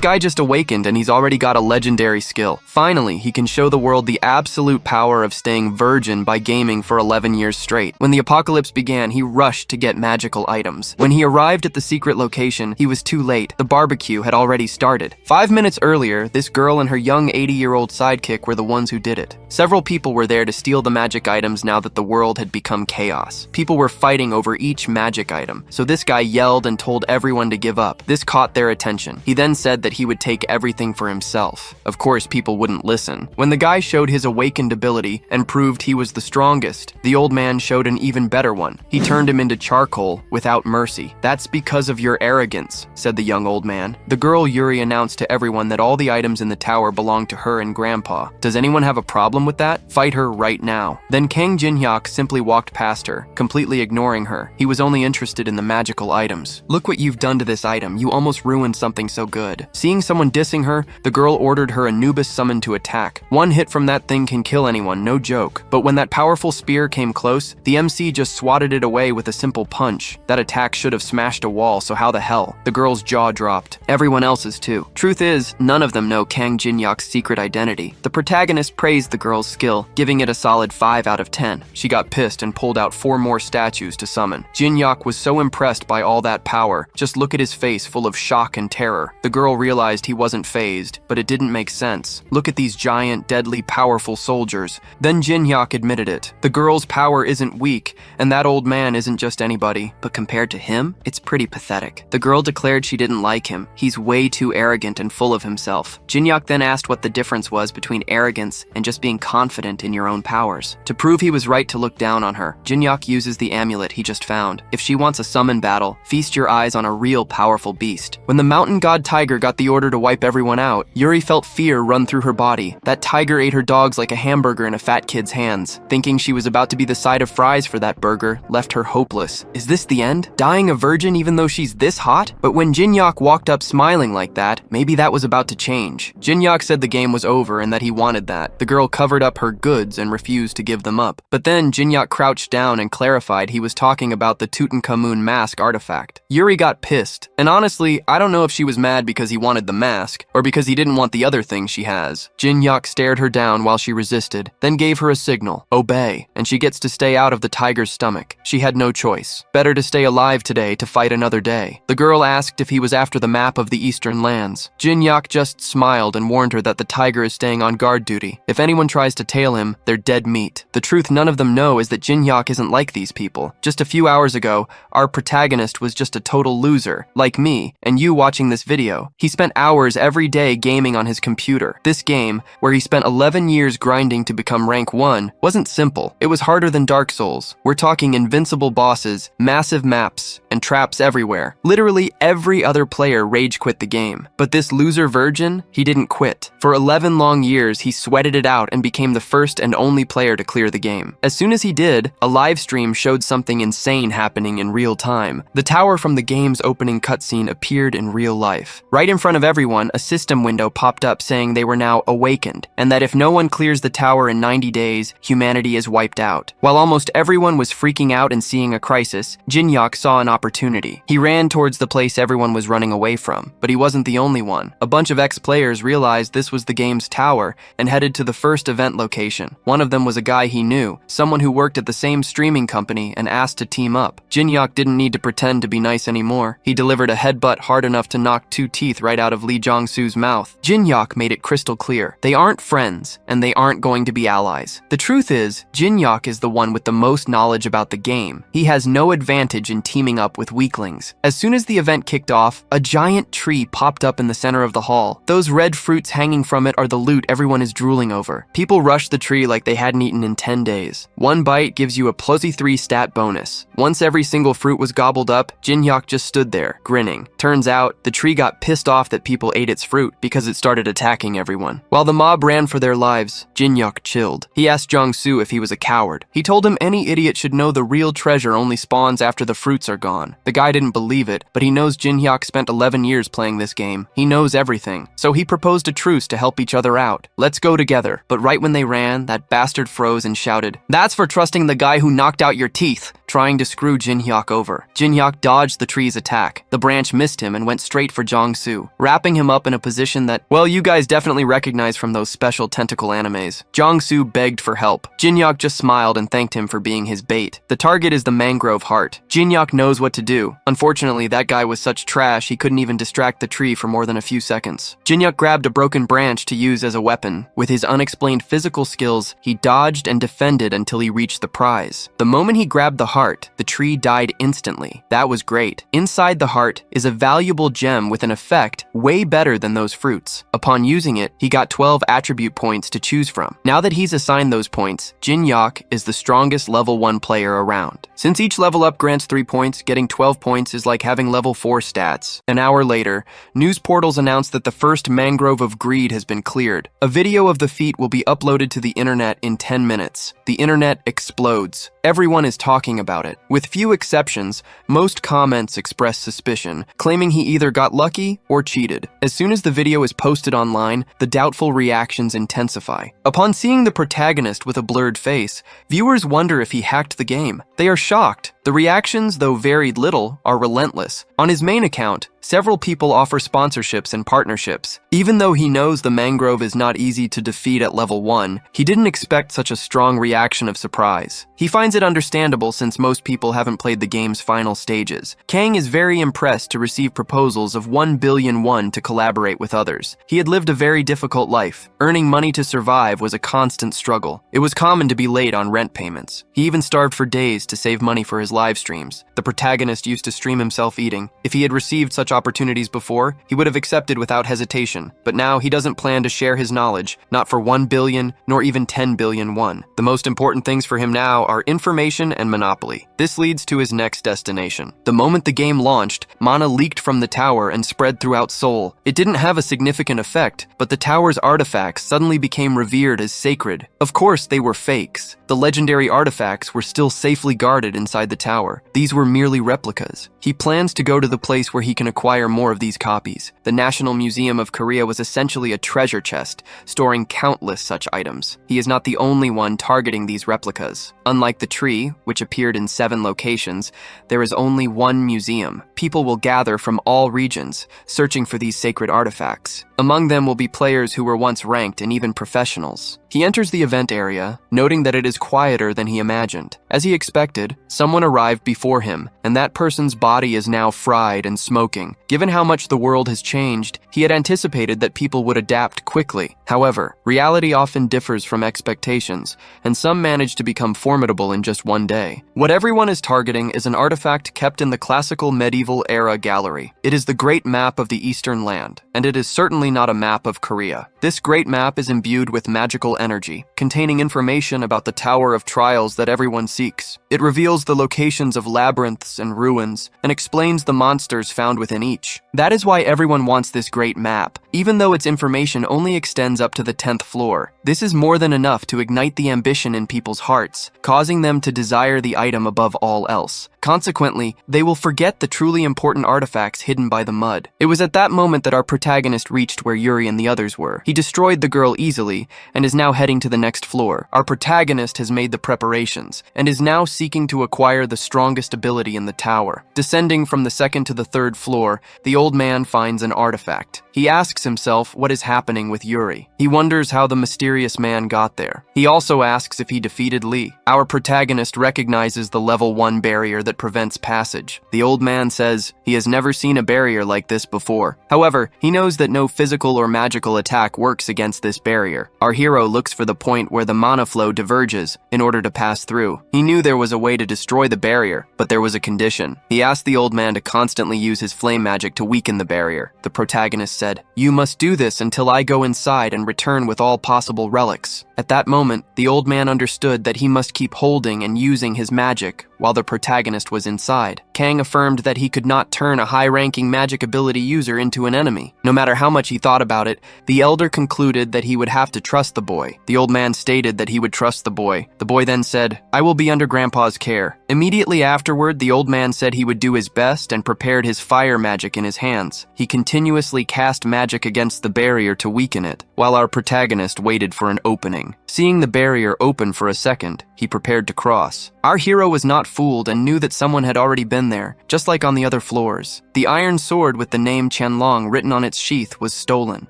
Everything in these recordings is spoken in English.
guy just awakened and he's already got a legendary skill. Finally, he can show the world the absolute power of staying virgin by gaming for 11 years straight. When the apocalypse began, he rushed to get magical items. When he arrived at the secret location, he was too late. The barbecue had already started. 5 minutes earlier, this girl and her young 80-year-old sidekick were the ones who did it. Several people were there to steal the magic items now that the world had become chaos. People were fighting over each magic item, so this guy yelled and told everyone to give up. This caught their attention. He then said that he would take everything for himself. Of course, people wouldn't listen. When the guy showed his awakened ability and proved he was the strongest, the old man showed an even better one. He turned him into charcoal without mercy. "That's because of your arrogance," said the young old man. The girl Yuri announced to everyone that all the items in the tower belonged to her and Grandpa. "Does anyone have a problem with that? Fight her right now." Then Kang Jinhyuk simply walked past her, completely ignoring her. He was only interested in the magical items. "Look what you've done to this item. You almost ruined something so good." Seeing someone dissing her, the girl ordered her Anubis summon to attack. One hit from that thing can kill anyone, no joke. But when that powerful spear came close, the MC just swatted it away with a simple punch. That attack should have smashed a wall, so how the hell? The girl's jaw dropped. Everyone else's too. Truth is, none of them know Kang Jinhyuk's secret identity. The protagonist praised the girl's skill, giving it a solid 5 out of 10. She got pissed and pulled out 4 more statues to summon. Jinhyuk was so impressed by all that power. Just look at his face full of shock and terror. The girl realized he wasn't fazed, but it didn't make sense. Look at these giant, deadly, powerful soldiers. Then Jinhyuk admitted it. The girl's power isn't weak, and that old man isn't just anybody. But compared to him, it's pretty pathetic. The girl declared she didn't like him. He's way too arrogant and full of himself. Jinhyuk then asked what the difference was between arrogance and just being confident in your own powers. To prove he was right to look down on her, Jinhyuk uses the amulet he just found. If she wants a summon battle, feast your eyes on a real powerful beast. When the mountain god tiger got the order to wipe everyone out, Yuri felt fear run through her body. That tiger ate her dogs like a hamburger in a fat kid's hands. Thinking she was about to be the side of fries for that burger left her hopeless. Is this the end? Dying a virgin even though she's this hot? But when Jinhyuk walked up smiling like that, maybe that was about to change. Jinhyuk said the game was over and that he wanted that. The girl covered up her goods and refused to give them up. But then Jinhyuk crouched down and clarified he was talking about the Tutankhamun mask artifact. Yuri got pissed. And honestly, I don't know if she was mad because he wanted the mask or because he didn't want the other thing she has. Jinhyuk stared her down while she resisted, then gave her a signal, obey, and she gets to stay out of the tiger's stomach. She had no choice. Better to stay alive today to fight another day. The girl asked if he was after the map of the eastern lands. Jinhyuk just smiled and warned her that the tiger is staying on guard duty. If anyone tries to tail him, they're dead meat. The truth none of them know is that Jinhyuk isn't like these people. Just a few hours ago, our protagonist was just a total loser, like me, and you watching this video. He spent hours every day gaming on his computer. This game, where he spent 11 years grinding to become rank 1, wasn't simple. It was harder than Dark Souls. We're talking invincible bosses, massive maps, and traps everywhere. Literally every other player rage quit the game. But this loser virgin, he didn't quit. For 11 long years, he sweated it out and became the first and only player to clear the game. As soon as he did, a live stream showed something insane happening in real time. The tower from the game's opening cutscene appeared in real life. Right in front of everyone, a system window popped up saying they were now awakened, and that if no one clears the tower in 90 days, humanity is wiped out. While almost everyone was freaking out and seeing a crisis, Jinhyuk saw an opportunity. He ran towards the place everyone was running away from, but he wasn't the only one. A bunch of ex-players realized this was the game's tower and headed to the first event location. One of them was a guy he knew, someone who worked at the same streaming company, and asked to team up. Jinhyuk didn't need to pretend to be nice anymore. He delivered a headbutt hard enough to knock 2 teeth right out of Lee Jong-soo's mouth. Jinhyuk made it crystal clear. They aren't friends, and they aren't going to be allies. The truth is, Jinhyuk is the one with the most knowledge about the game. He has no advantage in teaming up with weaklings. As soon as the event kicked off, a giant tree popped up in the center of the hall. Those red fruits hanging from it are the loot everyone is drooling over. People rush the tree like they hadn't eaten in 10 days. One bite gives you a +3 stat bonus. Once every single fruit was gobbled up, Jinhyuk just stood there, grinning. Turns out, the tree got pissed off that people ate its fruit because it started attacking everyone. While the mob ran for their lives, Jinhyuk chilled. He asked Jong-soo if he was a coward. He told him any idiot should know the real treasure only spawns after the fruits are gone. gone. The guy didn't believe it, but he knows Jin-hyuk spent 11 years playing this game. He knows everything. So he proposed a truce to help each other out. Let's go together. But right when they ran, that bastard froze and shouted, "That's for trusting the guy who knocked out your teeth," trying to screw Jin-hyuk over. Jin-hyuk dodged the tree's attack. The branch missed him and went straight for Jong-soo, wrapping him up in a position that, well, you guys definitely recognize from those special tentacle animes. Jong-soo begged for help. Jin-hyuk just smiled and thanked him for being his bait. The target is the mangrove heart. Jin-hyuk knows what to do. Unfortunately, that guy was such trash he couldn't even distract the tree for more than a few seconds. Jin-hyuk grabbed a broken branch to use as a weapon. With his unexplained physical skills, he dodged and defended until he reached the prize. The moment he grabbed the heart, the tree died instantly. That was great. Inside the heart is a valuable gem with an effect way better than those fruits. Upon using it, he got 12 attribute points to choose from. Now that he's assigned those points, Jin-hyuk is the strongest level 1 player around. Since each level up grants 3 points, getting 12 points is like having level 4 stats. An hour later, news portals announced that the first mangrove of greed has been cleared. A video of the feat will be uploaded to the internet in 10 minutes. The internet explodes. Everyone is talking about it. With few exceptions, most comments express suspicion, claiming he either got lucky or cheated. As soon as the video is posted online, the doubtful reactions intensify. Upon seeing the protagonist with a blurred face, viewers wonder if he hacked the game. They are shocked. The reactions, though varied little, are relentless. On his main account, several people offer sponsorships and partnerships. Even though he knows the mangrove is not easy to defeat at level 1, he didn't expect such a strong reaction of surprise. He finds it understandable since most people haven't played the game's final stages. Kang is very impressed to receive proposals of 1 billion won to collaborate with others. He had lived a very difficult life. Earning money to survive was a constant struggle. It was common to be late on rent payments. He even starved for days to save money for his live streams. The protagonist used to stream himself eating. If he had received such opportunities before, he would have accepted without hesitation. But now he doesn't plan to share his knowledge, not for 1 billion, nor even 10 billion won. The most important things for him now are information and monopoly. This leads to his next destination. The moment the game launched, mana leaked from the tower and spread throughout Seoul. It didn't have a significant effect, but the tower's artifacts suddenly became revered as sacred. Of course, they were fakes. The legendary artifacts were still safely guarded inside the tower. These were merely replicas. He plans to go to the place where he can acquire more of these copies. The National Museum of Korea was essentially a treasure chest, storing countless such items. He is not the only one targeting these replicas. Unlike the tree, which appeared in 7 locations, there is only one museum. People will gather from all regions, searching for these sacred artifacts. Among them will be players who were once ranked and even professionals. He enters the event area, noting that it is quieter than he imagined. As he expected, someone arrived before him, and that person's body is now fried and smoking. Given how much the world has changed, he had anticipated that people would adapt quickly. However, reality often differs from expectations, and some manage to become formidable in just one day. What everyone is targeting is an artifact kept in the classical medieval era gallery. It is the Great Map of the Eastern Land, and it is certainly not a map of Korea. This great map is imbued with magical energy, containing information about the Tower of Trials that everyone seeks. It reveals the locations of labyrinths and ruins, and explains the monsters found within each. That is why everyone wants this great map, even though its information only extends up to the 10th floor. This is more than enough to ignite the ambition in people's hearts, causing them to desire the item above all else. Consequently, they will forget the truly important artifacts hidden by the mud. It was at that moment that our protagonist reached where Yuri and the others were. He destroyed the girl easily, and is now heading to the next floor. Our protagonist has made the preparations, and is now seeking to acquire the strongest ability in the tower. Descending from the 2nd to the 3rd floor, the old man finds an artifact. He asks himself what is happening with Yuri. He wonders how the mysterious man got there. He also asks if he defeated Lee. Our protagonist recognizes the level 1 barrier that prevents passage. The old man says he has never seen a barrier like this before. However, he knows that no physical or magical attack works against this barrier. Our hero looks for the point where the mana flow diverges in order to pass through. He knew there was a way to destroy the barrier, but there was a condition. He asked the old man to constantly use his flame magic to weaken the barrier. The protagonist said, "You must do this until I go inside and return with all possible relics." At that moment, the old man understood that he must keep holding and using his magic while the protagonist was inside. Kang affirmed that he could not turn a high-ranking magic ability user into an enemy. No matter how much he thought about it, the elder concluded that he would have to trust the boy. The old man stated that he would trust the boy. The boy then said, "I will be under Grandpa's care." Immediately afterward, the old man said he would do his best and prepared his fire magic in his hands. He continuously cast magic against the barrier to weaken it, while our protagonist waited for an opening. Seeing the barrier open for a second, he prepared to cross. Our hero was not fooled and knew that someone had already been there, just like on the other floors. The iron sword with the name Qianlong written on its sheath was stolen.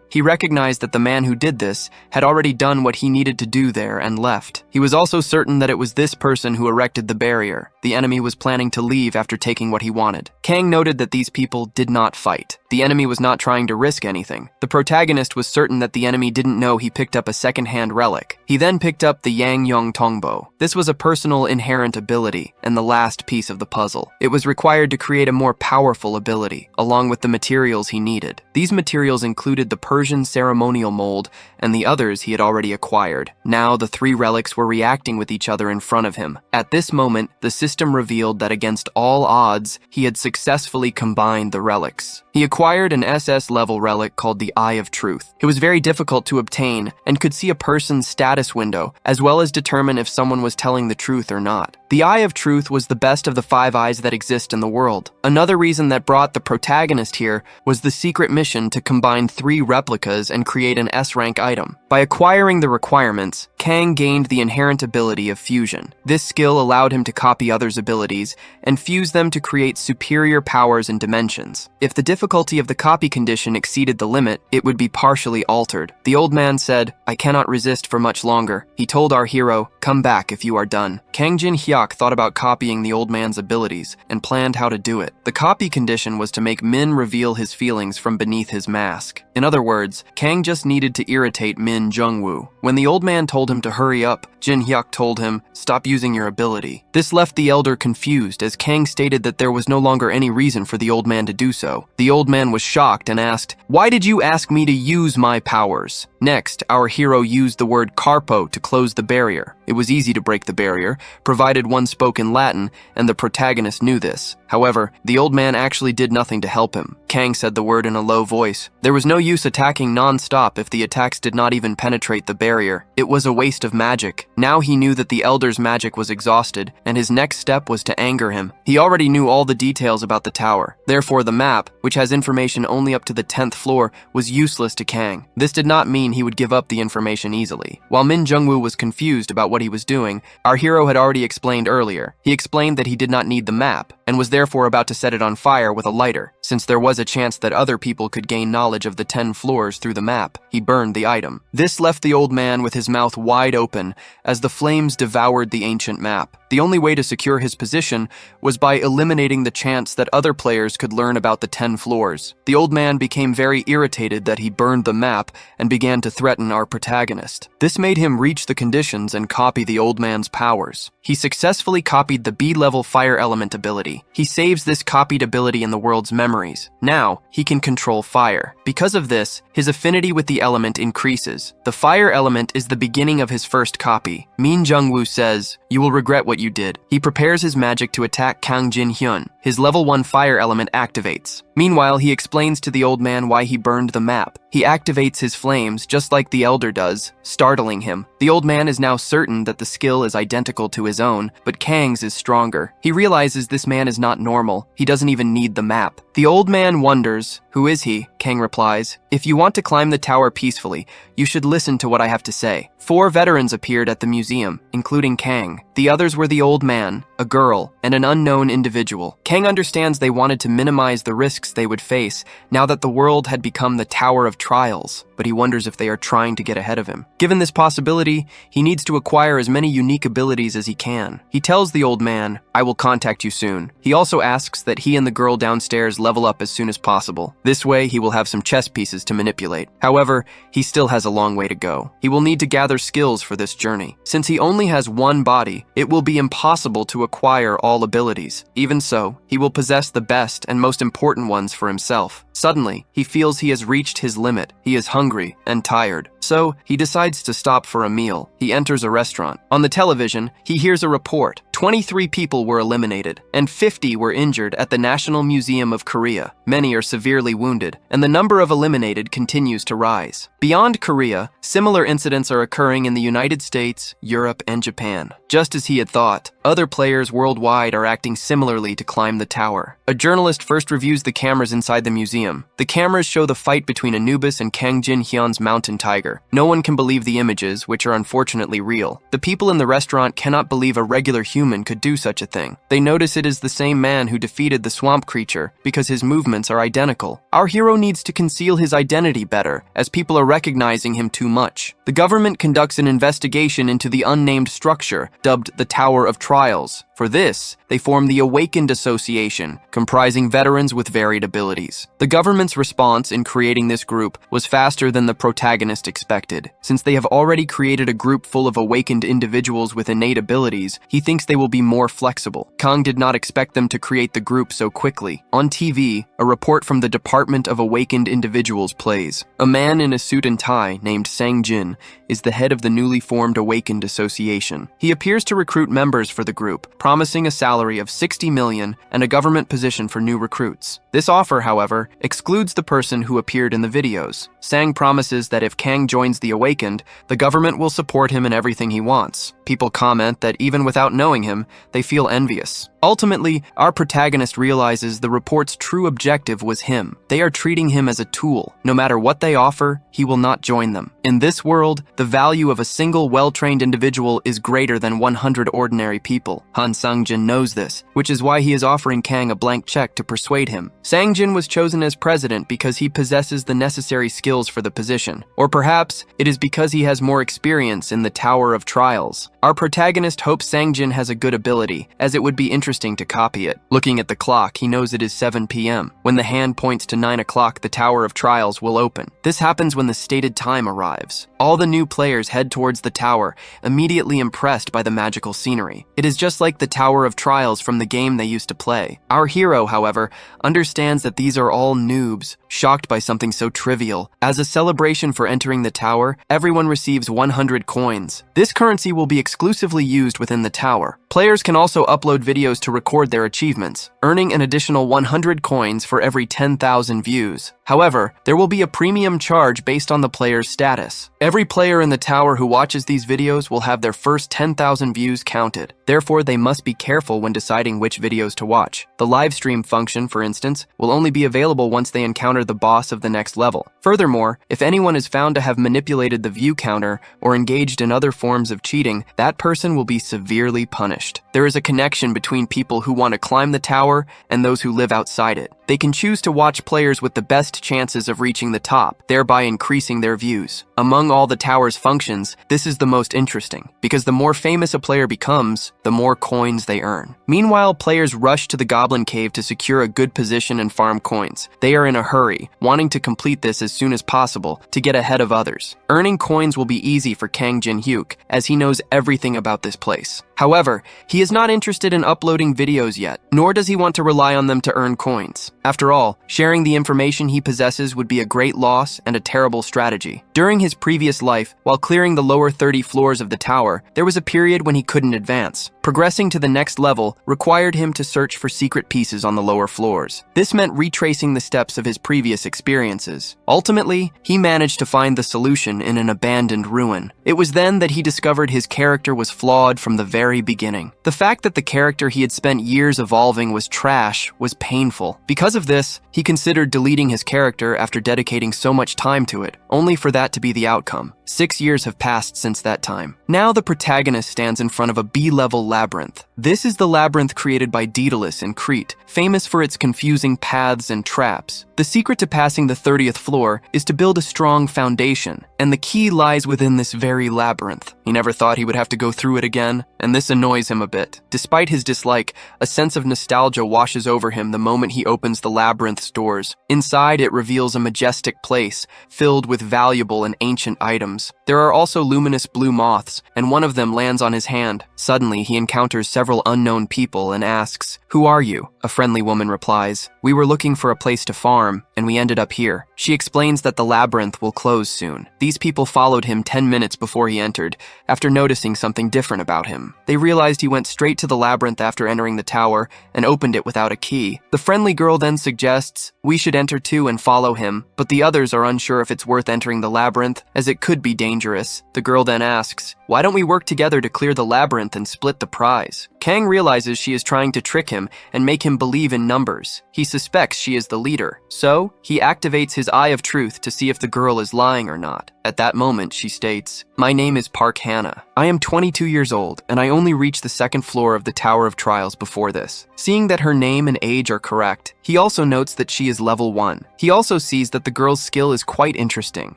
He recognized that the man who did this had already done what he needed to do there and left. He was also certain that it was this person who erected the barrier. The enemy was planning to leave after taking what he wanted. Kang noted that these people did not fight. The enemy was not trying to risk anything. The protagonist was certain that the enemy didn't know he picked up a second-hand relic. He then picked up the Yang Yong Tongbo. This was a personal inherent ability and the last piece of the puzzle. It was required to create a more powerful ability, along with the materials he needed. These materials included the Persian ceremonial mold and the others he had already acquired. Now the three relics were reacting with each other in front of him. At this moment, the system revealed that against all odds, he had successfully combined the relics. He acquired an SS-level relic called the Eye of Truth. It was very difficult to obtain and could see a person's status window, as well as determine if someone was telling the truth or not. The Eye of Truth was the best of the 5 eyes that exist in the world. Another reason that brought the protagonist here was the secret mission to combine 3 replicas and create an S-rank item. By acquiring the requirements, Kang gained the inherent ability of fusion. This skill allowed him to copy others' abilities and fuse them to create superior powers and dimensions. If the difficulty of the copy condition exceeded the limit, it would be partially altered. The old man said, "I cannot resist for much longer." He told our hero, "Come back if you are done." Kang Jin-hyuk thought about copying the old man's abilities and planned how to do it. The copy condition was to make Min reveal his feelings from beneath his mask. In other words, Kang just needed to irritate Min Jungwoo. When the old man told him to hurry up, Jin-hyuk told him, "Stop using your ability." This left the elder confused as Kang stated that there was no longer any reason for the old man to do so. The old man was shocked and asked, "Why did you ask me to use my powers?" Next, our hero used the word carpo to close the barrier. It was easy to break the barrier, provided one spoke in Latin, and the protagonist knew this. However, the old man actually did nothing to help him. Kang said the word in a low voice. There was no use attacking non-stop if the attacks did not even penetrate the barrier. It was a waste of magic. Now he knew that the elder's magic was exhausted, and his next step was to anger him. He already knew all the details about the tower. Therefore, the map, which has information only up to the 10th floor, was useless to Kang. This did not mean he would give up the information easily. While Min Jungwoo was confused about what he was doing, our hero had already explained earlier. He explained that he did not need the map, and was therefore about to set it on fire with a lighter. Since there was a chance that other people could gain knowledge of the 10 floors through the map, he burned the item. This left the old man with his mouth wide open as the flames devoured the ancient map. The only way to secure his position was by eliminating the chance that other players could learn about the 10 floors. The old man became very irritated that he burned the map and began to threaten our protagonist. This made him reach the conditions and copy the old man's powers. He successfully copied the B-level fire element ability. He saves this copied ability in the world's memories. Now, he can control fire. Because of this, his affinity with the element increases. The fire element is the beginning of his first copy. Min Jungwoo says, "You will regret what you did." He prepares his magic to attack Kang Jin-hyun. His level 1 fire element activates. Meanwhile, he explains to the old man why he burned the map. He activates his flames just like the elder does, startling him. The old man is now certain that the skill is identical to his own, but Kang's is stronger. He realizes this man is not normal. He doesn't even need the map. The old man wonders, "Who is he?" Kang replies, "If you want to climb the tower peacefully, you should listen to what I have to say." 4 veterans appeared at the museum, including Kang. The others were the old man, a girl, and an unknown individual. Kang understands they wanted to minimize the risks they would face now that the world had become the Tower of Trials, but he wonders if they are trying to get ahead of him. Given this possibility, he needs to acquire as many unique abilities as he can. He tells the old man, "I will contact you soon." He also asks that he and the girl downstairs level up as soon as possible. This way, he will have some chess pieces to manipulate. However, he still has a long way to go. He will need to gather skills for this journey. Since he only has one body, it will be impossible to acquire all abilities. Even so, he will possess the best and most important ones for himself. Suddenly, he feels he has reached his limit. He is hungry and tired. So, he decides to stop for a meal. He enters a restaurant. On the television, he hears a report. 23 people were eliminated, and 50 were injured at the National Museum of Korea. Many are severely wounded, and the number of eliminated continues to rise. Beyond Korea, similar incidents are occurring in the United States, Europe, and Japan. Just as he had thought, other players worldwide are acting similarly to climb the tower. A journalist first reviews the cameras inside the museum. The cameras show the fight between Anubis and Kang Jin-hyun's mountain tiger. No one can believe the images, which are unfortunately real. The people in the restaurant cannot believe a regular human could do such a thing. They notice it is the same man who defeated the swamp creature because his movements are identical. Our hero needs to conceal his identity better, as people are recognizing him too much. The government conducts an investigation into the unnamed structure, dubbed the Tower of Trials. For this, they form the Awakened Association, comprising veterans with varied abilities. The government's response in creating this group was faster than the protagonist expected. Since they have already created a group full of awakened individuals with innate abilities, he thinks they will be more flexible. Kang did not expect them to create the group so quickly. On TV, a report from the Department of Awakened Individuals plays. A man in a suit and tie named Sang Jin is the head of the newly formed Awakened Association. He appears to recruit members for the group, promising a salary of 60 million and a government position for new recruits. This offer, however, excludes the person who appeared in the videos. Sang promises that if Kang joins the Awakened, the government will support him in everything he wants. People comment that even without knowing him, they feel envious. Ultimately, our protagonist realizes the report's true objective was him. They are treating him as a tool. No matter what they offer, he will not join them. In this world, the value of a single well-trained individual is greater than 100 ordinary people. Han Sang-jin knows this, which is why he is offering Kang a blank check to persuade him. Sang-jin was chosen as president because he possesses the necessary skills for the position. Or perhaps it is because he has more experience in the Tower of Trials. Our protagonist hopes Sang-jin has a good ability, as it would be interesting to copy it. Looking at the clock, he knows it is 7 p.m. When the hand points to 9 o'clock, the Tower of Trials will open. This happens when the stated time arrives. All the new players head towards the tower, immediately impressed by the magical scenery. It is just like the Tower of Trials from the game they used to play. Our hero, however, understands that these are all noobs, shocked by something so trivial. As a celebration for entering the tower, everyone receives 100 coins. This currency will be exclusively used within the tower. Players can also upload videos to record their achievements, earning an additional 100 coins for every 10,000 views. However, there will be a premium charge based on the player's status. Every player in the tower who watches these videos will have their first 10,000 views counted. Therefore, they must be careful when deciding which videos to watch. The live stream function, for instance, will only be available once they encounter the boss of the next level. Furthermore, if anyone is found to have manipulated the view counter or engaged in other forms of cheating, that person will be severely punished. There is a connection between people who want to climb the tower and those who live outside it. They can choose to watch players with the best chances of reaching the top, thereby increasing their views. Among all the tower's functions, this is the most interesting, because the more famous a player becomes, the more coins they earn. Meanwhile, players rush to the Goblin Cave to secure a good position and farm coins. They are in a hurry, wanting to complete this as soon as possible to get ahead of others. Earning coins will be easy for Kang Jin-hyuk, as he knows everything about this place. However, he is not interested in uploading videos yet, nor does he want to rely on them to earn coins. After all, sharing the information he possesses would be a great loss and a terrible strategy. During his previous life, while clearing the lower 30 floors of the tower, there was a period when he couldn't advance. Progressing to the next level required him to search for secret pieces on the lower floors. This meant retracing the steps of his previous experiences. Ultimately, he managed to find the solution in an abandoned ruin. It was then that he discovered his character was flawed from the very beginning. The fact that the character he had spent years evolving was trash was painful. Because of this, he considered deleting his character after dedicating so much time to it, only for that to be the outcome. 6 years have passed since that time. Now the protagonist stands in front of a B-level labyrinth. This is the labyrinth created by Daedalus in Crete, famous for its confusing paths and traps. The secret to passing the 30th floor is to build a strong foundation, and the key lies within this very labyrinth. He never thought he would have to go through it again, and this annoys him a bit. Despite his dislike, a sense of nostalgia washes over him the moment he opens the labyrinth's doors. Inside, it reveals a majestic place, filled with valuable and ancient items. There are also luminous blue moths, and one of them lands on his hand. Suddenly, he encounters several unknown people and asks, "Who are you?" A friendly woman replies, "We were looking for a place to farm, and we ended up here." She explains that the labyrinth will close soon. These people followed him 10 minutes before he entered, after noticing something different about him. They realized he went straight to the labyrinth after entering the tower and opened it without a key. The friendly girl then suggests we should enter too and follow him, but the others are unsure if it's worth entering the labyrinth, as it could be dangerous. The girl then asks, "Why don't we work together to clear the labyrinth and split the prize?" Kang realizes she is trying to trick him and make him believe in numbers. He suspects she is the leader, so he activates his Eye of Truth to see if the girl is lying or not. At that moment, she states, "My name is Park Hannah. I am 22 years old, and I only reached the second floor of the Tower of Trials before this." Seeing that her name and age are correct, he also notes that she is level 1. He also sees that the girl's skill is quite interesting,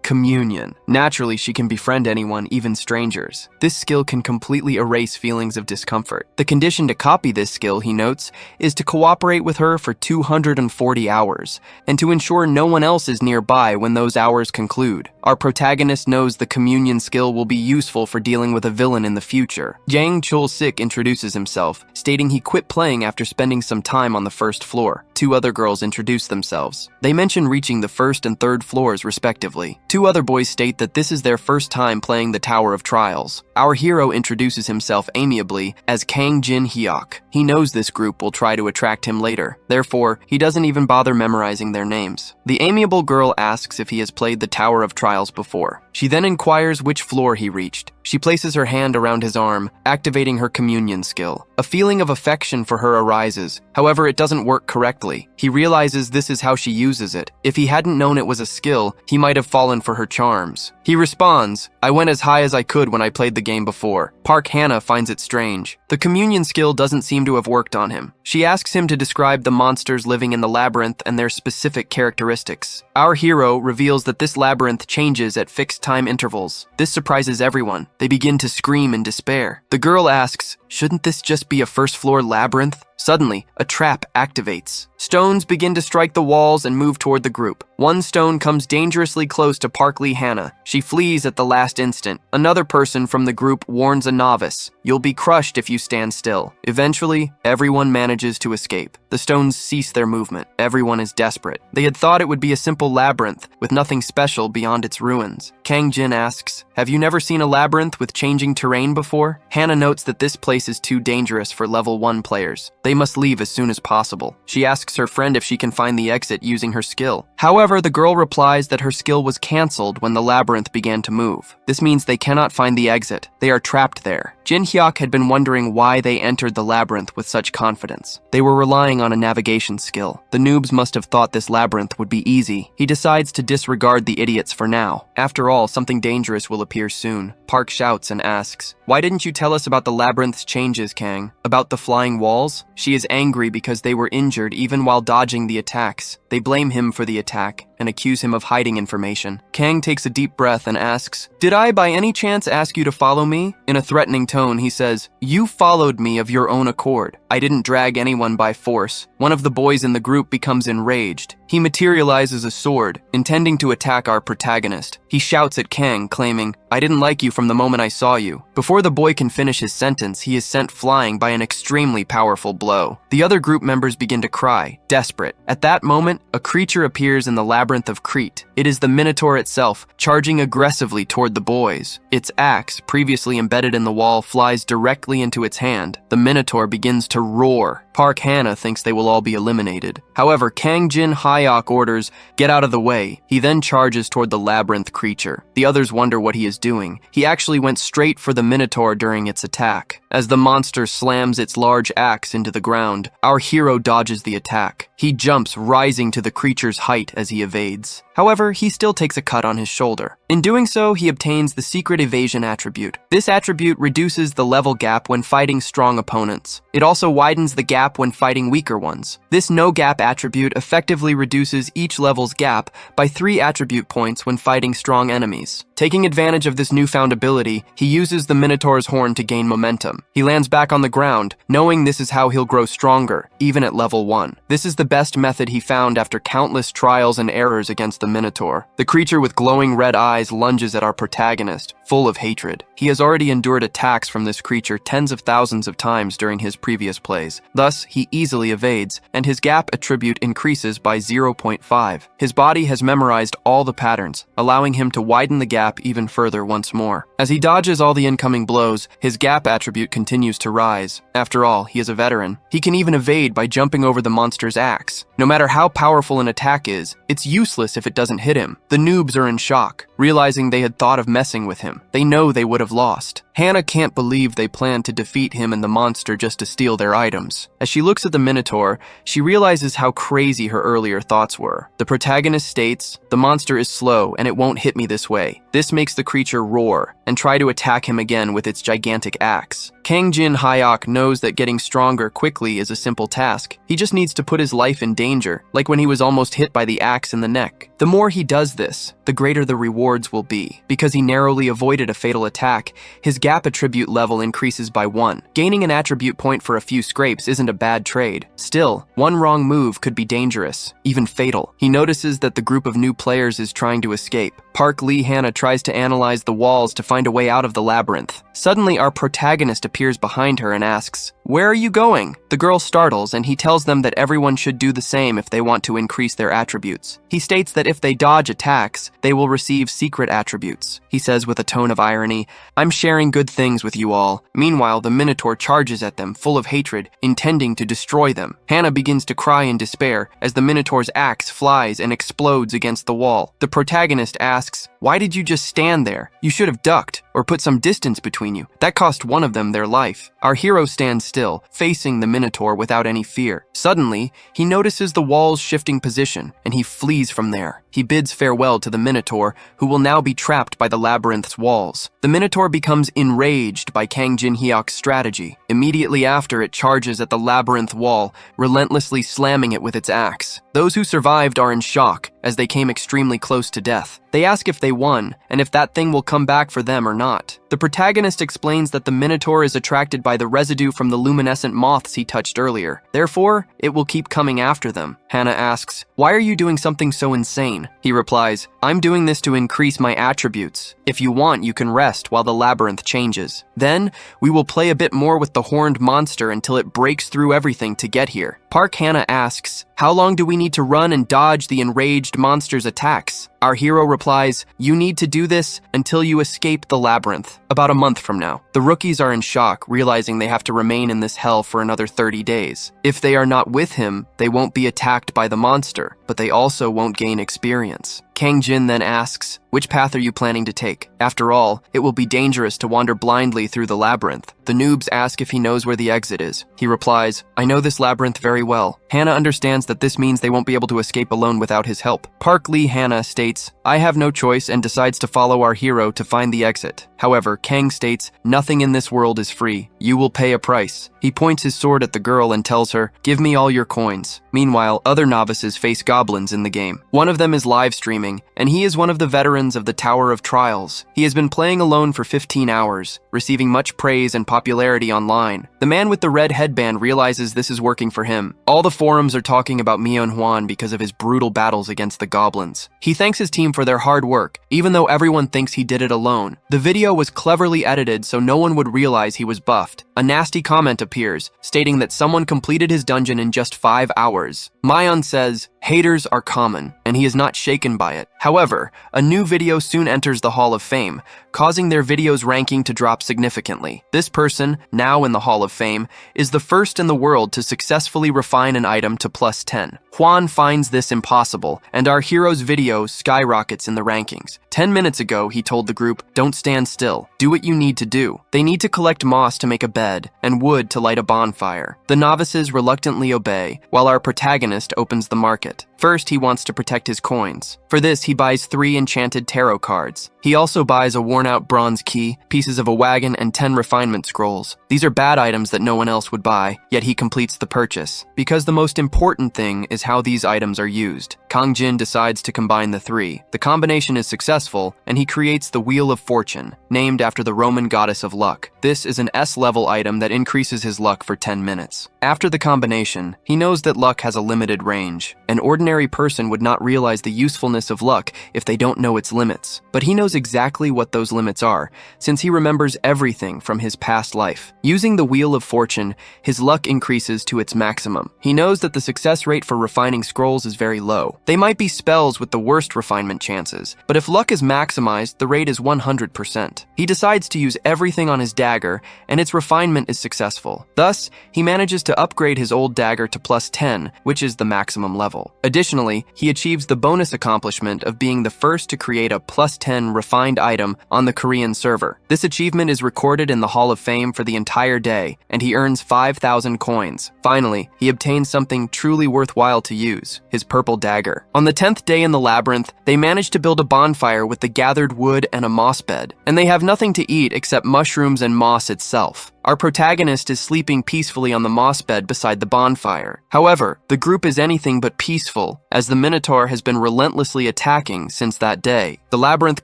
Communion. Naturally, she can befriend anyone, even strangers. This skill can completely erase feelings of discomfort. The condition to copy this skill, he notes, is to cooperate with her for 240 hours, and to ensure no one else is nearby when those hours conclude. Our protagonist knows the Communion skill will be useful for dealing with a villain in the future. Jang Chul-sik introduces himself, stating he quit playing after spending some time on the first floor. Two other girls introduce themselves. They mention reaching the first and third floors respectively. Two other boys state that this is their first time playing the Tower of Trials. Our hero introduces himself amiably as Kang Jin-hyuk. He knows this group will try to attract him later. Therefore, he doesn't even bother memorizing their names. The amiable girl asks if he has played the Tower of Trials before. She then inquires which floor he reached. She places her hand around his arm, activating her Communion skill. A feeling of affection for her arises. However, it doesn't work correctly. He realizes this is how she uses it. If he hadn't known it was a skill, he might have fallen for her charms. He responds, "I went as high as I could when I played the game before." Park Hannah finds it strange. The Communion skill doesn't seem to have worked on him. She asks him to describe the monsters living in the labyrinth and their specific characteristics. Our hero reveals that this labyrinth changes at fixed time intervals. This surprises everyone. They begin to scream in despair. The girl asks, "Shouldn't this just be a first-floor labyrinth?" Suddenly, a trap activates. Stones begin to strike the walls and move toward the group. One stone comes dangerously close to Park Lee Hannah. She flees at the last instant. Another person from the group warns a novice, "You'll be crushed if you stand still." Eventually, everyone manages to escape. The stones cease their movement. Everyone is desperate. They had thought it would be a simple labyrinth, with nothing special beyond its ruins. Kang Jin asks, "Have you never seen a labyrinth with changing terrain before?" Hannah notes that this place is too dangerous for level 1 players. They must leave as soon as possible. She asks her friend if she can find the exit using her skill. However, the girl replies that her skill was cancelled when the labyrinth began to move. This means they cannot find the exit. They are trapped there. Jin Hyuk had been wondering why they entered the labyrinth with such confidence. They were relying on a navigation skill. The noobs must have thought this labyrinth would be easy. He decides to disregard the idiots for now. After all, something dangerous will appear soon. Park shouts and asks, "Why didn't you tell us about the labyrinth's changes, Kang? About the flying walls?" She is angry because they were injured even while dodging the attacks. They blame him for the attack and accuse him of hiding information. Kang takes a deep breath and asks, "Did I by any chance ask you to follow me?" In a threatening tone, he says, "You followed me of your own accord. I didn't drag anyone by force." One of the boys in the group becomes enraged. He materializes a sword, intending to attack our protagonist. He shouts at Kang, claiming, "I didn't like you from the moment I saw you." Before the boy can finish his sentence, he is sent flying by an extremely powerful blow. The other group members begin to cry, desperate. At that moment, a creature appears in the labyrinth of Crete. It is the Minotaur itself, charging aggressively toward the boys. Its axe, previously embedded in the wall, flies directly into its hand. The Minotaur begins to roar. Park Hannah thinks they will all be eliminated. However, Kang Jin-hyuk orders, "Get out of the way." He then charges toward the labyrinth creature. The others wonder what he is doing. He actually went straight for the Minotaur during its attack. As the monster slams its large axe into the ground, our hero dodges the attack. He jumps, rising to the creature's height as he evades. However, he still takes a cut on his shoulder. In doing so, he obtains the secret evasion attribute. This attribute reduces the level gap when fighting strong opponents. It also widens the gap when fighting weaker ones. This no-gap attribute effectively reduces each level's gap by 3 attribute points when fighting strong enemies. Taking advantage of this newfound ability, he uses the Minotaur's horn to gain momentum. He lands back on the ground, knowing this is how he'll grow stronger, even at level 1. This is the best method he found after countless trials and errors against the Minotaur. The creature with glowing red eyes lunges at our protagonist. full of hatred. He has already endured attacks from this creature tens of thousands of times during his previous plays. Thus, he easily evades, and his gap attribute increases by 0.5. His body has memorized all the patterns, allowing him to widen the gap even further once more. As he dodges all the incoming blows, his gap attribute continues to rise. After all, he is a veteran. He can even evade by jumping over the monster's axe. No matter how powerful an attack is, it's useless if it doesn't hit him. The noobs are in shock, realizing they had thought of messing with him. They know they would have lost. Hannah can't believe they planned to defeat him and the monster just to steal their items. As she looks at the Minotaur, she realizes how crazy her earlier thoughts were. The protagonist states, "The monster is slow and it won't hit me this way." This makes the creature roar and try to attack him again with its gigantic axe. Kang Jin Hyok knows that getting stronger quickly is a simple task. He just needs to put his life in danger, like when he was almost hit by the axe in the neck. The more he does this, the greater the rewards will be. Because he narrowly avoided a fatal attack, his gap attribute level increases by 1. Gaining an attribute point for a few scrapes isn't a bad trade. Still, one wrong move could be dangerous, even fatal. He notices that the group of new players is trying to escape. Park Lee Hannah tries to analyze the walls to find a way out of the labyrinth. Suddenly, our protagonist appears behind her and asks, "Where are you going?" The girl startles, and he tells them that everyone should do the same if they want to increase their attributes. He states that if they dodge attacks, they will receive secret attributes. He says with a tone of irony, "I'm sharing good things with you all." Meanwhile, the Minotaur charges at them, full of hatred, intending to destroy them. Hannah begins to cry in despair as the Minotaur's axe flies and explodes against the wall. The protagonist asks, "Why did you just stand there? You should have ducked or put some distance between you. That cost one of them their life." Our hero stands still, facing the Minotaur without any fear. Suddenly, he notices the wall's shifting position, and he flees from there. He bids farewell to the Minotaur, who will now be trapped by the labyrinth's walls. The Minotaur becomes enraged by Kang Jin Hyok's strategy. Immediately after, it charges at the labyrinth wall, relentlessly slamming it with its axe. Those who survived are in shock, as they came extremely close to death. They ask if they won, and if that thing will come back for them or not. The protagonist explains that the Minotaur is attracted by the residue from the luminescent moths he touched earlier. Therefore, it will keep coming after them. Hannah asks, "Why are you doing something so insane?" He replies, "I'm doing this to increase my attributes. If you want, you can rest while the labyrinth changes. Then, we will play a bit more with the horned monster until it breaks through everything to get here." Park Hannah asks, "How long do we need to run and dodge the enraged monster's attacks?" Our hero replies, "You need to do this until you escape the labyrinth, about a month from now." The rookies are in shock, realizing they have to remain in this hell for another 30 days. If they are not with him, they won't be attacked by the monster, but they also won't gain experience. Kang Jin then asks, "Which path are you planning to take? After all, it will be dangerous to wander blindly through the labyrinth." The noobs ask if he knows where the exit is. He replies, "I know this labyrinth very well." Hannah understands that this means they won't be able to escape alone without his help. Park Lee Hannah states, "I have no choice," and decides to follow our hero to find the exit. However, Kang states, "Nothing in this world is free. You will pay a price." He points his sword at the girl and tells her, "Give me all your coins." Meanwhile, other novices face goblins in the game. One of them is live streaming, and he is one of the veterans of the Tower of Trials. He has been playing alone for 15 hours, receiving much praise and popularity online. The man with the red headband realizes this is working for him. All the forums are talking about Myeonhwan because of his brutal battles against the goblins. He thanks his team for their hard work, even though everyone thinks he did it alone. The video was cleverly edited so no one would realize he was buffed. A nasty comment appears, stating that someone completed his dungeon in just 5 hours. Mayon says, "Haters are common," and he is not shaken by it. However, a new video soon enters the Hall of Fame, causing their video's ranking to drop significantly. This person, now in the Hall of Fame, is the first in the world to successfully refine an item to +10. Juan finds this impossible, and our hero's video skyrockets in the rankings. 10 minutes ago, he told the group, "Don't stand still. Do what you need to do." They need to collect moss to make a bed, and wood to light a bonfire. The novices reluctantly obey, while our protagonist opens the market. First, he wants to protect his coins. For this, he buys 3 enchanted tarot cards. He also buys a worn-out bronze key, pieces of a wagon, and 10 refinement scrolls. These are bad items that no one else would buy, yet he completes the purchase. Because the most important thing is how these items are used. Kang Jin decides to combine the 3. The combination is successful, and he creates the Wheel of Fortune, named after the Roman goddess of luck. This is an S-level item that increases his luck for 10 minutes. After the combination, he knows that luck has a limited range. An ordinary ordinary person would not realize the usefulness of luck if they don't know its limits. But he knows exactly what those limits are, since he remembers everything from his past life. Using the Wheel of Fortune, his luck increases to its maximum. He knows that the success rate for refining scrolls is very low. They might be spells with the worst refinement chances, but if luck is maximized, the rate is 100%. He decides to use everything on his dagger, and its refinement is successful. Thus, he manages to upgrade his old dagger to +10, which is the maximum level. Additionally, he achieves the bonus accomplishment of being the first to create a +10 refined item on the Korean server. This achievement is recorded in the Hall of Fame for the entire day, and he earns 5,000 coins. Finally, he obtains something truly worthwhile to use, his purple dagger. On the 10th day in the labyrinth, they manage to build a bonfire with the gathered wood and a moss bed, and they have nothing to eat except mushrooms and moss itself. Our protagonist is sleeping peacefully on the moss bed beside the bonfire. However, the group is anything but peaceful, as the Minotaur has been relentlessly attacking since that day. The labyrinth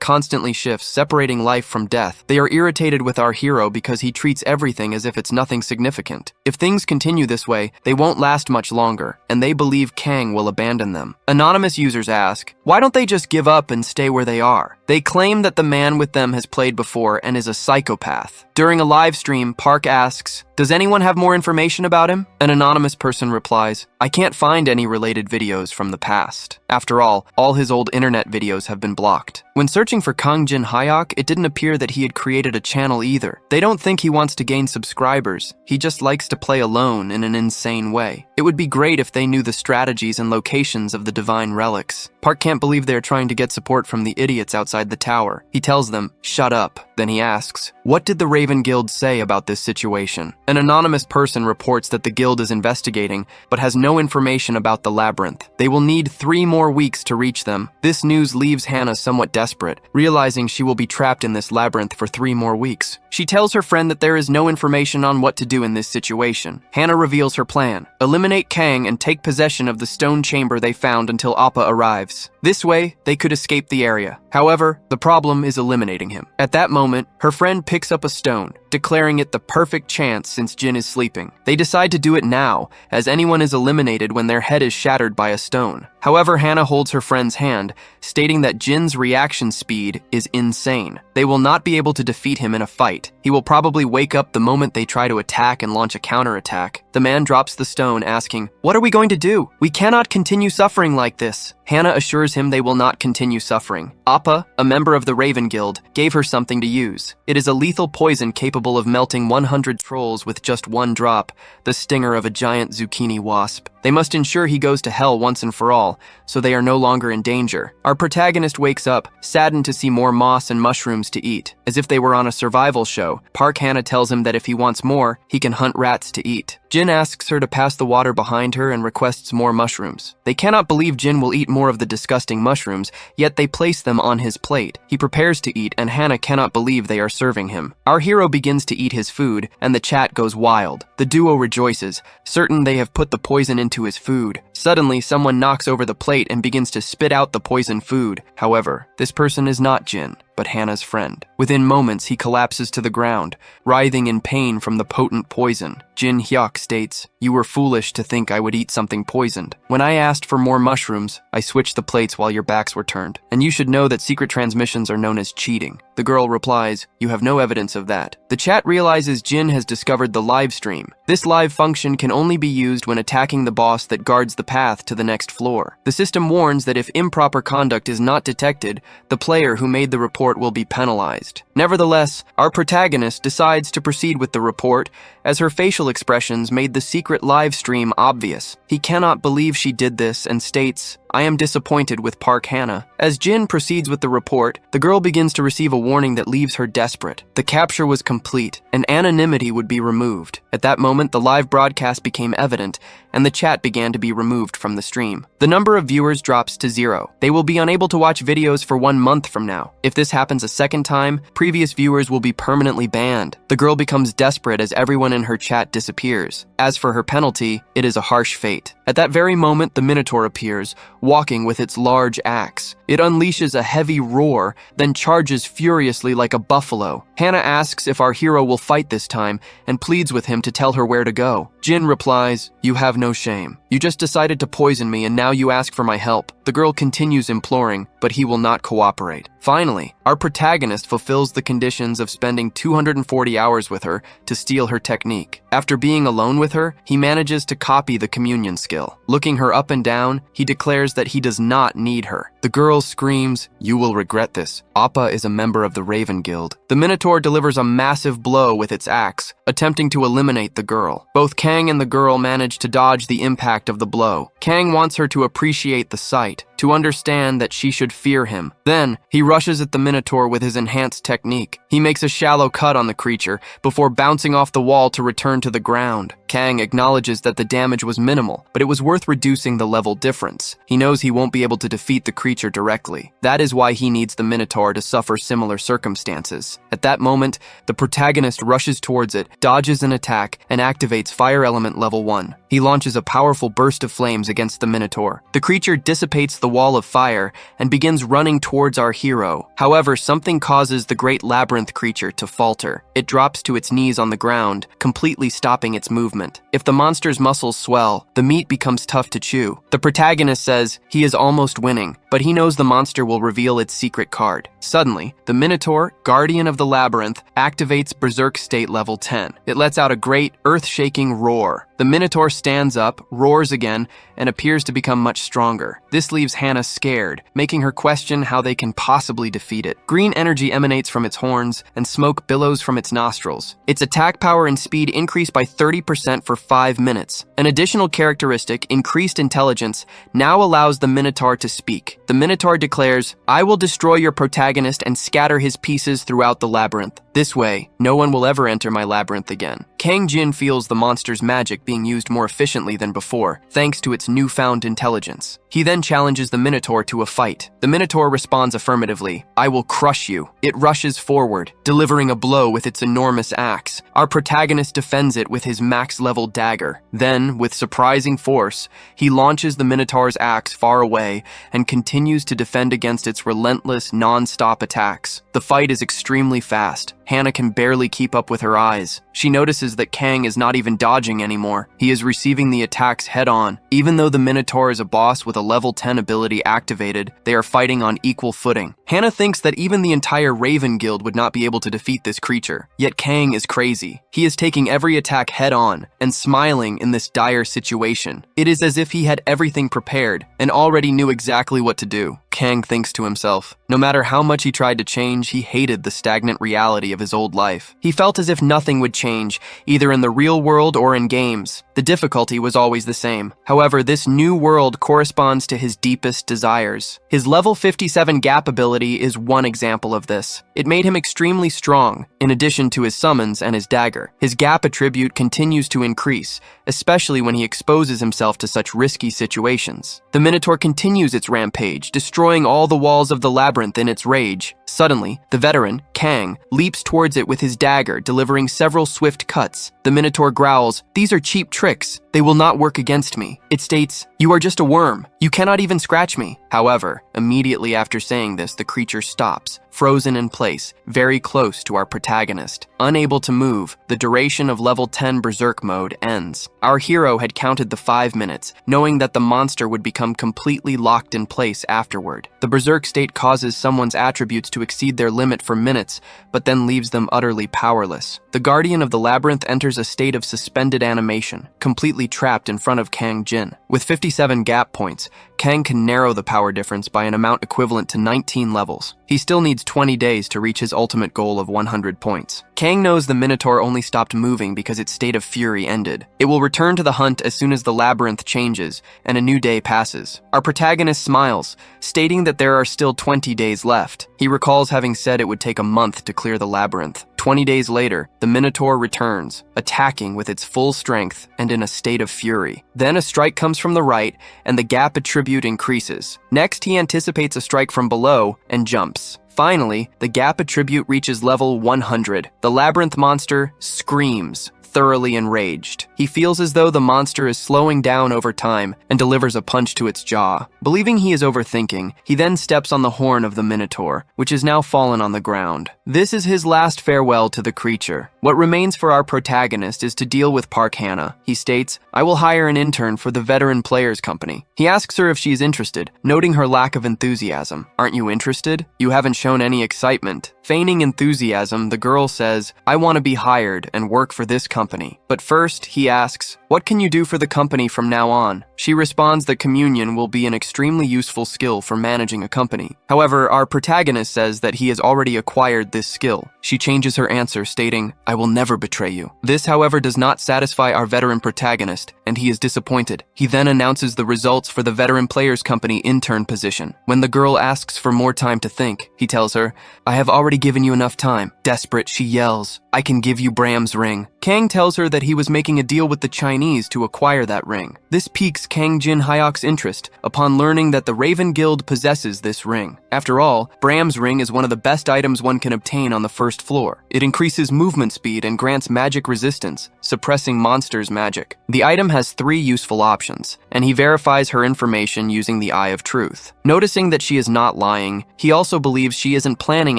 constantly shifts, separating life from death. They are irritated with our hero because he treats everything as if it's nothing significant. If things continue this way, they won't last much longer, and they believe Kang will abandon them. Anonymous users ask, why don't they just give up and stay where they are? They claim that the man with them has played before and is a psychopath. During a live stream, Park asks, does anyone have more information about him? An anonymous person replies, I can't find any related videos from the past. After all his old internet videos have been blocked. When searching for Kang Jin Hyuk, it didn't appear that he had created a channel either. They don't think he wants to gain subscribers. He just likes to play alone in an insane way. It would be great if they knew the strategies and locations of the divine relics. Park can't believe they're trying to get support from the idiots outside the tower. He tells them, shut up. Then he asks, what did the Raven Guild say about this situation? An anonymous person reports that the guild is investigating, but has no information about the labyrinth. They will need 3 more weeks to reach them. This news leaves Hannah somewhat desperate, realizing she will be trapped in this labyrinth for 3 more weeks. She tells her friend that there is no information on what to do in this situation. Hannah reveals her plan. Eliminate Kang and take possession of the stone chamber they found until Appa arrives. This way, they could escape the area. However, the problem is eliminating him. At that moment, her friend picks up a stone, declaring it the perfect chance since Jin is sleeping. They decide to do it now, as anyone is eliminated when their head is shattered by a stone. However, Hannah holds her friend's hand, stating that Jin's reaction speed is insane. They will not be able to defeat him in a fight. He will probably wake up the moment they try to attack and launch a counterattack. The man drops the stone, asking, what are we going to do? We cannot continue suffering like this. Hannah assures him they will not continue suffering. Appa, a member of the Raven Guild, gave her something to use. It is a lethal poison capable of melting 100 trolls with just 1 drop, the stinger of a giant zucchini wasp. They must ensure he goes to hell once and for all, so they are no longer in danger. Our protagonist wakes up, saddened to see more moss and mushrooms to eat. As if they were on a survival show, Park Hannah tells him that if he wants more, he can hunt rats to eat. Jin asks her to pass the water behind her and requests more mushrooms. They cannot believe Jin will eat more of the disgusting mushrooms, yet they place them on his plate. He prepares to eat, and Hannah cannot believe they are serving him. Our hero begins to eat his food, and the chat goes wild. The duo rejoices, certain they have put the poison into his food. Suddenly, someone knocks over the plate and begins to spit out the poisoned food. However, this person is not Jin, but Hannah's friend. Within moments, he collapses to the ground, writhing in pain from the potent poison. Jin Hyuk states, you were foolish to think I would eat something poisoned. When I asked for more mushrooms, I switched the plates while your backs were turned. And you should know that secret transmissions are known as cheating. The girl replies, you have no evidence of that. The chat realizes Jin has discovered the live stream. This live function can only be used when attacking the boss that guards the path to the next floor. The system warns that if improper conduct is not detected, the player who made the report will be penalized. Nevertheless, our protagonist decides to proceed with the report, as her facial expressions made the secret live stream obvious. He cannot believe she did this and states, I am disappointed with Park Hannah. As Jin proceeds with the report, the girl begins to receive a warning that leaves her desperate. The capture was complete, and anonymity would be removed. At that moment, the live broadcast became evident, and the chat began to be removed from the stream. The number of viewers drops to 0. They will be unable to watch videos for 1 month from now. If this happens a second time, previous viewers will be permanently banned. The girl becomes desperate as everyone in her chat disappears. As for her penalty, it is a harsh fate. At that very moment, the Minotaur appears, walking with its large axe. It unleashes a heavy roar, then charges furiously like a buffalo. Hannah asks if our hero will fight this time and pleads with him to tell her where to go. Jin replies, "You have no shame. You just decided to poison me and now you ask for my help." The girl continues imploring, but he will not cooperate. Finally, our protagonist fulfills the conditions of spending 240 hours with her to steal her technique. After being alone with her, he manages to copy the communion skill. Looking her up and down, he declares that he does not need her. The girl screams, "You will regret this." Appa is a member of the Raven Guild. The Minotaur delivers a massive blow with its axe, attempting to eliminate the girl. Both Kang and the girl manage to dodge the impact of the blow. Kang wants her to appreciate the sight, to understand that she should fear him. Then, he rushes at the Minotaur with his enhanced technique. He makes a shallow cut on the creature before bouncing off the wall to return to the ground. Kang acknowledges that the damage was minimal, but it was worth reducing the level difference. He knows he won't be able to defeat the creature directly. That is why he needs the Minotaur to suffer similar circumstances. At that moment, the protagonist rushes towards it, dodges an attack, and activates Fire Element Level 1. He launches a powerful burst of flames against the Minotaur. The creature dissipates the wall of fire and begins running towards our hero. However, something causes the great labyrinth creature to falter. It drops to its knees on the ground, completely stopping its movement. If the monster's muscles swell, the meat becomes tough to chew. The protagonist says he is almost winning, but he knows the monster will reveal its secret card. Suddenly, the Minotaur, guardian of the labyrinth, activates Berserk State Level 10. It lets out a great, earth-shaking roar. The Minotaur stands up, roars again, and appears to become much stronger. This leaves Hannah scared, making her question how they can possibly defeat it. Green energy emanates from its horns, and smoke billows from its nostrils. Its attack power and speed increase by 30% for 5 minutes. An additional characteristic, increased intelligence, now allows the Minotaur to speak. The Minotaur declares, "I will destroy your protagonist and scatter his pieces throughout the labyrinth. This way, no one will ever enter my labyrinth again." Kang Jin feels the monster's magic being used more efficiently than before, thanks to its newfound intelligence. He then challenges the Minotaur to a fight. The Minotaur responds affirmatively, "I will crush you." It rushes forward, delivering a blow with its enormous axe. Our protagonist defends it with his max-level dagger. Then, with surprising force, he launches the Minotaur's axe far away and continues to defend against its relentless, non-stop attacks. The fight is extremely fast. Hannah can barely keep up with her eyes. She notices that Kang is not even dodging anymore. He is receiving the attacks head-on. Even though the Minotaur is a boss with a level 10 ability activated, they are fighting on equal footing. Hannah thinks that even the entire Raven Guild would not be able to defeat this creature. Yet Kang is crazy. He is taking every attack head-on and smiling in this dire situation. It is as if he had everything prepared and already knew exactly what to do. Kang thinks to himself. No matter how much he tried to change, he hated the stagnant reality of his old life. He felt as if nothing would change, either in the real world or in games. The difficulty was always the same. However, this new world corresponds to his deepest desires. His level 57 gap ability is one example of this. It made him extremely strong, in addition to his summons and his dagger. His gap attribute continues to increase, especially when he exposes himself to such risky situations. The Minotaur continues its rampage, destroying all the walls of the labyrinth in its rage. Suddenly, the veteran, Kang, leaps towards it with his dagger, delivering several swift cuts. The Minotaur growls, "These are cheap tricks. They will not work against me." It states, "You are just a worm. You cannot even scratch me." However, immediately after saying this, the creature stops, frozen in place, very close to our protagonist. Unable to move, the duration of level 10 Berserk mode ends. Our hero had counted the 5 minutes, knowing that the monster would become completely locked in place afterward. The Berserk state causes someone's attributes to exceed their limit for minutes, but then leaves them utterly powerless. The Guardian of the Labyrinth enters a state of suspended animation, completely trapped in front of Kang Jin. With 57 gap points, Kang can narrow the power difference by an amount equivalent to 19 levels. He still needs 20 days to reach his ultimate goal of 100 points. Kang knows the Minotaur only stopped moving because its state of fury ended. It will return to the hunt as soon as the labyrinth changes and a new day passes. Our protagonist smiles, stating that there are still 20 days left. He recalls having said it would take a month to clear the labyrinth. 20 days later, the Minotaur returns, attacking with its full strength and in a state of fury. Then a strike comes from the right, and the gap attribute increases. Next, he anticipates a strike from below and jumps. Finally, the gap attribute reaches level 100. The labyrinth monster screams, thoroughly enraged. He feels as though the monster is slowing down over time and delivers a punch to its jaw. Believing he is overthinking, he then steps on the horn of the Minotaur, which is now fallen on the ground. This is his last farewell to the creature. What remains for our protagonist is to deal with Park Hannah. He states, "I will hire an intern for the veteran players company." He asks her if she is interested, noting her lack of enthusiasm. "Aren't you interested? You haven't shown any excitement." Feigning enthusiasm, the girl says, "I want to be hired and work for this company." But first, he asks, "What can you do for the company from now on?" She responds that communion will be an extremely useful skill for managing a company. However, our protagonist says that he has already acquired this skill. She changes her answer, stating, "I will never betray you." This, however, does not satisfy our veteran protagonist, and he is disappointed. He then announces the results for the veteran players company intern position. When the girl asks for more time to think, he tells her, "I have already given you enough time." Desperate, she yells, "I can give you Bram's ring." Kang tells her that he was making a deal with the Chinese to acquire that ring. This piques Kang Jin Hyok's interest upon learning that the Raven Guild possesses this ring. After all, Bram's ring is one of the best items one can obtain on the first floor. It increases movement speed and grants magic resistance, suppressing monsters' magic. The item has 3 useful options, and he verifies her information using the Eye of Truth. Noticing that she is not lying, he also believes she isn't planning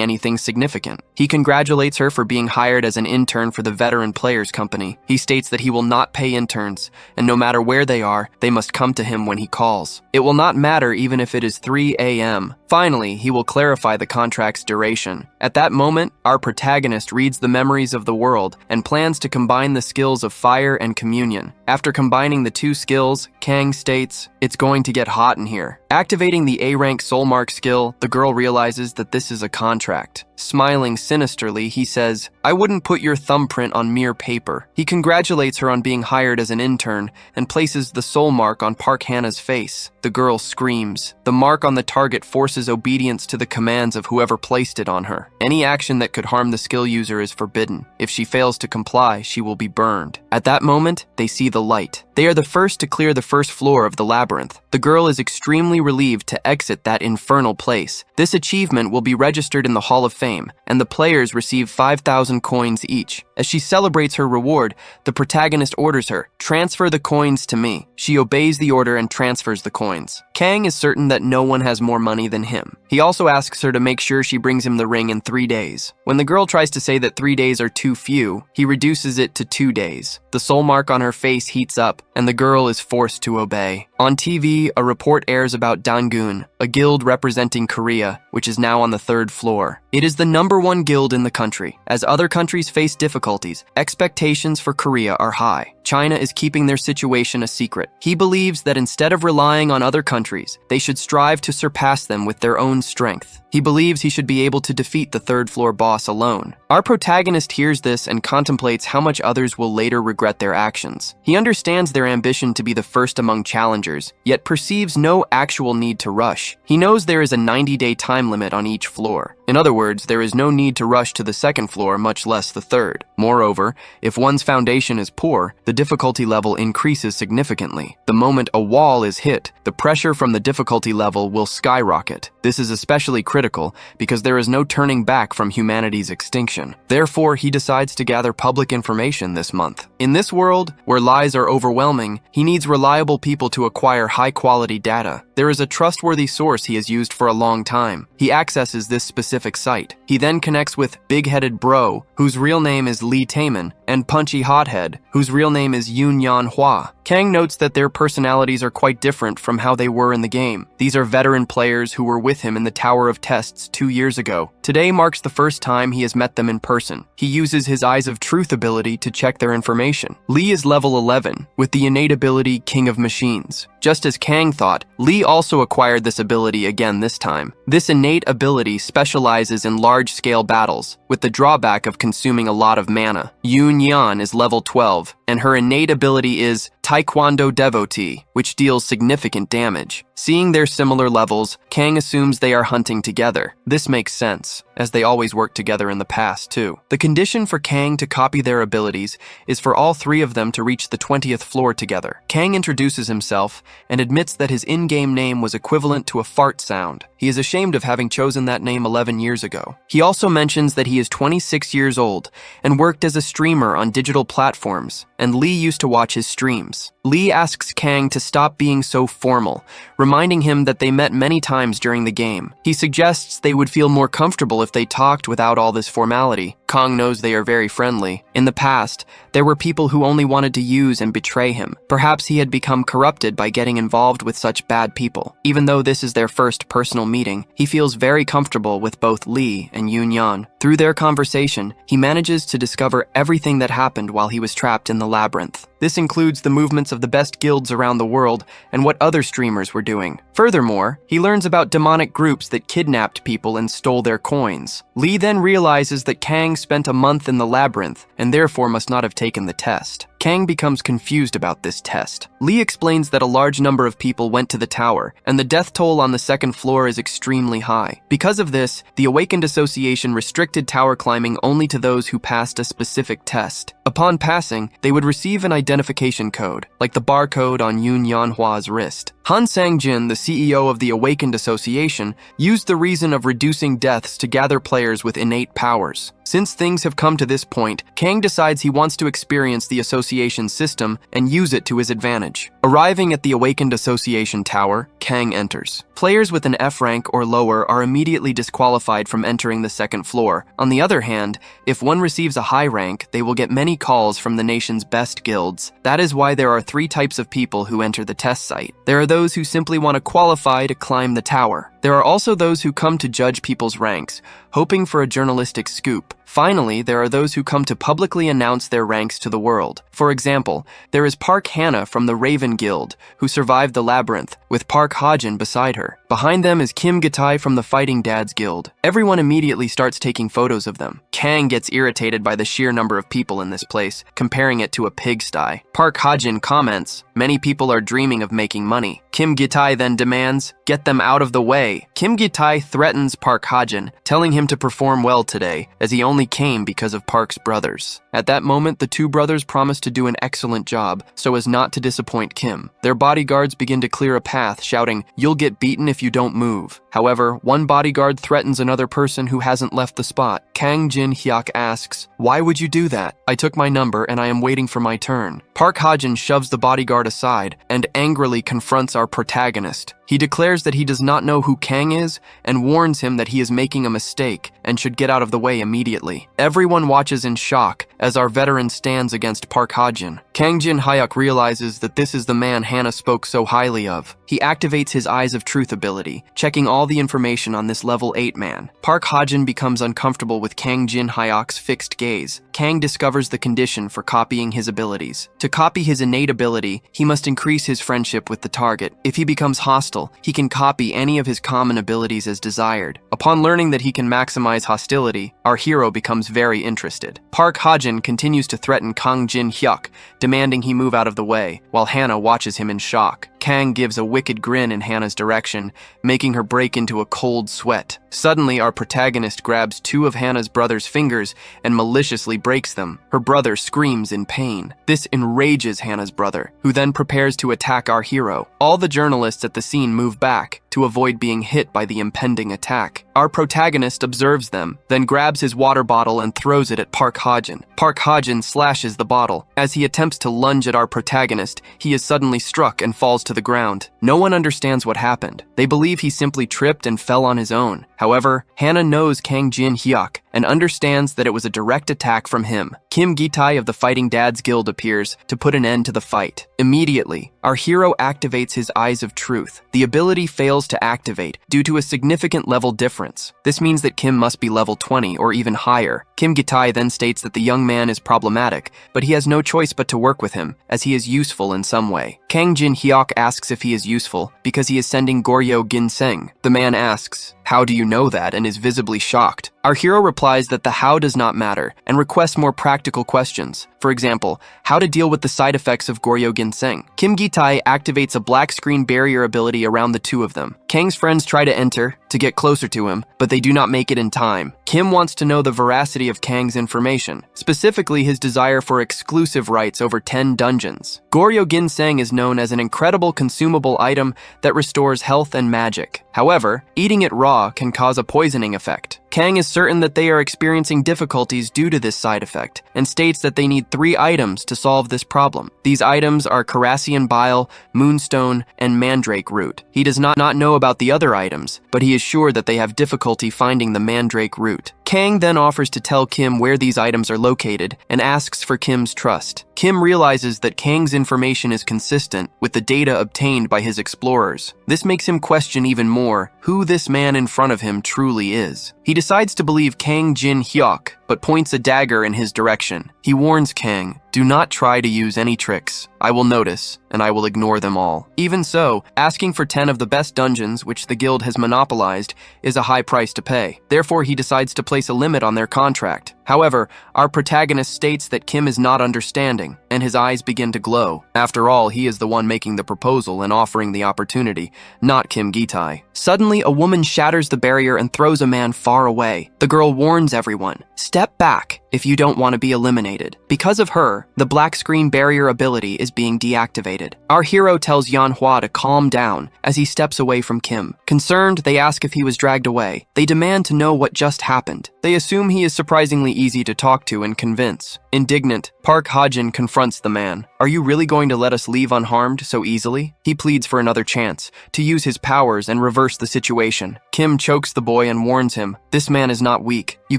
anything significant. He congratulates her for being hired as an intern for the veteran players company. He states that he will not pay interns, and no matter where they are, they must come to him when he calls. It will not matter even if it is 3 a.m. Finally, he will clarify the contract's duration. At that moment, our protagonist reads the memories of the world and plans to combine the skills of fire and communion. After combining the 2 skills, Kang states, "It's going to get hot in here." Activating the A-rank soulmark skill, the girl realizes that this is a contract. Smiling sinisterly, he says, "I wouldn't put your thumbprint on mere paper." He congratulates her on being hired as an intern and places the soul mark on Park Hannah's face. The girl screams. The mark on the target forces obedience to the commands of whoever placed it on her. Any action that could harm the skill user is forbidden. If she fails to comply, she will be burned. At that moment, they see the light. They are the first to clear the first floor of the labyrinth. The girl is extremely relieved to exit that infernal place. This achievement will be registered in the Hall of Fame, and the players receive 5,000 coins each. As she celebrates her reward, the protagonist orders her, "Transfer the coins to me." She obeys the order and transfers the coins. Kang is certain that no one has more money than him. He also asks her to make sure she brings him the ring in 3 days. When the girl tries to say that 3 days are too few, he reduces it to 2 days. The soul mark on her face heats up, and the girl is forced to obey. On TV, a report airs about Dangun, a guild representing Korea, which is now on the 3rd floor. It is the #1 guild in the country. As other countries face difficulties, expectations for Korea are high. China is keeping their situation a secret. He believes that instead of relying on other countries, they should strive to surpass them with their own strength. He believes he should be able to defeat the 3rd floor boss alone. Our protagonist hears this and contemplates how much others will later regret their actions. He understands their ambition to be the first among challengers, yet perceives no actual need to rush. He knows there is a 90-day time limit on each floor. In other words, there is no need to rush to the 2nd floor, much less the 3rd. Moreover, if one's foundation is poor, the difficulty level increases significantly. The moment a wall is hit, the pressure from the difficulty level will skyrocket. This is especially critical because there is no turning back from humanity's extinction. Therefore, he decides to gather public information this month. In this world, where lies are overwhelming, he needs reliable people to acquire high-quality data. There is a trustworthy source he has used for a long time. He accesses this specific site. He then connects with Big-Headed Bro, whose real name is Lee Taemin, and Punchy Hothead, whose real name is Yoon Yan Hwa. Kang notes that their personalities are quite different from how they were in the game. These are veteran players who were with him in the Tower of Tests 2 years ago. Today marks the first time he has met them in person. He uses his Eyes of Truth ability to check their information. Lee is level 11, with the innate ability King of Machines. Just as Kang thought, Lee also acquired this ability again this time. This innate ability specializes in large-scale battles, with the drawback of consuming a lot of mana. Yoon Yan is level 12, and her innate ability is Taekwondo devotee, which deals significant damage. Seeing their similar levels, Kang assumes they are hunting together. This makes sense, as they always worked together in the past, too. The condition for Kang to copy their abilities is for all three of them to reach the 20th floor together. Kang introduces himself and admits that his in-game name was equivalent to a fart sound. He is ashamed of having chosen that name 11 years ago. He also mentions that he is 26 years old and worked as a streamer on digital platforms, and Lee used to watch his streams. Lee asks Kang to stop being so formal, reminding him that they met many times during the game. He suggests they would feel more comfortable if they talked without all this formality. Kang knows they are very friendly. In the past, there were people who only wanted to use and betray him. Perhaps he had become corrupted by getting involved with such bad people. Even though this is their first personal meeting, he feels very comfortable with both Lee and Yun-Yan. Through their conversation, he manages to discover everything that happened while he was trapped in the labyrinth. This includes the movements of the best guilds around the world and what other streamers were doing. Furthermore, he learns about demonic groups that kidnapped people and stole their coins. Lee then realizes that Kang spent a month in the labyrinth and therefore must not have taken the test. Kang becomes confused about this test. Lee explains that a large number of people went to the tower, and the death toll on the second floor is extremely high. Because of this, the Awakened Association restricted tower climbing only to those who passed a specific test. Upon passing, they would receive an identification code, like the barcode on Yun Yanhua's wrist. Han Sang-jin, the CEO of the Awakened Association, used the reason of reducing deaths to gather players with innate powers. Since things have come to this point, Kang decides he wants to experience the association system and use it to his advantage. Arriving at the Awakened Association Tower, Kang enters. Players with an F rank or lower are immediately disqualified from entering the second floor. On the other hand, if one receives a high rank, they will get many calls from the nation's best guilds. That is why there are three types of people who enter the test site. There are those who simply want to qualify to climb the tower. There are also those who come to judge people's ranks, hoping for a journalistic scoop. Finally, there are those who come to publicly announce their ranks to the world. For example, there is Park Hannah from the Raven Guild, who survived the labyrinth, with Park Hajin beside her. Behind them is Kim Gitai from the Fighting Dads Guild. Everyone immediately starts taking photos of them. Kang gets irritated by the sheer number of people in this place, comparing it to a pigsty. Park Hajin comments, "Many people are dreaming of making money." Kim Gitai then demands, "Get them out of the way." Kim Gitai threatens Park Hajin, telling him to perform well today, as he only came because of Park's brothers. At that moment, the two brothers promise to do an excellent job, so as not to disappoint Kim. Their bodyguards begin to clear a path, shouting, "You'll get beaten if you don't move." However, one bodyguard threatens another person who hasn't left the spot. Kang Jin-hyuk asks, "Why would you do that? I took my number and I am waiting for my turn." Park Hajin shoves the bodyguard aside and angrily confronts our protagonist. He declares that he does not know who Kang is and warns him that he is making a mistake and should get out of the way immediately. Everyone watches in shock as our veteran stands against Park Hajin. Kang Jin-hyuk realizes that this is the man Hannah spoke so highly of. He activates his Eyes of Truth ability, checking all the information on this level 8 man. Park Hajin becomes uncomfortable with Kang Jin-hyuk's fixed gaze. Kang discovers the condition for copying his abilities. To copy his innate ability, he must increase his friendship with the target. If he becomes hostile, he can copy any of his common abilities as desired. Upon learning that he can maximize hostility, our hero becomes very interested. Park Hajin continues to threaten Kang Jin-hyuk, demanding he move out of the way, while Hannah watches him in shock. Kang gives a wicked grin in Hannah's direction, making her break into a cold sweat. Suddenly, our protagonist grabs two of Hannah's brother's fingers and maliciously breaks them. Her brother screams in pain. This enrages Hannah's brother, who then prepares to attack our hero. All the journalists at the scene move back to avoid being hit by the impending attack. Our protagonist observes them, then grabs his water bottle and throws it at Park Hajin. Park Hajin slashes the bottle. As he attempts to lunge at our protagonist, he is suddenly struck and falls to the ground. No one understands what happened. They believe he simply tripped and fell on his own. However, Hannah knows Kang Jin-hyuk and understands that it was a direct attack from him. Kim Gitai of the Fighting Dads Guild appears to put an end to the fight. Immediately, our hero activates his Eyes of Truth. The ability fails to activate due to a significant level difference. This means that Kim must be level 20 or even higher. Kim Gitai then states that the young man is problematic, but he has no choice but to work with him, as he is useful in some way. Kang Jin-hyuk asks if he is useful because he is sending Goryo Ginseng. The man asks, "How do you know that?" and is visibly shocked. Our hero replies that the how does not matter and requests more practical questions. For example, how to deal with the side effects of Goryo Ginseng. Kim Gitai activates a black screen barrier ability around the two of them. Kang's friends try to enter, to get closer to him, but they do not make it in time. Kim wants to know the veracity of Kang's information, specifically his desire for exclusive rights over 10 dungeons. Goryo Ginseng is known as an incredible consumable item that restores health and magic. However, eating it raw can cause a poisoning effect. Kang is certain that they are experiencing difficulties due to this side effect, and states that they need 3 items to solve this problem. These items are Carassian Bile, Moonstone, and Mandrake Root. He does not know about the other items, but he is sure that they have difficulty finding the Mandrake Root. Kang then offers to tell Kim where these items are located and asks for Kim's trust. Kim realizes that Kang's information is consistent with the data obtained by his explorers. This makes him question even more who this man in front of him truly is. He decides to believe Kang Jin Hyuk, but points a dagger in his direction. He warns Kang, "Do not try to use any tricks. I will notice, and I will ignore them all." Even so, asking for 10 of the best dungeons, which the guild has monopolized, is a high price to pay. Therefore, he decides to place a limit on their contract. However, our protagonist states that Kim is not understanding, and his eyes begin to glow. After all, he is the one making the proposal and offering the opportunity, not Kim Gitai. Suddenly, a woman shatters the barrier and throws a man far away. The girl warns everyone, "Step back if you don't want to be eliminated." Because of her, the black screen barrier ability is being deactivated. Our hero tells Yanhua to calm down as he steps away from Kim. Concerned, they ask if he was dragged away. They demand to know what just happened. They assume he is surprisingly easy to talk to and convince. Indignant, Park Hajin confronts the man. "Are you really going to let us leave unharmed so easily?" He pleads for another chance, to use his powers and reverse the situation. Kim chokes the boy and warns him, "This man is not weak. You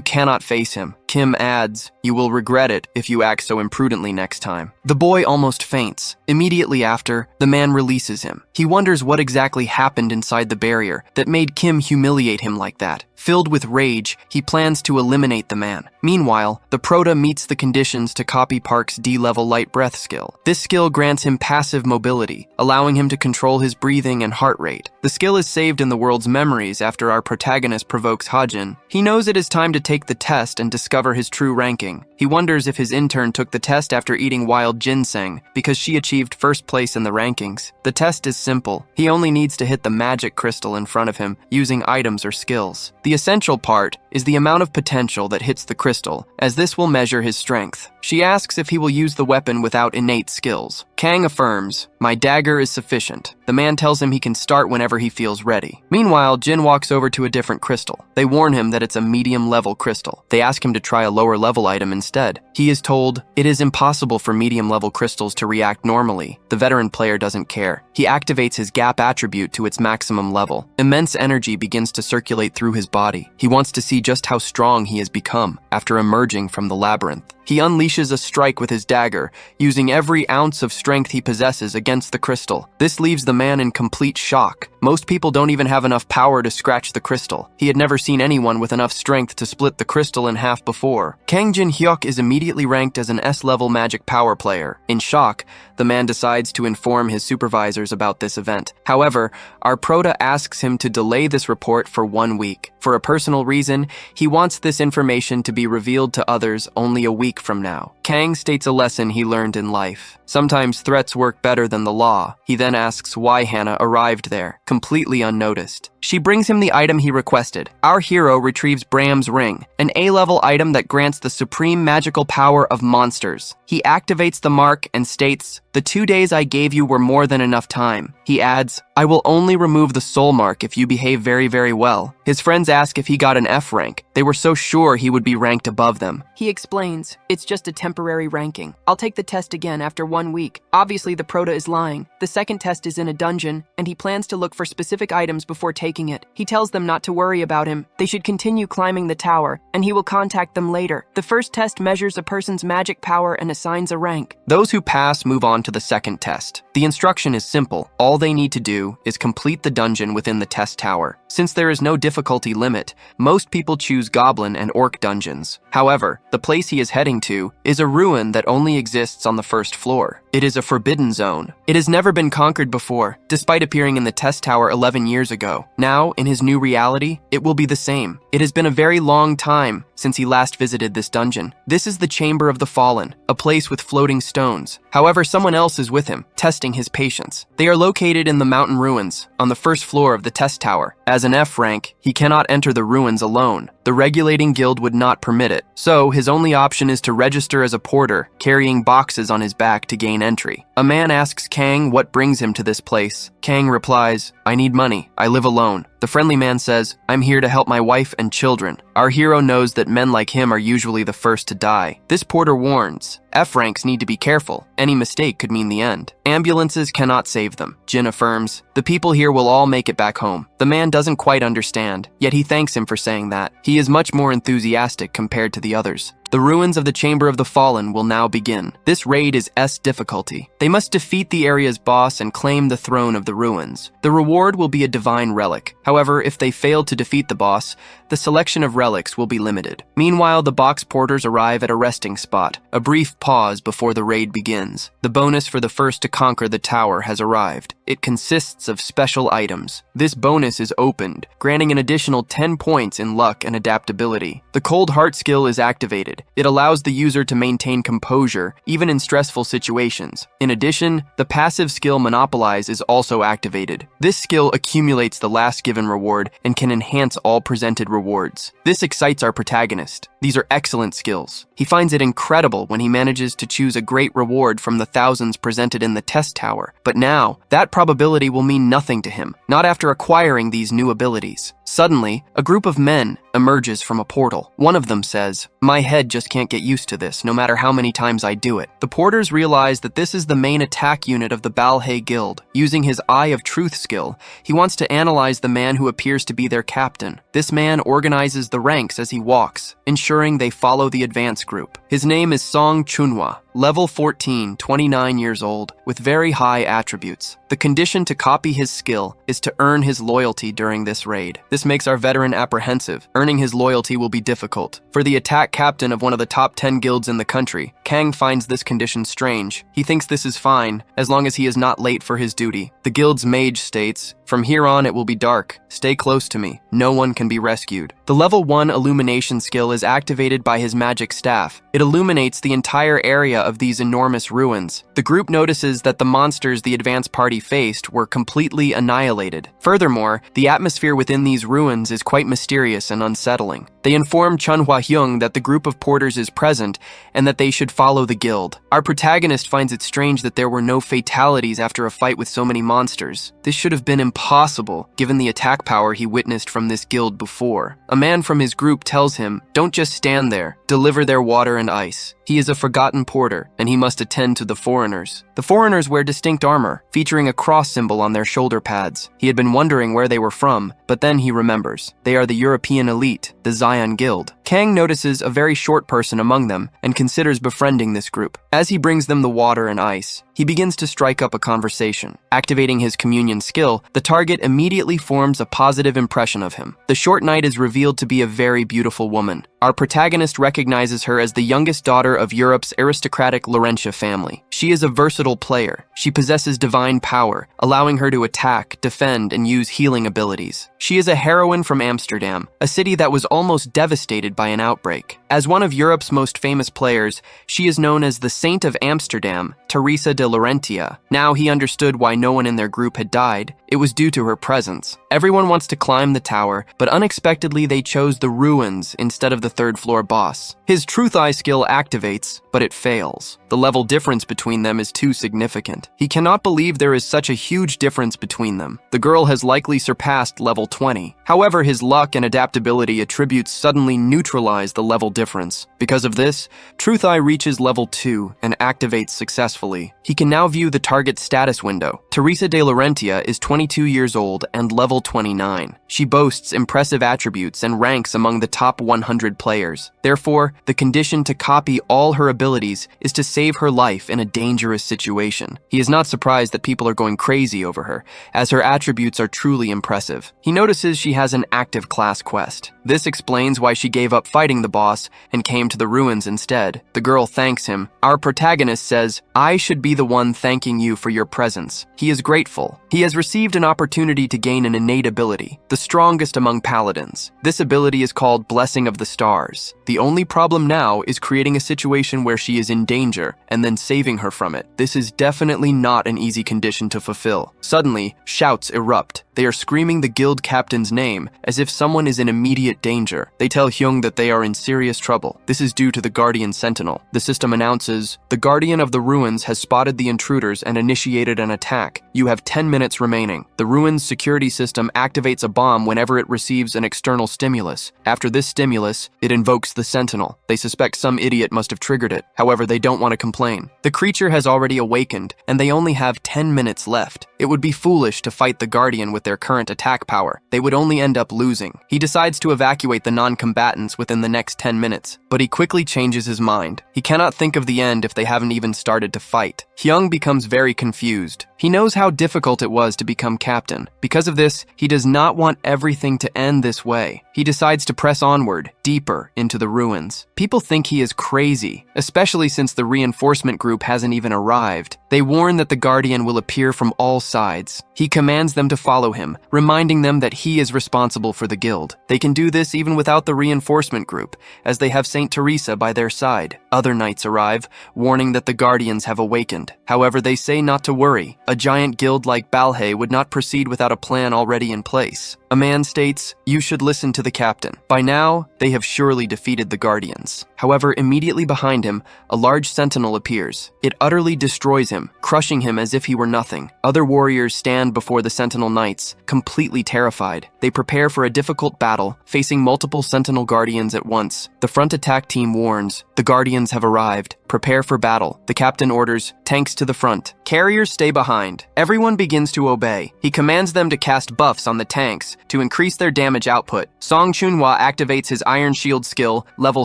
cannot face him." Kim adds, "You will regret it if you act so imprudently next time." The boy almost faints. Immediately after, the man releases him. He wonders what exactly happened inside the barrier that made Kim humiliate him like that. Filled with rage, he plans to eliminate the man. Meanwhile, the Prota meets the conditions to copy Park's D-level light breath skill. This skill grants him passive mobility, allowing him to control his breathing and heart rate. The skill is saved in the world's memories after our protagonist provokes Hajin. He knows it is time to take the test and discover his true ranking. He wonders if his intern took the test after eating wild ginseng, because she achieved first place in the rankings. The test is simple. He only needs to hit the magic crystal in front of him using items or skills. The essential part is the amount of potential that hits the crystal, as this will measure his strength. She asks if he will use the weapon without innate skills. Kang affirms, "My dagger is sufficient." The man tells him he can start whenever he feels ready. Meanwhile, Jin walks over to a different crystal. They warn him that it's a medium-level crystal. They ask him to try a lower-level item instead. He is told, "It is impossible for medium-level crystals to react normally." The veteran player doesn't care. He activates his gap attribute to its maximum level. Immense energy begins to circulate through his body. He wants to see just how strong he has become after emerging from the labyrinth. He unleashes a strike with his dagger, using every ounce of strength he possesses against the crystal. This leaves the man in complete shock. Most people don't even have enough power to scratch the crystal. He had never seen anyone with enough strength to split the crystal in half before. Kang Jin Hyuk is immediately ranked as an S-level magic power player. In shock, the man decides to inform his supervisors about this event. However, our prota asks him to delay this report for 1 week. For a personal reason, he wants this information to be revealed to others only a week from now. Kang states a lesson he learned in life. Sometimes threats work better than the law. He then asks why Hannah arrived there, completely unnoticed. She brings him the item he requested. Our hero retrieves Bram's ring, an A-level item that grants the supreme magical power of monsters. He activates the mark and states, "The 2 days I gave you were more than enough time." He adds, "I will only remove the soul mark if you behave very, very well." His friends ask if he got an F rank. They were so sure he would be ranked above them. He explains, "It's just a temporary ranking. I'll take the test again after 1 week." Obviously, the prota is lying. The second test is in a dungeon, and he plans to look for specific items before taking it. He tells them not to worry about him. They should continue climbing the tower, and he will contact them later. The first test measures a person's magic power and assigns a rank. Those who pass move on to the second test. The instruction is simple. All they need to do is complete the dungeon within the test tower. Since there is no difficulty limit, most people choose Goblin and Orc dungeons. However, the place he is heading to is a ruin that only exists on the first floor. It is a forbidden zone. It has never been conquered before, despite appearing in the test tower 11 years ago. Now, in his new reality, it will be the same. It has been a very long time since he last visited this dungeon. This is the Chamber of the Fallen, a place with floating stones. However, someone else is with him, testing his patience. They are located in the mountain ruins, on the first floor of the test tower. As an F rank, he cannot enter the ruins alone. The regulating guild would not permit it, so his only option is to register as a porter, carrying boxes on his back to gain entry. A man asks Kang what brings him to this place. Kang replies, "I need money. I live alone." The friendly man says, "I'm here to help my wife and children." Our hero knows that men like him are usually the first to die. This porter warns, F ranks need to be careful. Any mistake could mean the end. Ambulances cannot save them. Jin affirms, "The people here will all make it back home." The man doesn't quite understand, yet he thanks him for saying that. He is much more enthusiastic compared to the others. The ruins of the Chamber of the Fallen will now begin. This raid is S difficulty. They must defeat the area's boss and claim the throne of the ruins. The reward will be a divine relic. However, if they fail to defeat the boss, the selection of relics will be limited. Meanwhile, the box porters arrive at a resting spot. A brief pause before the raid begins. The bonus for the first to conquer the tower has arrived. It consists of special items. This bonus is opened, granting an additional 10 points in luck and adaptability. The Cold Heart skill is activated. It allows the user to maintain composure, even in stressful situations. In addition, the passive skill Monopolize is also activated. This skill accumulates the last given reward and can enhance all presented rewards. This excites our protagonist. These are excellent skills. He finds it incredible when he manages to choose a great reward from the thousands presented in the test tower. But now, that probability will mean nothing to him, not after acquiring these new abilities. Suddenly, a group of men emerges from a portal. One of them says, "My head just can't get used to this, no matter how many times I do it." The porters realize that this is the main attack unit of the Balhae Guild. Using his Eye of Truth skill, he wants to analyze the man who appears to be their captain. This man organizes the ranks as he walks, ensuring they follow the advance group. His name is Song Chunhwa, level 14, 29 years old, with very high attributes. The condition to copy his skill is to earn his loyalty during this raid. This makes our veteran apprehensive. Earning his loyalty will be difficult. For the attack captain of one of the top 10 guilds in the country, Kang finds this condition strange. He thinks this is fine, as long as he is not late for his duty. The guild's mage states, "From here on it will be dark. Stay close to me. No one can be rescued." The level 1 illumination skill is activated by his magic staff. It illuminates the entire area of these enormous ruins. The group notices that the monsters the advance party faced were completely annihilated. Furthermore, the atmosphere within these ruins is quite mysterious and unsettling. They inform Chunhwa Hyung that the group of porters is present and that they should follow the guild. Our protagonist finds it strange that there were no fatalities after a fight with so many monsters. This should have been impossible, given the attack power he witnessed from this guild before. A man from his group tells him, "Don't just stand there. Deliver their water and ice." He is a forgotten porter, and he must attend to the foreigners. The foreigners wear distinct armor, featuring a cross symbol on their shoulder pads. He had been wondering where they were from, but then he remembers. They are the European elite, the Zion Guild. Kang notices a very short person among them and considers befriending this group. As he brings them the water and ice, he begins to strike up a conversation. Activating his communion skill, the target immediately forms a positive impression of him. The short knight is revealed to be a very beautiful woman. Our protagonist recognizes her as the youngest daughter of Europe's aristocratic Laurentia family. She is a versatile player. She possesses divine power, allowing her to attack, defend, and use healing abilities. She is a heroine from Amsterdam, a city that was almost devastated by an outbreak. As one of Europe's most famous players, she is known as the Saint of Amsterdam, Teresa de Laurentia. Now he understood why no one in their group had died. It was due to her presence. Everyone wants to climb the tower, but unexpectedly they chose the ruins instead of the third floor boss. His Truth Eye skill activates, but it fails. The level difference between them is too significant. He cannot believe there is such a huge difference between them. The girl has likely surpassed level 20. However, his luck and adaptability attributes suddenly neutralize the level difference. Because of this, Truth Eye reaches level 2 and activates successfully. He can now view the target status window. Teresa de Laurentia is 22 years old and level 29. She boasts impressive attributes and ranks among the top 100 players. Therefore, the condition to copy all her abilities is to save her life in a dangerous situation. He is not surprised that people are going crazy over her, as her attributes are truly impressive. He notices she has an active class quest. This explains why she gave up fighting the boss and came to the ruins instead. The girl thanks him. Our protagonist says, "I should be the one thanking you for your presence." He is grateful. He has received an opportunity to gain an innate ability, the strongest among paladins. This ability is called Blessing of the Stars. The only problem now is creating a situation where she is in danger and then saving her from it. This is definitely not an easy condition to fulfill. Suddenly, shouts erupt. They are screaming the guild captain's name as if someone is in immediate danger. They tell Hyung that they are in serious trouble. This is due to the Guardian Sentinel. The system announces, "The Guardian of the Ruins has spotted the intruders and initiated an attack. You have 10 minutes remaining." The Ruins security system activates a bomb whenever it receives an external stimulus. After this stimulus, it invokes the Sentinel. They suspect some idiot must have triggered it. However, they don't want to complain. The creature has already awakened, and they only have 10 minutes left. It would be foolish to fight the Guardian with their current attack power. They would only end up losing. He decides to evacuate the non-combatants within the next 10 minutes, but he quickly changes his mind. He cannot think of the end if they haven't even started to fight. Hyung becomes very confused. He knows how difficult it was to become captain. Because of this, he does not want everything to end this way. He decides to press onward, deeper into the ruins. People think he is crazy, especially since the reinforcement group hasn't even arrived. They warn that the Guardian will appear from all sides. He commands them to follow him, reminding them that he is responsible for the guild. They can do this even without the reinforcement group, as they have Saint Teresa by their side. Other knights arrive, warning that the Guardians have awakened. However, they say not to worry. A giant guild like Balhae would not proceed without a plan already in place. A man states, "You should listen to the captain." By now, they have surely defeated the Guardians. However, immediately behind him, a large sentinel appears. It utterly destroys him, crushing him as if he were nothing. Other warriors stand before the sentinel knights, completely terrified. They prepare for a difficult battle, facing multiple sentinel guardians at once. The front attack team warns, "The Guardians have arrived. Prepare for battle." The captain orders, "Tanks to the front. Carriers stay behind." Everyone begins to obey. He commands them to cast buffs on the tanks to increase their damage output. Song Chunhwa activates his Iron Shield skill, level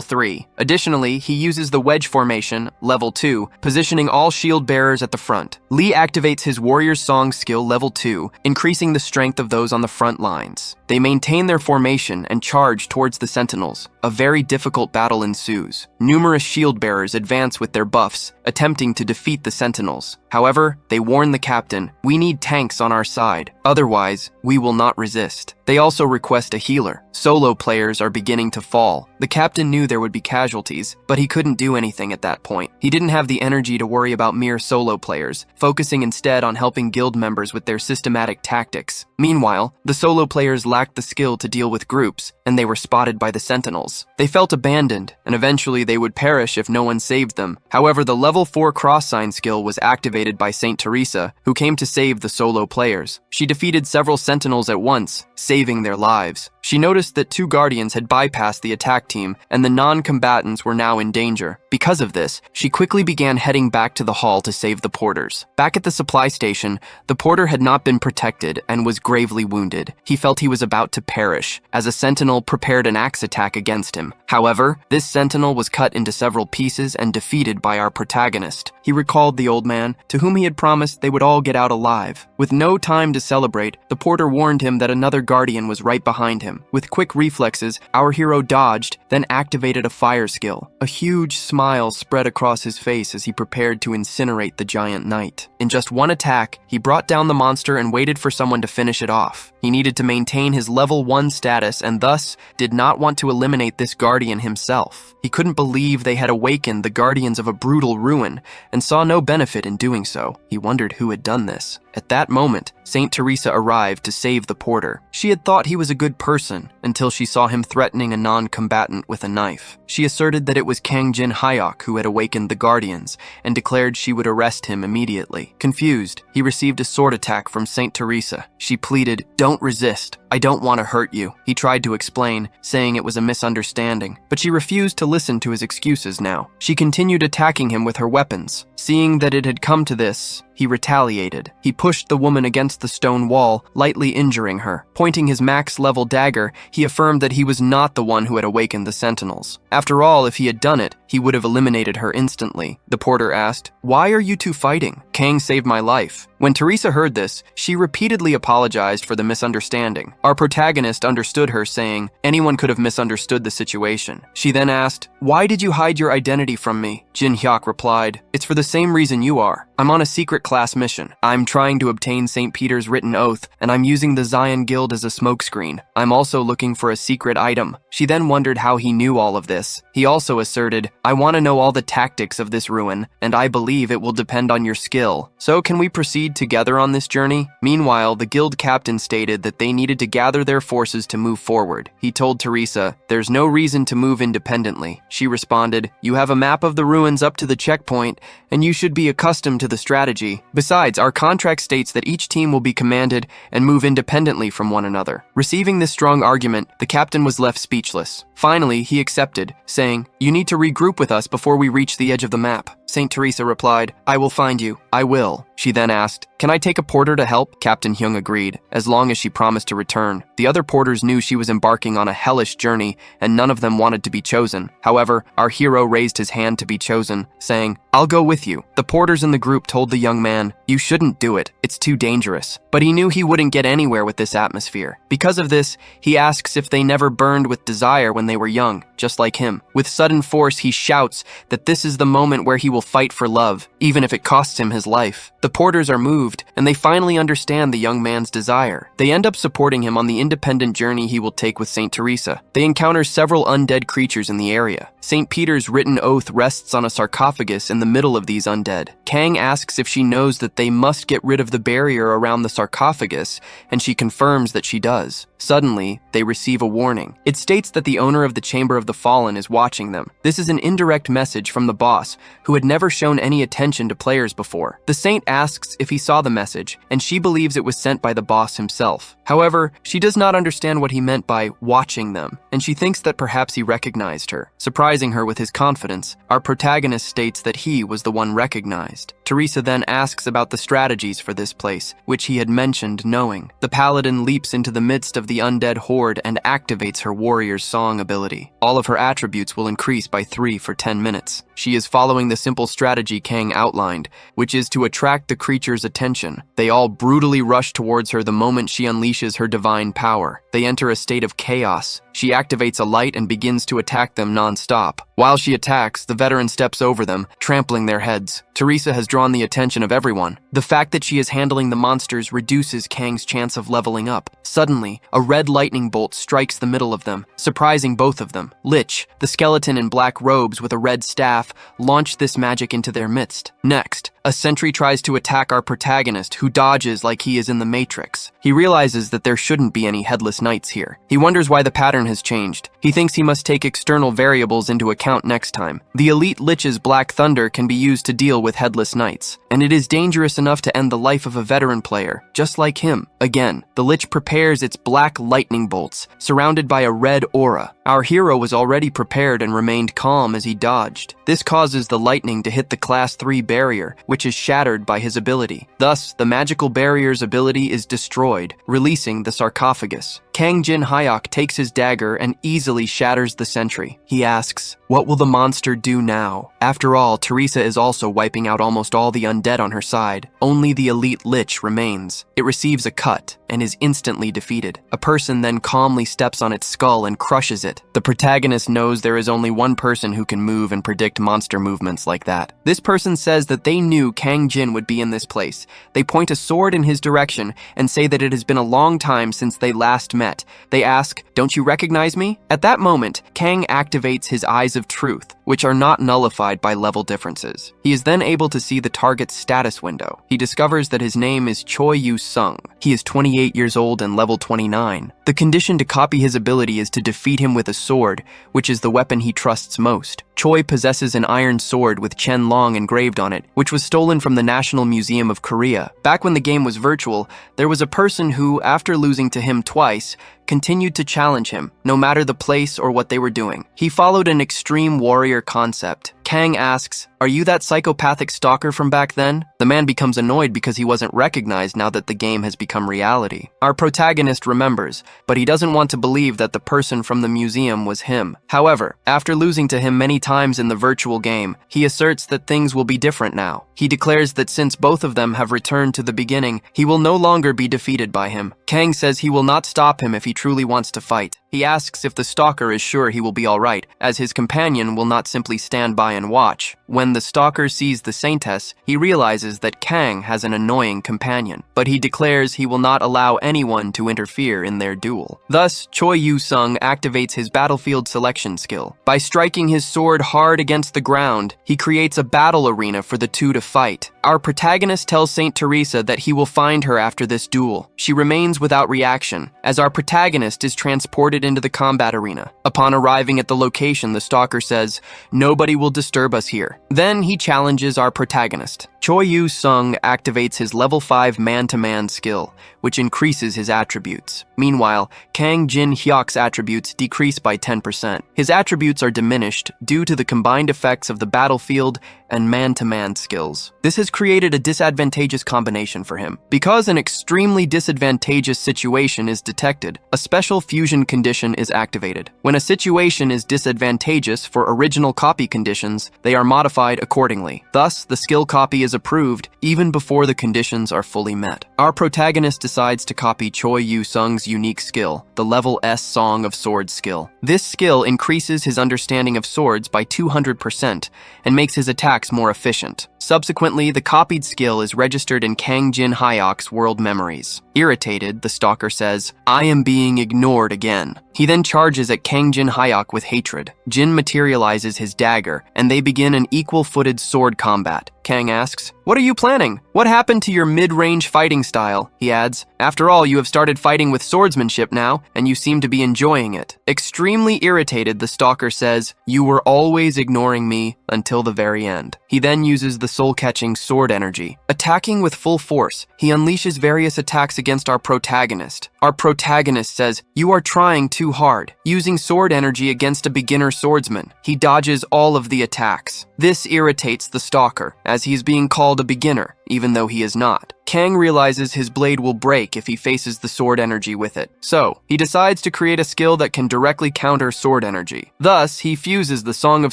3. Additionally, he uses the Wedge Formation, level 2, positioning all shield bearers at the front. Lee activates his Warrior's Song skill, level 2, increasing the strength of those on the front lines. They maintain their formation and charge towards the sentinels. A very difficult battle ensues. Numerous shield bearers advance with their buffs, attempting to defeat the sentinels. However, they warn the captain, "We need tanks on our side. Otherwise, we will not resist." They also request a healer. Solo players are beginning to fall. The captain knew there would be casualties, but he couldn't do anything at that point. He didn't have the energy to worry about mere solo players, focusing instead on helping guild members with their systematic tactics. Meanwhile, the solo players lacked the skill to deal with groups, and they were spotted by the sentinels. They felt abandoned, and eventually they would perish if no one saved them. However, the level 4 cross sign skill was activated by Saint Teresa, who came to save the solo players. She defeated several sentinels at once, saving their lives. She noticed that 2 guardians had bypassed the attack team, and the non-combatants were now in danger. Because of this, she quickly began heading back to the hall to save the porters. Back at the supply station, the porter had not been protected and was gravely wounded. He felt he was about to perish, as a sentinel prepared an axe attack against him. However, this sentinel was cut into several pieces and defeated by our protagonist. He recalled the old man, to whom he had promised they would all get out alive. With no time to celebrate, the porter warned him that another guardian was right behind him. With quick reflexes, our hero dodged, then activated a fire skill. A huge smile spread across his face as he prepared to incinerate the giant knight. In just one attack, he brought down the monster and waited for someone to finish it off. He needed to maintain his level 1 status and thus did not want to eliminate this guardian himself. He couldn't believe they had awakened the guardians of a brutal ruin and saw no benefit in doing so. He wondered who had done this. At that moment, Saint Teresa arrived to save the porter. She had thought he was a good person until she saw him threatening a non-combatant with a knife. She asserted that it was Kang Jin Hyok who had awakened the guardians and declared she would arrest him immediately. Confused, he received a sword attack from Saint Teresa. She pleaded, "Don't resist. I don't want to hurt you." He tried to explain, saying it was a misunderstanding, but she refused to listen to his excuses now. She continued attacking him with her weapons. Seeing that it had come to this, he retaliated. He pushed the woman against the stone wall, lightly injuring her. Pointing his max-level dagger, he affirmed that he was not the one who had awakened the sentinels. After all, if he had done it, he would have eliminated her instantly. The porter asked, "Why are you two fighting? Kang saved my life." When Teresa heard this, she repeatedly apologized for the misunderstanding. Our protagonist understood her, saying, "Anyone could have misunderstood the situation." She then asked, "Why did you hide your identity from me?" Jin Hyuk replied, "It's for the same reason you are. I'm on a secret class mission. I'm trying to obtain St. Peter's written oath, and I'm using the Zion Guild as a smokescreen. I'm also looking for a secret item." She then wondered how he knew all of this. He also asserted, "I want to know all the tactics of this ruin, and I believe it will depend on your skill. So can we proceed together on this journey?" Meanwhile, the guild captain stated that they needed to gather their forces to move forward. He told Teresa, "There's no reason to move independently." She responded, "You have a map of the ruins up to the checkpoint, and you should be accustomed to the strategy. Besides, our contract states that each team will be commanded and move independently from one another." Receiving this strong argument, the captain was left speechless. Finally, he accepted, saying, "You need to regroup with us before we reach the edge of the map." St. Teresa replied, "I will find you." "I will." She then asked, "Can I take a porter to help?" Captain Hyung agreed, as long as she promised to return. The other porters knew she was embarking on a hellish journey, and none of them wanted to be chosen. However, our hero raised his hand to be chosen, saying, "I'll go with you." The porters in the group told the young man, "You shouldn't do it. It's too dangerous." But he knew he wouldn't get anywhere with this atmosphere. Because of this, he asks if they never burned with desire when they were young, just like him. With sudden force, he shouts that this is the moment where he will fight for love, even if it costs him his life. The porters are moved, and they finally understand the young man's desire. They end up supporting him on the independent journey he will take with St. Teresa. They encounter several undead creatures in the area. St. Peter's written oath rests on a sarcophagus in the middle of these undead. Kang asks if she knows that they must get rid of the barrier around the sarcophagus, and she confirms that she does. Suddenly, they receive a warning. It states that the owner of the Chamber of the Fallen is watching them. This is an indirect message from the boss, who had never shown any attention to players before. The saint asks if he saw the message, and she believes it was sent by the boss himself. However, she does not understand what he meant by watching them, and she thinks that perhaps he recognized her. Surprising her with his confidence, our protagonist states that he was the one recognized. Teresa then asks about the strategies for this place, which he had mentioned knowing. The paladin leaps into the midst of the undead horde and activates her warrior's song ability. All of her attributes will increase by 3 for 10 minutes. She is following the simple strategy Kang outlined, which is to attract the creature's attention. They all brutally rush towards her the moment she unleashes her divine power. They enter a state of chaos. She activates a light and begins to attack them non-stop. While she attacks, the veteran steps over them, trampling their heads. Teresa has drawn the attention of everyone. The fact that she is handling the monsters reduces Kang's chance of leveling up. Suddenly, a red lightning bolt strikes the middle of them, surprising both of them. Lich, the skeleton in black robes with a red staff, launched this magic into their midst. Next, a sentry tries to attack our protagonist, who dodges like he is in the Matrix. He realizes that there shouldn't be any headless knights here. He wonders why the pattern has changed. He thinks he must take external variables into account next time. The elite Lich's Black Thunder can be used to deal with headless knights, and it is dangerous enough to end the life of a veteran player, just like him. Again, the Lich prepares its black lightning bolts, surrounded by a red aura. Our hero was already prepared and remained calm as he dodged. This causes the lightning to hit the Class 3 barrier, which is shattered by his ability. Thus, the magical barrier's ability is destroyed, releasing the sarcophagus. Kang Jin Hyuk takes his dagger and easily shatters the sentry. He asks, "What will the monster do now?" After all, Teresa is also wiping out almost all the undead on her side. Only the elite Lich remains. It receives a cut and is instantly defeated. A person then calmly steps on its skull and crushes it. The protagonist knows there is only one person who can move and predict monster movements like that. This person says that they knew Kang Jin would be in this place. They point a sword in his direction and say that it has been a long time since they last met. They ask, "Don't you recognize me?" At that moment, Kang activates his eyes of truth, which are not nullified by level differences. He is then able to see the target's status window. He discovers that his name is Choi Yu Sung. He is 28 years old and level 29. The condition to copy his ability is to defeat him with a sword, which is the weapon he trusts most. Choi possesses an iron sword with Chen Long engraved on it, which was stolen from the National Museum of Korea. Back when the game was virtual, there was a person who, after losing to him twice, continued to challenge him, no matter the place or what they were doing. He followed an extreme warrior concept. Kang asks, "Are you that psychopathic stalker from back then?" The man becomes annoyed because he wasn't recognized now that the game has become reality. Our protagonist remembers, but he doesn't want to believe that the person from the museum was him. However, after losing to him many times in the virtual game, he asserts that things will be different now. He declares that since both of them have returned to the beginning, he will no longer be defeated by him. Kang says he will not stop him if he truly wants to fight. He asks if the stalker is sure he will be alright, as his companion will not simply stand by and watch. When the stalker sees the saintess, he realizes that Kang has an annoying companion, but he declares he will not allow anyone to interfere in their duel. Thus, Choi Yu-sung activates his battlefield selection skill. By striking his sword hard against the ground, he creates a battle arena for the two to fight. Our protagonist tells Saint Teresa that he will find her after this duel. She remains without reaction, as our protagonist is transported into the combat arena. Upon arriving at the location, the stalker says, "Nobody will disturb us here." Then he challenges our protagonist. Choi Yu-sung activates his level 5 man-to-man skill, which increases his attributes. Meanwhile, Kang Jin-hyuk's attributes decrease by 10%. His attributes are diminished due to the combined effects of the battlefield and man-to-man skills. This has created a disadvantageous combination for him. Because an extremely disadvantageous situation is detected, a special fusion condition is activated. When a situation is disadvantageous for original copy conditions, they are modified accordingly. Thus, the skill copy is approved even before the conditions are fully met. Our protagonist decides to copy Choi Yu-sung's unique skill, the level S Song of Swords skill. This skill increases his understanding of swords by 200% and makes his attacks more efficient. Subsequently, the copied skill is registered in Kang Jin-hyuk's world memories. Irritated, the stalker says, "I am being ignored again." He then charges at Kang Jin-hyuk with hatred. Jin materializes his dagger, and they begin an equal-footed sword combat. Kang asks, "What are you planning? What happened to your mid-range fighting style?" He adds, "After all, you have started fighting with swordsmanship now, and you seem to be enjoying it." Extremely irritated, the stalker says, "You were always ignoring me until the very end." He then uses the soul-catching sword energy. Attacking with full force, he unleashes various attacks against our protagonist. Our protagonist says, "You are trying too hard." Using sword energy against a beginner swordsman, he dodges all of the attacks. This irritates the stalker, as he is being called a beginner, even though he is not. Kang realizes his blade will break if he faces the sword energy with it. So, he decides to create a skill that can directly counter sword energy. Thus, he fuses the Song of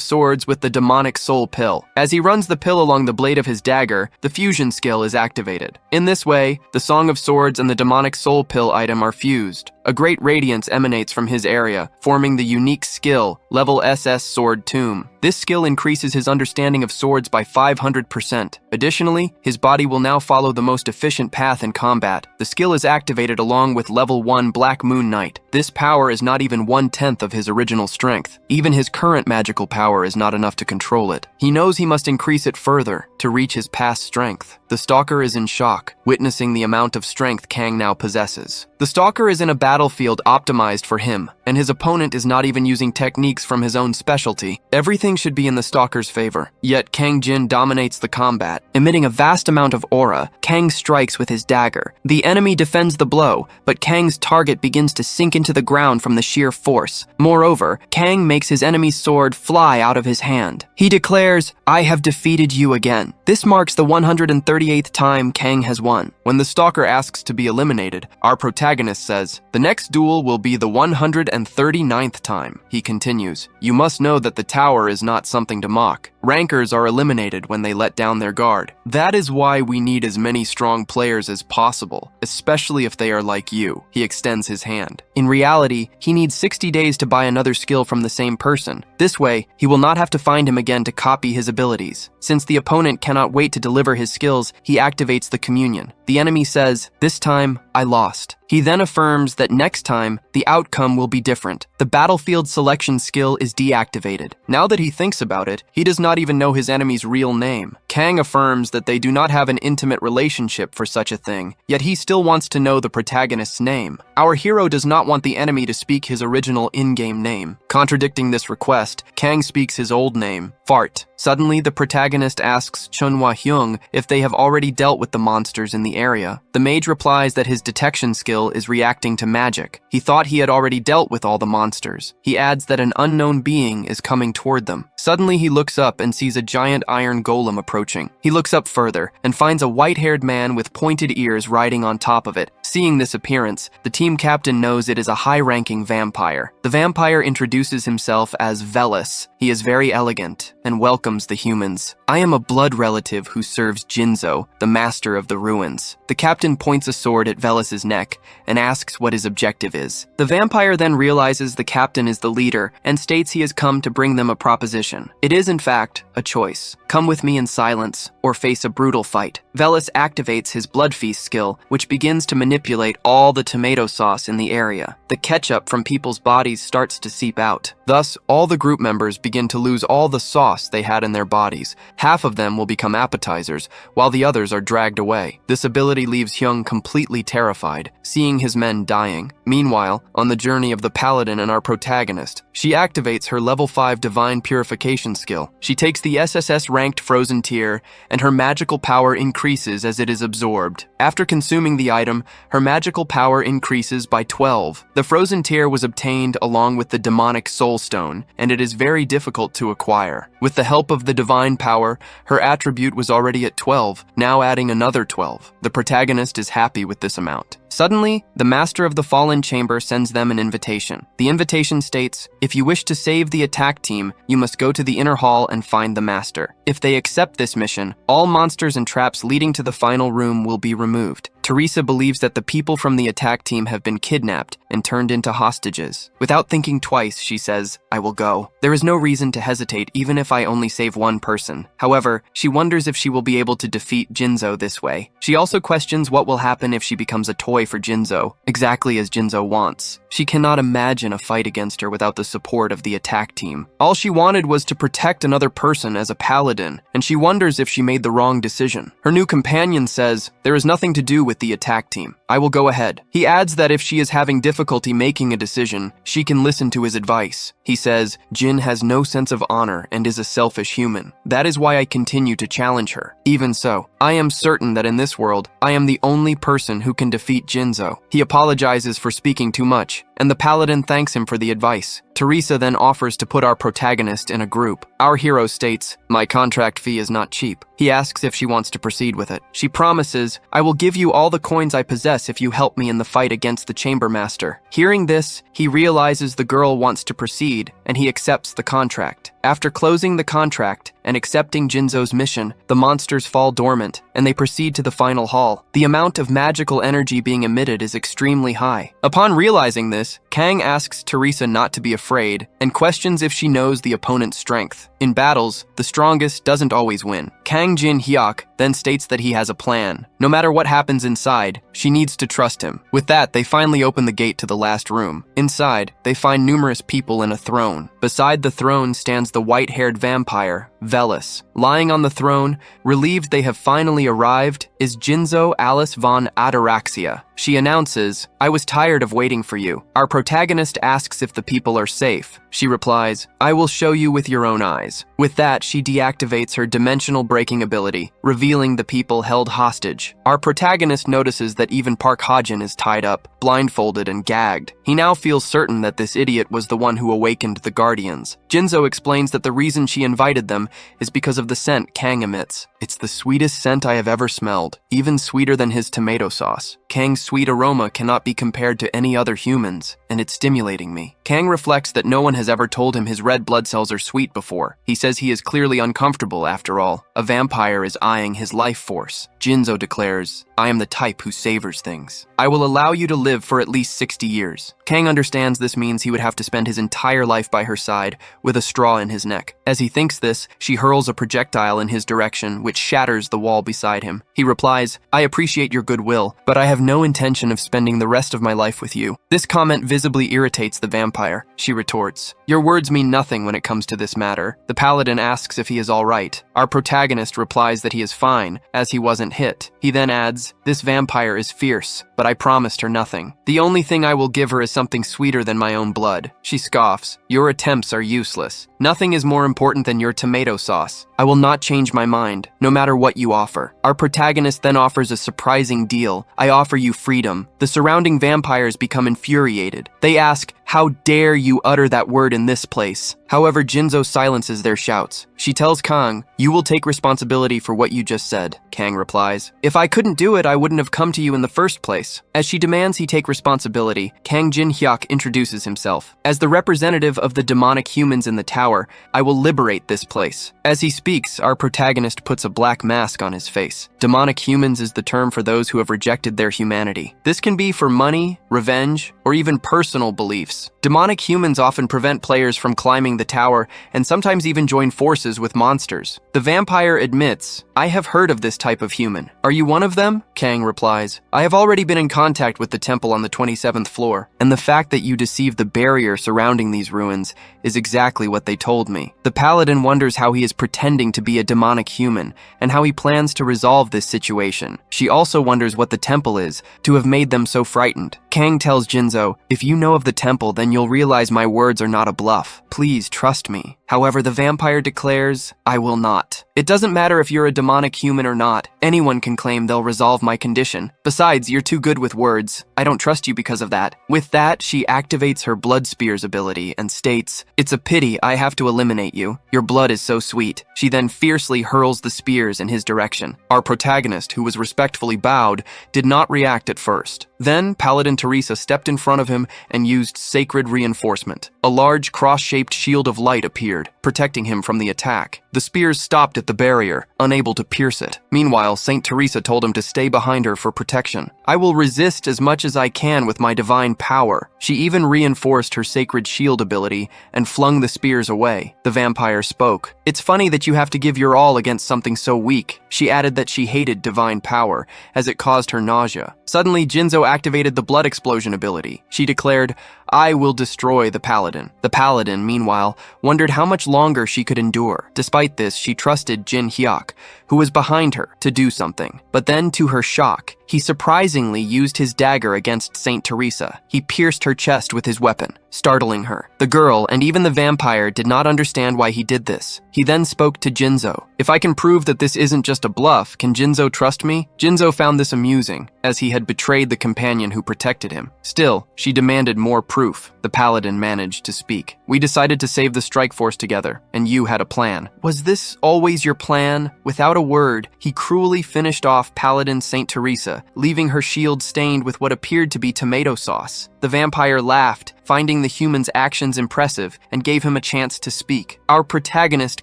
Swords with the demonic soul pill. As he runs the pill along the blade of his dagger, the fusion skill is activated. In this way, the Song of Swords and the demonic soul pill item are fused. A great radiance emanates from his area, forming the unique skill, level SS Sword Tomb. This skill increases his understanding of swords by 500%. Additionally, his body will now follow the most efficient path in combat. The skill is activated along with level 1 Black Moon Knight. This power is not even 1/10 of his original strength. Even his current magical power is not enough to control it. He knows he must increase it further to reach his past strength. The stalker is in shock, witnessing the amount of strength Kang now possesses. The stalker is in a battlefield optimized for him, and his opponent is not even using techniques from his own specialty. Everything should be in the stalker's favor. Yet Kang Jin dominates the combat. Emitting a vast amount of aura, Kang strikes with his dagger. The enemy defends the blow, but Kang's target begins to sink into the ground from the sheer force. Moreover, Kang makes his enemy's sword fly out of his hand. He declares, "I have defeated you again." This marks the 138th time Kang has won. When the stalker asks to be eliminated, our protagonist says, "The next duel will be the 139th time." He continues, "You must know that the tower is not something to mock. Rankers are eliminated when they let down their guard. That is why we need as many strong players as possible, especially if they are like you." He extends his hand. In reality, he needs 60 days to buy another skill from the same person. This way, he will not have to find him again to copy his abilities. Since the opponent cannot wait to deliver his skills, he activates the communion. The enemy says, "This time, I lost." He then affirms that next time, the outcome will be different. The battlefield selection skill is deactivated. Now that he thinks about it, he does not even know his enemy's real name. Kang affirms that they do not have an intimate relationship for such a thing, yet he still wants to know the protagonist's name. Our hero does not want the enemy to speak his original in-game name. Contradicting this request, Kang speaks his old name, Fart. Suddenly, the protagonist asks Chunhwa Hyung if they have already dealt with the monsters in the area. The mage replies that his detection skill is reacting to magic. He thought he had already dealt with all the monsters. He adds that an unknown being is coming toward them. Suddenly, he looks up and sees a giant iron golem approaching. He looks up further and finds a white-haired man with pointed ears riding on top of it. Seeing this appearance, the team captain knows it is a high-ranking vampire. The vampire introduces himself as Velis. He is very elegant and welcomes the humans. I am a blood relative who serves Jinzo, the master of the ruins. The captain points a sword at Velis's neck and asks what his objective is. The vampire then realizes the captain is the leader and states he has come to bring them a proposition. It is, in fact, a choice. Come with me in silence or face a brutal fight. Velis activates his blood feast skill, which begins to manipulate all the tomato sauce in the area. The ketchup from people's bodies starts to seep out. Thus, all the group members begin to lose all the sauce they had in their bodies. Half of them will become appetizers, while the others are dragged away. This ability leaves Hyung completely terrified, seeing his men dying. Meanwhile, on the journey of the paladin and our protagonist, she activates her level 5 divine purification skill. She takes the SSS-ranked frozen tier, and her magical power increases as it is absorbed. After consuming the item, her magical power increases by 12. The frozen tier was obtained along with the demonic soul stone, and it is very difficult to acquire. With the help of the divine power, her attribute was already at 12, now adding another 12. The protagonist is happy with this amount. Suddenly, the master of the fallen chamber sends them an invitation. The invitation states, if you wish to save the attack team, you must go to the inner hall and find the master. If they accept this mission, all monsters and traps leading to the final room will be removed. Teresa believes that the people from the attack team have been kidnapped and turned into hostages. Without thinking twice, she says, I will go. There is no reason to hesitate even if I only save one person. However, she wonders if she will be able to defeat Jinzo this way. She also questions what will happen if she becomes a toy for Jinzo, exactly as Jinzo wants. She cannot imagine a fight against her without the support of the attack team. All she wanted was to protect another person as a paladin, and she wonders if she made the wrong decision. Her new companion says, there is nothing to do with the attack team. I will go ahead. He adds that if she is having difficulty making a decision, she can listen to his advice. He says, Jin has no sense of honor and is a selfish human. That is why I continue to challenge her. Even so, I am certain that in this world, I am the only person who can defeat Jinzo. He apologizes for speaking too much, and the paladin thanks him for the advice. Teresa then offers to put our protagonist in a group. Our hero states, my contract fee is not cheap. He asks if she wants to proceed with it. She promises, I will give you all the coins I possess if you help me in the fight against the chamber master. Hearing this, he realizes the girl wants to proceed, and he accepts the contract. After closing the contract and accepting Jinzo's mission, the monsters fall dormant, and they proceed to the final hall. The amount of magical energy being emitted is extremely high. Upon realizing this, Kang asks Teresa not to be afraid, and questions if she knows the opponent's strength. In battles, the strongest doesn't always win. Kang Jin Hyuk then states that he has a plan. No matter what happens inside, she needs to trust him. With that, they finally open the gate to the last room. Inside, they find numerous people in a throne. Beside the throne stands the white-haired vampire, Velis. Lying on the throne, relieved they have finally arrived, is Jinzo Alice von Ataraxia. She announces, I was tired of waiting for you. Our protagonist asks if the people are safe. She replies, I will show you with your own eyes. With that, she deactivates her dimensional breaking ability, revealing the people held hostage. Our protagonist notices that even Park Ha-jin is tied up, blindfolded and gagged. He now feels certain that this idiot was the one who awakened the Guardians. Jinzo explains that the reason she invited them is because of the scent Kang emits. It's the sweetest scent I have ever smelled, even sweeter than his tomato sauce. Kang's sweet aroma cannot be compared to any other humans, and it's stimulating me. Kang reflects that no one has ever told him his red blood cells are sweet before. He says he is clearly uncomfortable after all. A vampire is eyeing his life force. Jinzo declares, I am the type who savors things. I will allow you to live for at least 60 years. Kang understands this means he would have to spend his entire life by her side with a straw in his neck. As he thinks this, she hurls a projectile in his direction, which shatters the wall beside him. He replies, I appreciate your goodwill, but I have no intention of spending the rest of my life with you. This comment visibly irritates the vampire. She retorts, your words mean nothing when it comes to this matter. The paladin asks if he is all right. Our protagonist protagonist replies that he is fine, as he wasn't hit. He then adds, "This vampire is fierce, but I promised her nothing. The only thing I will give her is something sweeter than my own blood." She scoffs, "Your attempts are useless. Nothing is more important than your tomato sauce. I will not change my mind, no matter what you offer." Our protagonist then offers a surprising deal. "I offer you freedom." The surrounding vampires become infuriated. They ask, "How dare you utter that word in this place?" However, Jinzo silences their shouts. She tells Kang, "You will take responsibility for what you just said." Kang replies, "If I couldn't do it, I wouldn't have come to you in the first place." As she demands he take responsibility, Kang Jin-hyuk introduces himself. "As the representative of the demonic humans in the tower, I will liberate this place." As he speaks, our protagonist puts a black mask on his face. Demonic humans is the term for those who have rejected their humanity. This can be for money, revenge, or even personal beliefs. Demonic humans often prevent players from climbing the tower and sometimes even join forces with monsters. The vampire admits, "I have heard of this type of human. Are you one of them?" Kang replies, "I have already been in contact with the temple on the 27th floor, and the fact that you deceived the barrier surrounding these ruins is exactly what they told me." The paladin wonders how he is pretending to be a demonic human and how he plans to resolve this situation. She also wonders what the temple is to have made them so frightened. Kang tells Jinzo, "If you know of the temple, then you'll realize my words are not a bluff. Please trust me." However, the vampire declares, "I will not. It doesn't matter if you're a demonic human or not. Anyone can claim they'll resolve my condition. Besides, you're too good with words. I don't trust you because of that." With that, she activates her blood spears ability and states, "It's a pity I have to eliminate you. Your blood is so sweet." She then fiercely hurls the spears in his direction. Our protagonist, who was respectfully bowed, did not react at first. Then, Paladin Teresa stepped in front of him and used sacred reinforcement. A large cross-shaped shield of light appeared, protecting him from the attack. The spears stopped at the barrier, unable to pierce it. Meanwhile, Saint Teresa told him to stay behind her for protection. "I will resist as much as I can with my divine power." She even reinforced her sacred shield ability and flung the spears away. The vampire spoke, "It's funny that you have to give your all against something so weak." She added that she hated divine power, as it caused her nausea. Suddenly, Jinzo activated the blood explosion ability. She declared, "I will destroy the paladin." The paladin, meanwhile, wondered how much longer she could endure. Despite this, she trusted Jin-hyuk, who was behind her, to do something. But then, to her shock, he surprisingly used his dagger against Saint Teresa. He pierced her chest with his weapon, startling her. The girl, and even the vampire, did not understand why he did this. He then spoke to Jinzo. "If I can prove that this isn't just a bluff, can Jinzo trust me?" Jinzo found this amusing, as he had betrayed the companion who protected him. Still, she demanded more proof. The paladin managed to speak. "We decided to save the strike force together, and you had a plan." "Was this always your plan?" Without a word, he cruelly finished off Paladin Saint Teresa, leaving her shield stained with what appeared to be tomato sauce. The vampire laughed, finding the human's actions impressive, and gave him a chance to speak. Our protagonist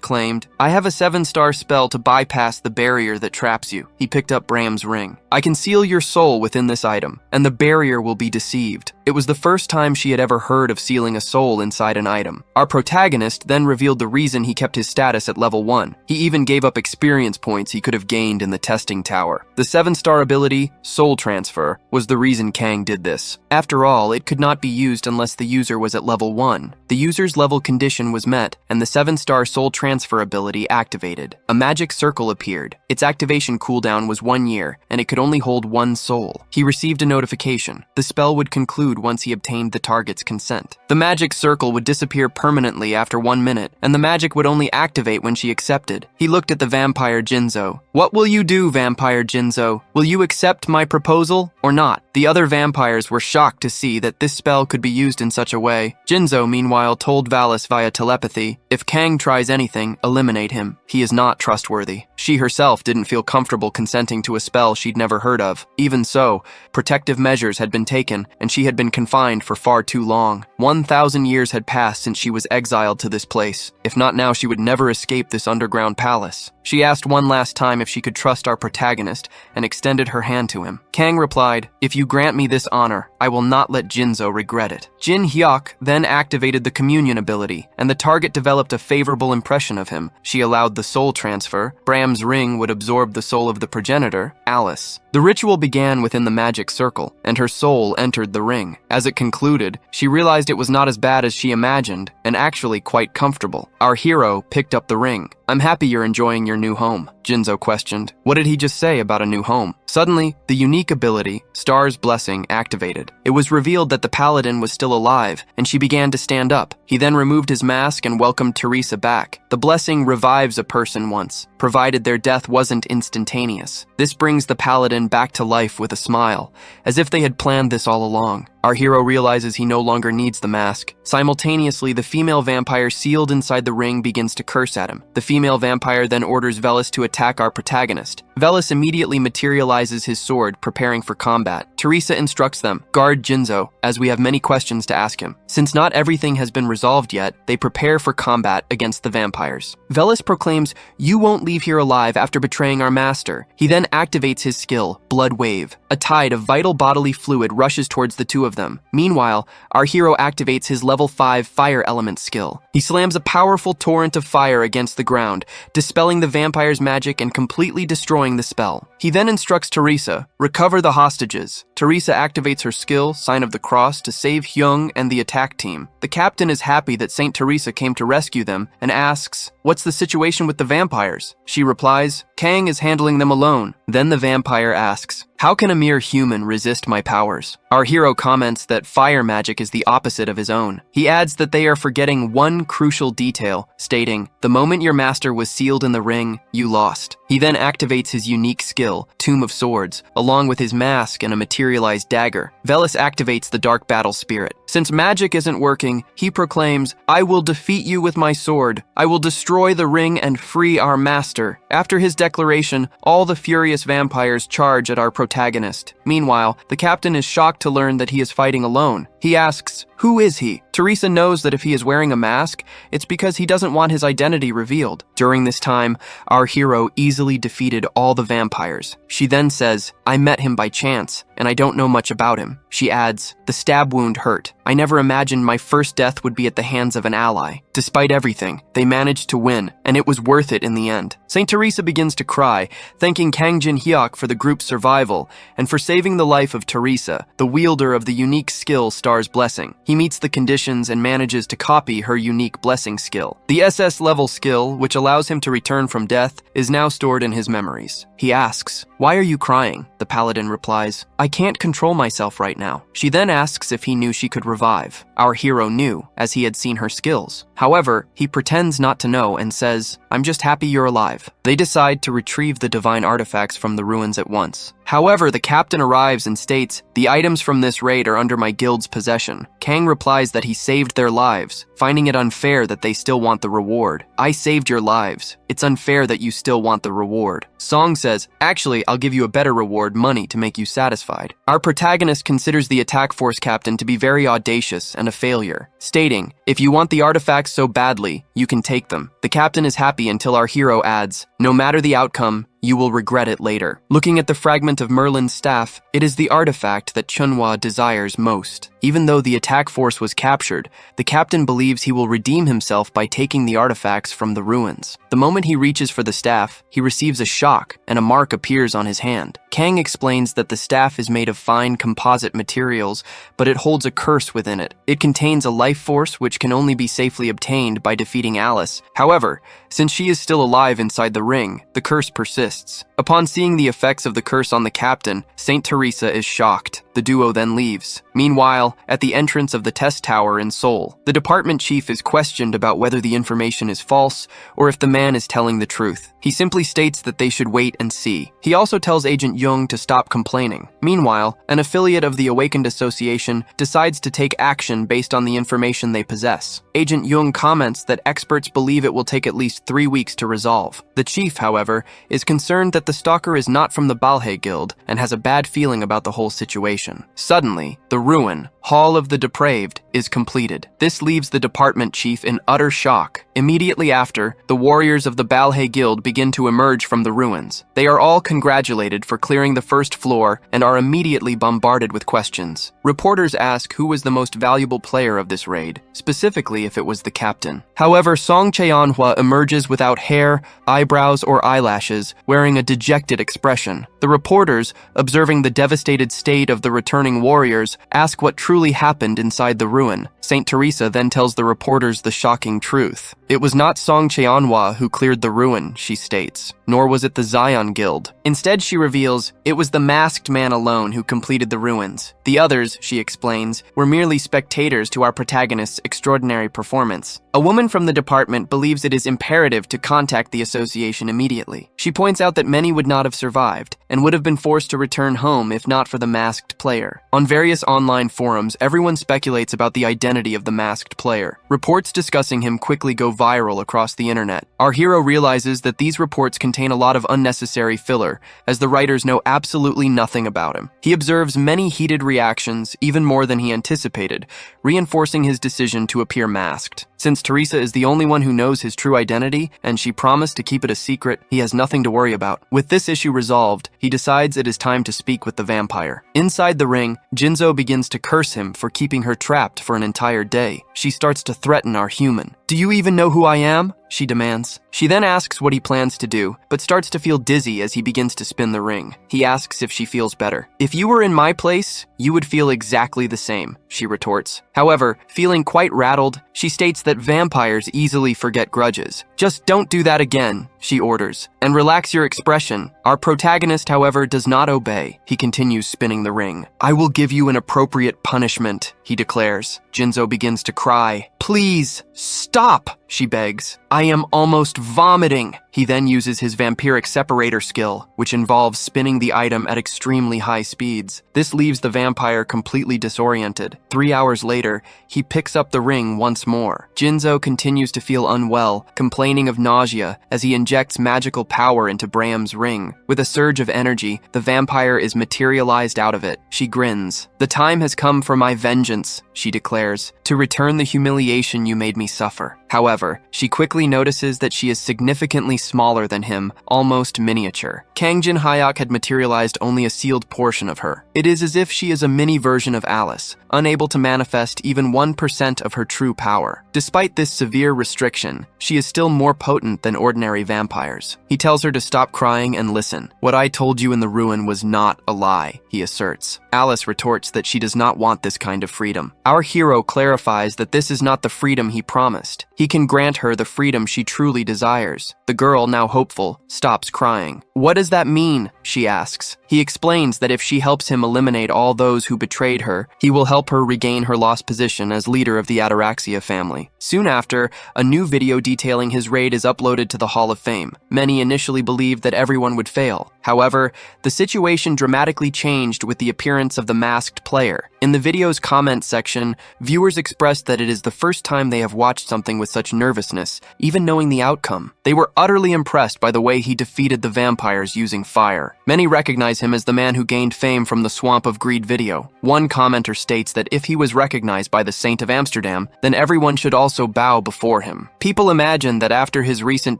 claimed, "I have a 7-star spell to bypass the barrier that traps you." He picked up Bram's ring. "I can seal your soul within this item, and the barrier will be deceived." It was the first time she had ever heard of sealing a soul inside an item. Our protagonist then revealed the reason he kept his status at level 1. He even gave up experience points he could have gained in the testing tower. The 7-star ability, Soul Transfer, was the reason Kang did this. After all, it could not be used unless the user was at level 1. The user's level condition was met, and the 7-star Soul Transfer ability activated. A magic circle appeared. Its activation cooldown was 1 year, and it could only hold 1 soul. He received a notification. The spell would conclude once he obtained the target's consent. The magic circle would disappear permanently after 1 minute, and the magic would only activate when she accepted. He looked at the vampire Jinzo. "What will you do, vampire Jinzo? Will you accept my proposal or not?" The other vampires were shocked to see that this spell could be used in such a way. Jinzo, meanwhile, told Valis via telepathy, "If Kang tries anything, eliminate him. He is not trustworthy." She herself didn't feel comfortable consenting to a spell she'd never heard of. Even so, protective measures had been taken, and she had been confined for far too long. 1,000 years had passed since she was exiled to this place. If not now, she would never escape this underground palace. She asked one last time if she could trust our protagonist and extended her hand to him. Kang replied, "If you grant me this honor, I will not let Jinzo regret it." Jin-hyuk then activated the communion ability, and the target developed a favorable impression of him. She allowed the soul transfer. Bram's ring would absorb the soul of the progenitor, Alice. The ritual began within the magic circle, and her soul entered the ring. As it concluded, she realized it was not as bad as she imagined, and actually quite comfortable. Our hero picked up the ring. "I'm happy you're enjoying your new home," Jinzo questioned. What did he just say about a new home? Suddenly, the unique ability, Star's Blessing, activated. It was revealed that the paladin was still alive, and she began to stand up. He then removed his mask and welcomed Teresa back. The blessing revives a person once, provided their death wasn't instantaneous. This brings the paladin back to life with a smile, as if they had planned this all along. Our hero realizes he no longer needs the mask. Simultaneously, the female vampire sealed inside the ring begins to curse at him. The female vampire then orders Velis to attack our protagonist. Velis immediately materializes his sword, preparing for combat. Teresa instructs them, "Guard Jinzo, as we have many questions to ask him." Since not everything has been resolved yet, they prepare for combat against the vampires. Velis proclaims, "You won't leave here alive after betraying our master." He then activates his skill, Blood Wave. A tide of vital bodily fluid rushes towards the two of them. Meanwhile, our hero activates his level 5 fire element skill. He slams a powerful torrent of fire against the ground, dispelling the vampire's magic and completely destroying the spell. He then instructs Teresa, "Recover the hostages." Teresa activates her skill, Sign of the Cross, to save Hyung and the attack team. The captain is happy that Saint Teresa came to rescue them and asks, "What's the situation with the vampires?" She replies, "Kang is handling them alone." Then the vampire asks, "How can a mere human resist my powers?" Our hero comments that fire magic is the opposite of his own. He adds that they are forgetting one crucial detail, stating, "The moment your master was sealed in the ring, you lost." He then activates his unique skill, Tomb of Swords, along with his mask and a materialized dagger. Velis activates the Dark Battle Spirit. Since magic isn't working, he proclaims, "I will defeat you with my sword. I will destroy the ring and free our master." After his declaration, all the furious vampires charge at our protagonist. Meanwhile, the captain is shocked to learn that he is fighting alone. He asks, "Who is he?" Teresa knows that if he is wearing a mask, it's because he doesn't want his identity revealed. During this time, our hero easily defeated all the vampires. She then says, "I met him by chance, and I don't know much about him." She adds, "The stab wound hurt. I never imagined my first death would be at the hands of an ally. Despite everything, they managed to win, and it was worth it in the end." Saint Teresa begins to cry, thanking Kang Jin Hyuk for the group's survival and for saving the life of Teresa, the wielder of the unique skill Star's Blessing. He meets the conditions and manages to copy her unique blessing skill. The SS level skill, which allows him to return from death, is now stored in his memories. He asks, "Why are you crying?" The paladin replies, "I can't control myself right now." She then asks if he knew she could revive. Our hero knew, as he had seen her skills. However, he pretends not to know and says, "I'm just happy you're alive." They decide to retrieve the divine artifacts from the ruins at once. However, the captain arrives and states, "The items from this raid are under my guild's possession." Kang replies that he saved their lives, finding it unfair that they still want the reward. "I saved your lives. It's unfair that you still want the reward." Song says, "Actually, I'll give you a better reward, money, to make you satisfied." Our protagonist considers the attack force captain to be very audacious and a failure, stating, "If you want the artifacts so badly, you can take them." The captain is happy until our hero adds, "No matter the outcome, you will regret it later." Looking at the fragment of Merlin's staff, it is the artifact that Chunhwa desires most. Even though the attack force was captured, the captain believes he will redeem himself by taking the artifacts from the ruins. The moment he reaches for the staff, he receives a shock and a mark appears on his hand. Kang explains that the staff is made of fine composite materials, but it holds a curse within it. It contains a life force which can only be safely obtained by defeating Alice. However, since she is still alive inside the ring, the curse persists. Upon seeing the effects of the curse on the captain, Saint Teresa is shocked. The duo then leaves. Meanwhile, at the entrance of the test tower in Seoul, the department chief is questioned about whether the information is false or if the man is telling the truth. He simply states that they should wait and see. He also tells Agent Jung to stop complaining. Meanwhile, an affiliate of the Awakened Association decides to take action based on the information they possess. Agent Jung comments that experts believe it will take at least 3 weeks to resolve. The chief, however, is concerned that the stalker is not from the Balhae Guild and has a bad feeling about the whole situation. Suddenly, the ruin, Hall of the Depraved, is completed. This leaves the department chief in utter shock. Immediately after, the warriors of the Balhae Guild begin to emerge from the ruins. They are all congratulated for clearing the first floor and are immediately bombarded with questions. Reporters ask who was the most valuable player of this raid, specifically if it was the captain. However, Song Cheonhwa emerges without hair, eyebrows, or eyelashes, wearing a dejected expression. The reporters, observing the devastated state of the returning warriors, ask what truly happened inside the ruin. Saint Teresa then tells the reporters the shocking truth. It was not Song Cheonhwa who cleared the ruin, she states, nor was it the Zion Guild. Instead, she reveals, it was the masked man alone who completed the ruins. The others, she explains, were merely spectators to our protagonist's extraordinary performance. A woman from the department believes it is imperative to contact the association immediately. She points out that many would not have survived, and would have been forced to return home if not for the masked player. On various online forums, everyone speculates about the identity of the masked player. Reports discussing him quickly go viral across the internet. Our hero realizes that these reports contain a lot of unnecessary filler, as the writers know absolutely nothing about him. He observes many heated reactions, even more than he anticipated, reinforcing his decision to appear masked. Since Teresa is the only one who knows his true identity, and she promised to keep it a secret, he has nothing to worry about. With this issue resolved, he decides it is time to speak with the vampire. Inside the ring, Jinzo begins to curse him for keeping her trapped for an entire day. She starts to threaten our human. "Do you even know who I am?" she demands. She then asks what he plans to do, but starts to feel dizzy as he begins to spin the ring. He asks if she feels better. "If you were in my place, you would feel exactly the same," she retorts. However, feeling quite rattled, she states that vampires easily forget grudges. "Just don't do that again," she orders, "and relax your expression." Our protagonist, however, does not obey. He continues spinning the ring. "I will give you an appropriate punishment," he declares. Jinzo begins to cry. "Please, stop," she begs. "I am almost vomiting." He then uses his vampiric separator skill, which involves spinning the item at extremely high speeds. This leaves the vampire completely disoriented. 3 hours later, he picks up the ring once more. Jinzo continues to feel unwell, complaining of nausea as he injects magical power into Braham's ring. With a surge of energy, the vampire is materialized out of it. She grins. "The time has come for my vengeance," she declares, "to return the humiliation you made me suffer." However, she quickly notices that she is significantly smaller than him, almost miniature. Kangjin Hayek had materialized only a sealed portion of her. It is as if she is a mini version of Alice, unable to manifest even 1% of her true power. Despite this severe restriction, she is still more potent than ordinary vampires. He tells her to stop crying and listen. "What I told you in the ruin was not a lie," he asserts. Alice retorts that she does not want this kind of freedom. Our hero clarifies that this is not the freedom he promised. He can grant her the freedom she truly desires. The girl, now hopeful, stops crying. "What does that mean?" she asks. He explains that if she helps him eliminate all those who betrayed her, he will help her regain her lost position as leader of the Ataraxia family. Soon after, a new video detailing his raid is uploaded to the Hall of Fame. Many initially believed that everyone would fail. However, the situation dramatically changed with the appearance of the masked player. In the video's comment section, viewers expressed that it is the first time they have watched something with such nervousness, even knowing the outcome. They were utterly impressed by the way he defeated the vampires using fire. Many recognize him as the man who gained fame from the Swamp of Greed video. One commenter states that if he was recognized by the Saint of Amsterdam, then everyone should also bow before him. People imagine that after his recent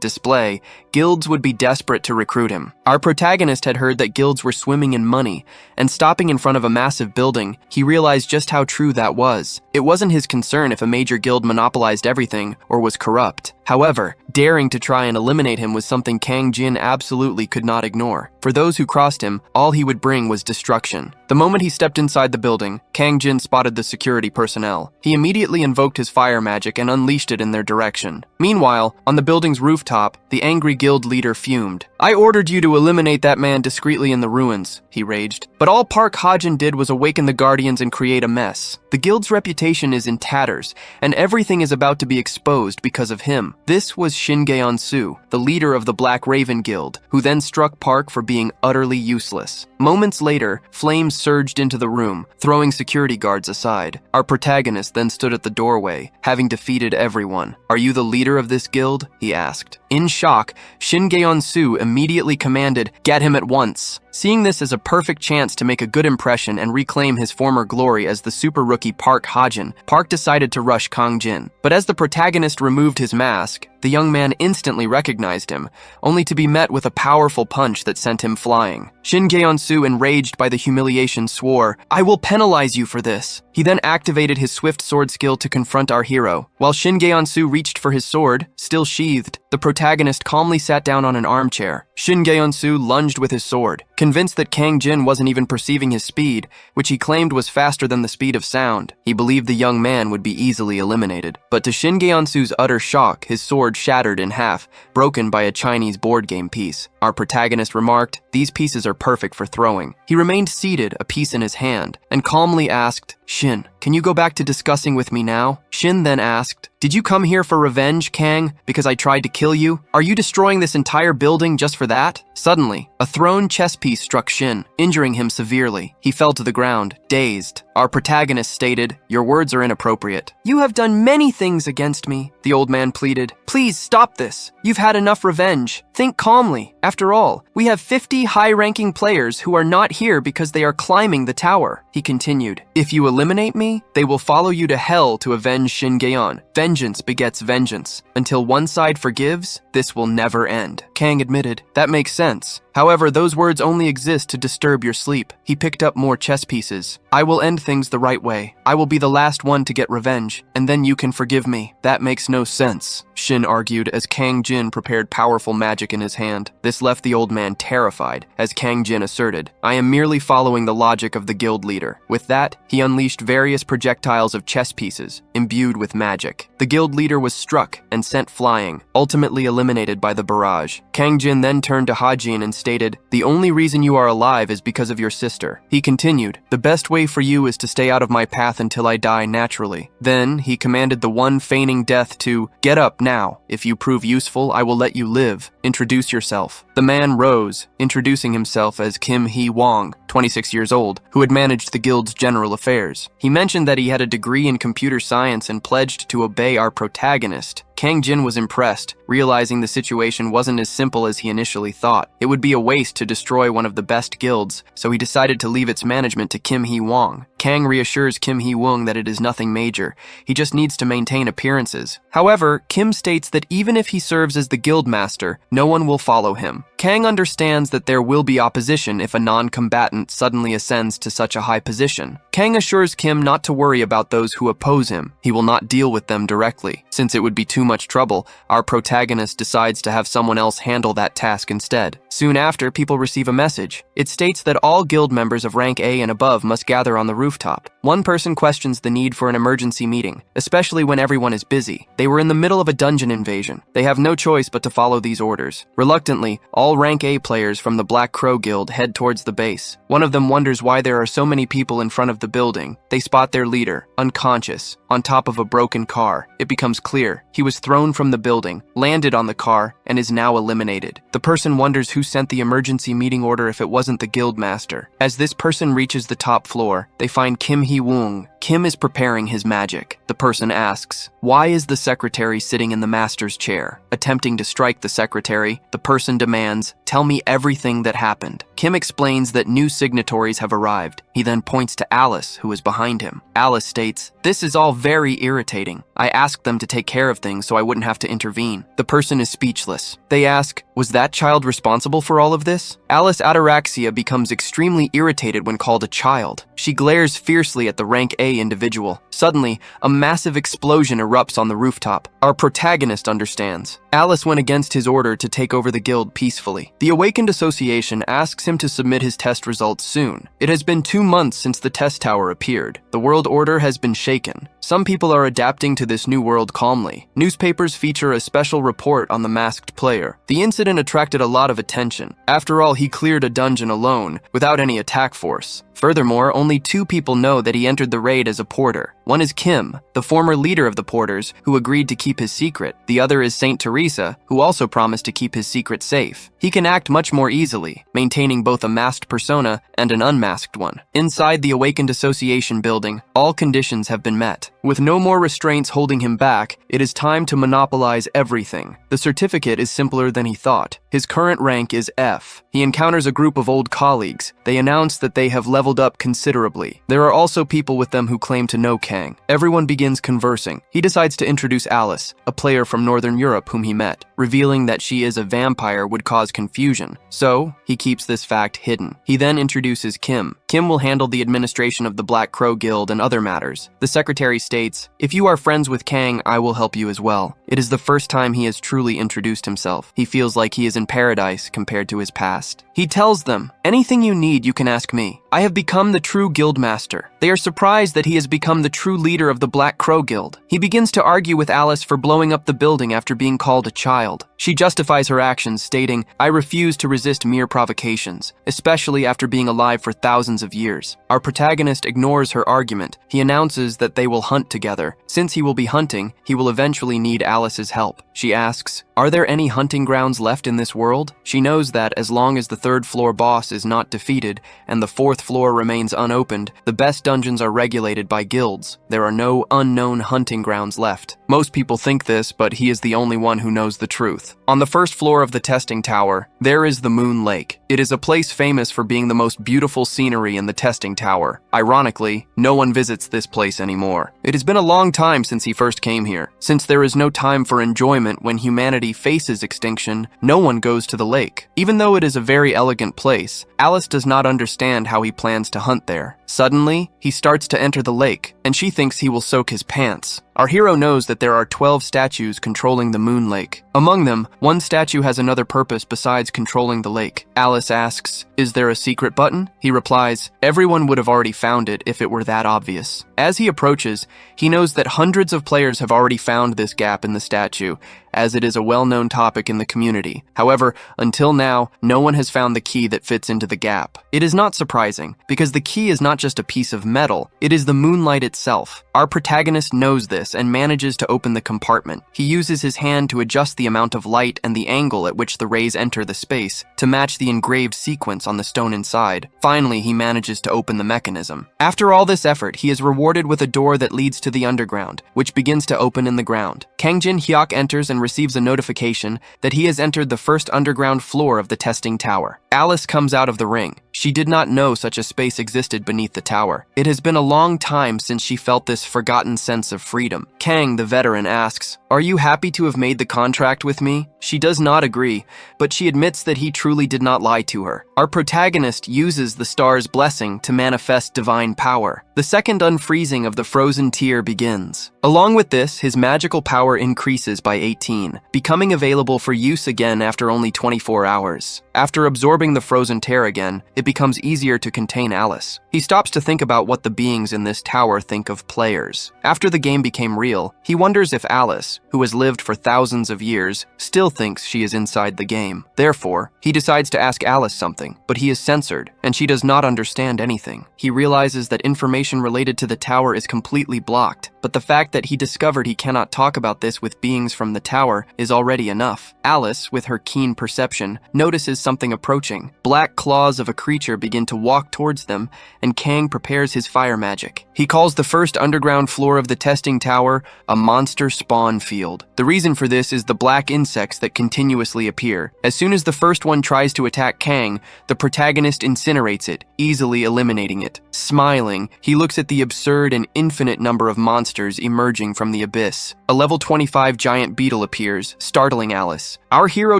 display, guilds would be desperate to recruit him. Our protagonist had heard that guilds were swimming in money, and stopping in front of a massive building, he realized just how true that was. It wasn't his concern if a major guild monopolized everything or was corrupt. However, daring to try and eliminate him was something Kang Jin absolutely could not ignore. For those who crossed him, all he would bring was destruction. The moment he stepped inside the building, Kang Jin spotted the security personnel. He immediately invoked his fire magic and unleashed it in their direction. Meanwhile, on the building's rooftop, the angry guild leader fumed. "I ordered you to eliminate that man discreetly in the ruins," he raged. "But all Park Hajin did was awaken the guardians and create a mess. The guild's reputation is in tatters, and everything is about to be exposed because of him." This was Shingeon-su, the leader of the Black Raven Guild, who then struck Park for being utterly useless. Moments later, flames surged into the room, throwing security guards aside. Our protagonist then stood at the doorway, having defeated everyone. "Are you the leader of this guild?" he asked. In shock, Shingeon-su immediately commanded, "Get him at once." Seeing this as a perfect chance to make a good impression and reclaim his former glory as the super rookie Park Ha-jin, Park decided to rush Kang Jin. But as the protagonist removed his mask, the young man instantly recognized him, only to be met with a powerful punch that sent him flying. Shin Gaeon-soo, enraged by the humiliation, swore, "I will penalize you for this." He then activated his swift sword skill to confront our hero. While Shin Gaeon-soo reached for his sword, still sheathed, the protagonist calmly sat down on an armchair. Shin Gaeon-soo lunged with his sword. Convinced that Kang Jin wasn't even perceiving his speed, which he claimed was faster than the speed of sound, he believed the young man would be easily eliminated. But to Shin Gaeon-soo's utter shock, his sword shattered in half, broken by a Chinese board game piece. Our protagonist remarked, "These pieces are perfect for throwing." He remained seated, a piece in his hand, and calmly asked, "Shin, can you go back to discussing with me now?" Shin then asked, "Did you come here for revenge, Kang, because I tried to kill you? Are you destroying this entire building just for that?" Suddenly, a thrown chess piece struck Shin, injuring him severely. He fell to the ground, dazed. Our protagonist stated, "Your words are inappropriate." "You have done many things against me," the old man pleaded. "Please stop this. You've had enough revenge. Think calmly. After all, we have 50 high-ranking players who are not here because they are climbing the tower." He continued, "If you eliminate me, they will follow you to hell to avenge Shin Gaeon. Vengeance begets vengeance. Until one side forgives, this will never end." Kang admitted, "That makes sense. However, those words only exist to disturb your sleep." He picked up more chess pieces. "I will end things the right way. I will be the last one to get revenge, and then you can forgive me." "That makes no sense," Shin argued as Kang Jin prepared powerful magic in his hand. This left the old man terrified, as Kang Jin asserted, "I am merely following the logic of the guild leader." With that, he unleashed various projectiles of chess pieces, imbued with magic. The guild leader was struck and sent flying, ultimately eliminated by the barrage. Kang Jin then turned to Ha-jin and stated, "The only reason you are alive is because of your sister." He continued, "The best way for you is to stay out of my path until I die naturally." Then, he commanded the one feigning death to, "Get up now. If you prove useful, I will let you live. Introduce yourself." The man rose, introducing himself as Kim Hee-wong, 26 years old, who had managed the guild's general affairs. He mentioned that he had a degree in computer science and pledged to obey our protagonist. Kang Jin was impressed, realizing the situation wasn't as simple as he initially thought. It would be a waste to destroy one of the best guilds, so he decided to leave its management to Kim Hee-wong. Kang reassures Kim Hee-wong that it is nothing major. He just needs to maintain appearances. However, Kim states that even if he serves as the guild master, no one will follow him. Kang understands that there will be opposition if a non-combatant suddenly ascends to such a high position. Kang assures Kim not to worry about those who oppose him. He will not deal with them directly. Since it would be too much trouble, our protagonist decides to have someone else handle that task instead. Soon after, people receive a message. It states that all guild members of rank A and above must gather on the rooftop. One person questions the need for an emergency meeting, especially when everyone is busy. They were in the middle of a dungeon invasion. They have no choice but to follow these orders. Reluctantly, all rank A players from the Black Crow Guild head towards the base. One of them wonders why there are so many people in front of the building. They spot their leader, unconscious, on top of a broken car. It becomes clear. He was thrown from the building, landed on the car, and is now eliminated. The person wonders who sent the emergency meeting order if it wasn't the guild master. As this person reaches the top floor, they find Kim Hee-wong. Kim is preparing his magic. The person asks, "Why is the secretary sitting in the master's chair?" Attempting to strike the secretary, the person demands, "Tell me everything that happened." Kim explains that new signatories have arrived. He then points to Alice, who is behind him. Alice states, "This is all very irritating. I asked them to take care of things so I wouldn't have to intervene." The person is speechless. They ask, "Was that child responsible for all of this?" Alice Ataraxia becomes extremely irritated when called a child. She glares fiercely at the rank A individual. Suddenly, a massive explosion erupts on the rooftop. Our protagonist understands. Alice went against his order to take over the guild peacefully. The Awakened Association asks him to submit his test results soon. It has been 2 months since the test tower appeared. The world order has been shaken. Some people are adapting to this new world calmly. Newspapers feature a special report on the masked player. The incident attracted a lot of attention. After all, he cleared a dungeon alone, without any attack force. Furthermore, only 2 people know that he entered the raid as a porter. One is Kim, the former leader of the porters, who agreed to keep his secret. The other is Saint Teresa, who also promised to keep his secret safe. He can act much more easily, maintaining both a masked persona and an unmasked one. Inside the Awakened Association building, all conditions have been met. With no more restraints holding him back, it is time to monopolize everything. The certificate is simpler than he thought. His current rank is F. He encounters a group of old colleagues. They announce that they have leveled up considerably. There are also people with them who claim to know Kang. Everyone begins conversing. He decides to introduce Alice, a player from Northern Europe whom he met. Revealing that she is a vampire would cause confusion, so he keeps this fact hidden. He then introduces Kim. Kim will handle the administration of the Black Crow Guild and other matters. The secretary states, "If you are friends with Kang, I will help you as well." It is the first time he has truly introduced himself. He feels like he is in paradise compared to his past. He tells them, "Anything you need, you can ask me. I have become the true guild master." They are surprised that he has become the true leader of the Black Crow Guild. He begins to argue with Alice for blowing up the building after being called a child. She justifies her actions, stating, "I refuse to resist mere provocations, especially after being alive for thousands of years." Our protagonist ignores her argument. He announces that they will hunt together. Since he will be hunting, he will eventually need Alice's help. She asks, "Are there any hunting grounds left in this world?" She knows that as long as the third floor boss is not defeated and the fourth floor remains unopened, the best dungeons are regulated by guilds. There are no unknown hunting grounds left. Most people think this, but he is the only one who knows the truth. On the first floor of the testing tower, there is the Moon Lake. It is a place famous for being the most beautiful scenery in the testing tower. Ironically, no one visits this place anymore. It has been a long time since he first came here. Since there is no time for enjoyment when humanity faces extinction, no one goes to the lake. Even though it is a very elegant place, Alice does not understand how he plans to hunt there. Suddenly, he starts to enter the lake, and she thinks he will soak his pants. Our hero knows that there are 12 statues controlling the Moon Lake. Among them, one statue has another purpose besides controlling the lake. Alice asks, "Is there a secret button?" He replies, "Everyone would have already found it if it were that obvious." As he approaches, he knows that hundreds of players have already found this gap in the statue, as it is a well-known topic in the community. However, until now, no one has found the key that fits into the gap. It is not surprising, because the key is not just a piece of metal, it is the moonlight itself. Our protagonist knows this and manages to open the compartment. He uses his hand to adjust the amount of light and the angle at which the rays enter the space to match the engraved sequence on the stone inside. Finally, he manages to open the mechanism. After all this effort, he is rewarded with a door that leads to the underground, which begins to open in the ground. Kangjin Hyuk enters and receives a notification that he has entered the first underground floor of the testing tower. Alice comes out of the ring. She did not know such a space existed beneath the tower. It has been a long time since she felt this forgotten sense of freedom. Kang, the veteran, asks, "Are you happy to have made the contract with me?" She does not agree, but she admits that he truly did not lie to her. Our protagonist uses the star's blessing to manifest divine power. The second unfreezing of the frozen tear begins. Along with this, his magical power increases by 18, becoming available for use again after only 24 hours. After absorbing the frozen tear again, it becomes easier to contain Alice. He stops to think about what the beings in this tower think of players. After the game became real, he wonders if Alice, who has lived for thousands of years, still thinks she is inside the game. Therefore, he decides to ask Alice something, but he is censored, and she does not understand anything. He realizes that information related to the tower is completely blocked, but the fact that he discovered he cannot talk about this with beings from the tower is already enough. Alice, with her keen perception, notices something approaching. Black claws of a creature begin to walk towards them, and Kang prepares his fire magic. He calls the first underground floor of the testing tower a monster spawn field. The reason for this is the black insects that continuously appear. As soon as the first one tries to attack Kang, the protagonist incinerates it, easily eliminating it. Smiling, he looks at the absurd and infinite number of monsters emerging from the abyss. A level 25 giant beetle appears, startling Alice. Our hero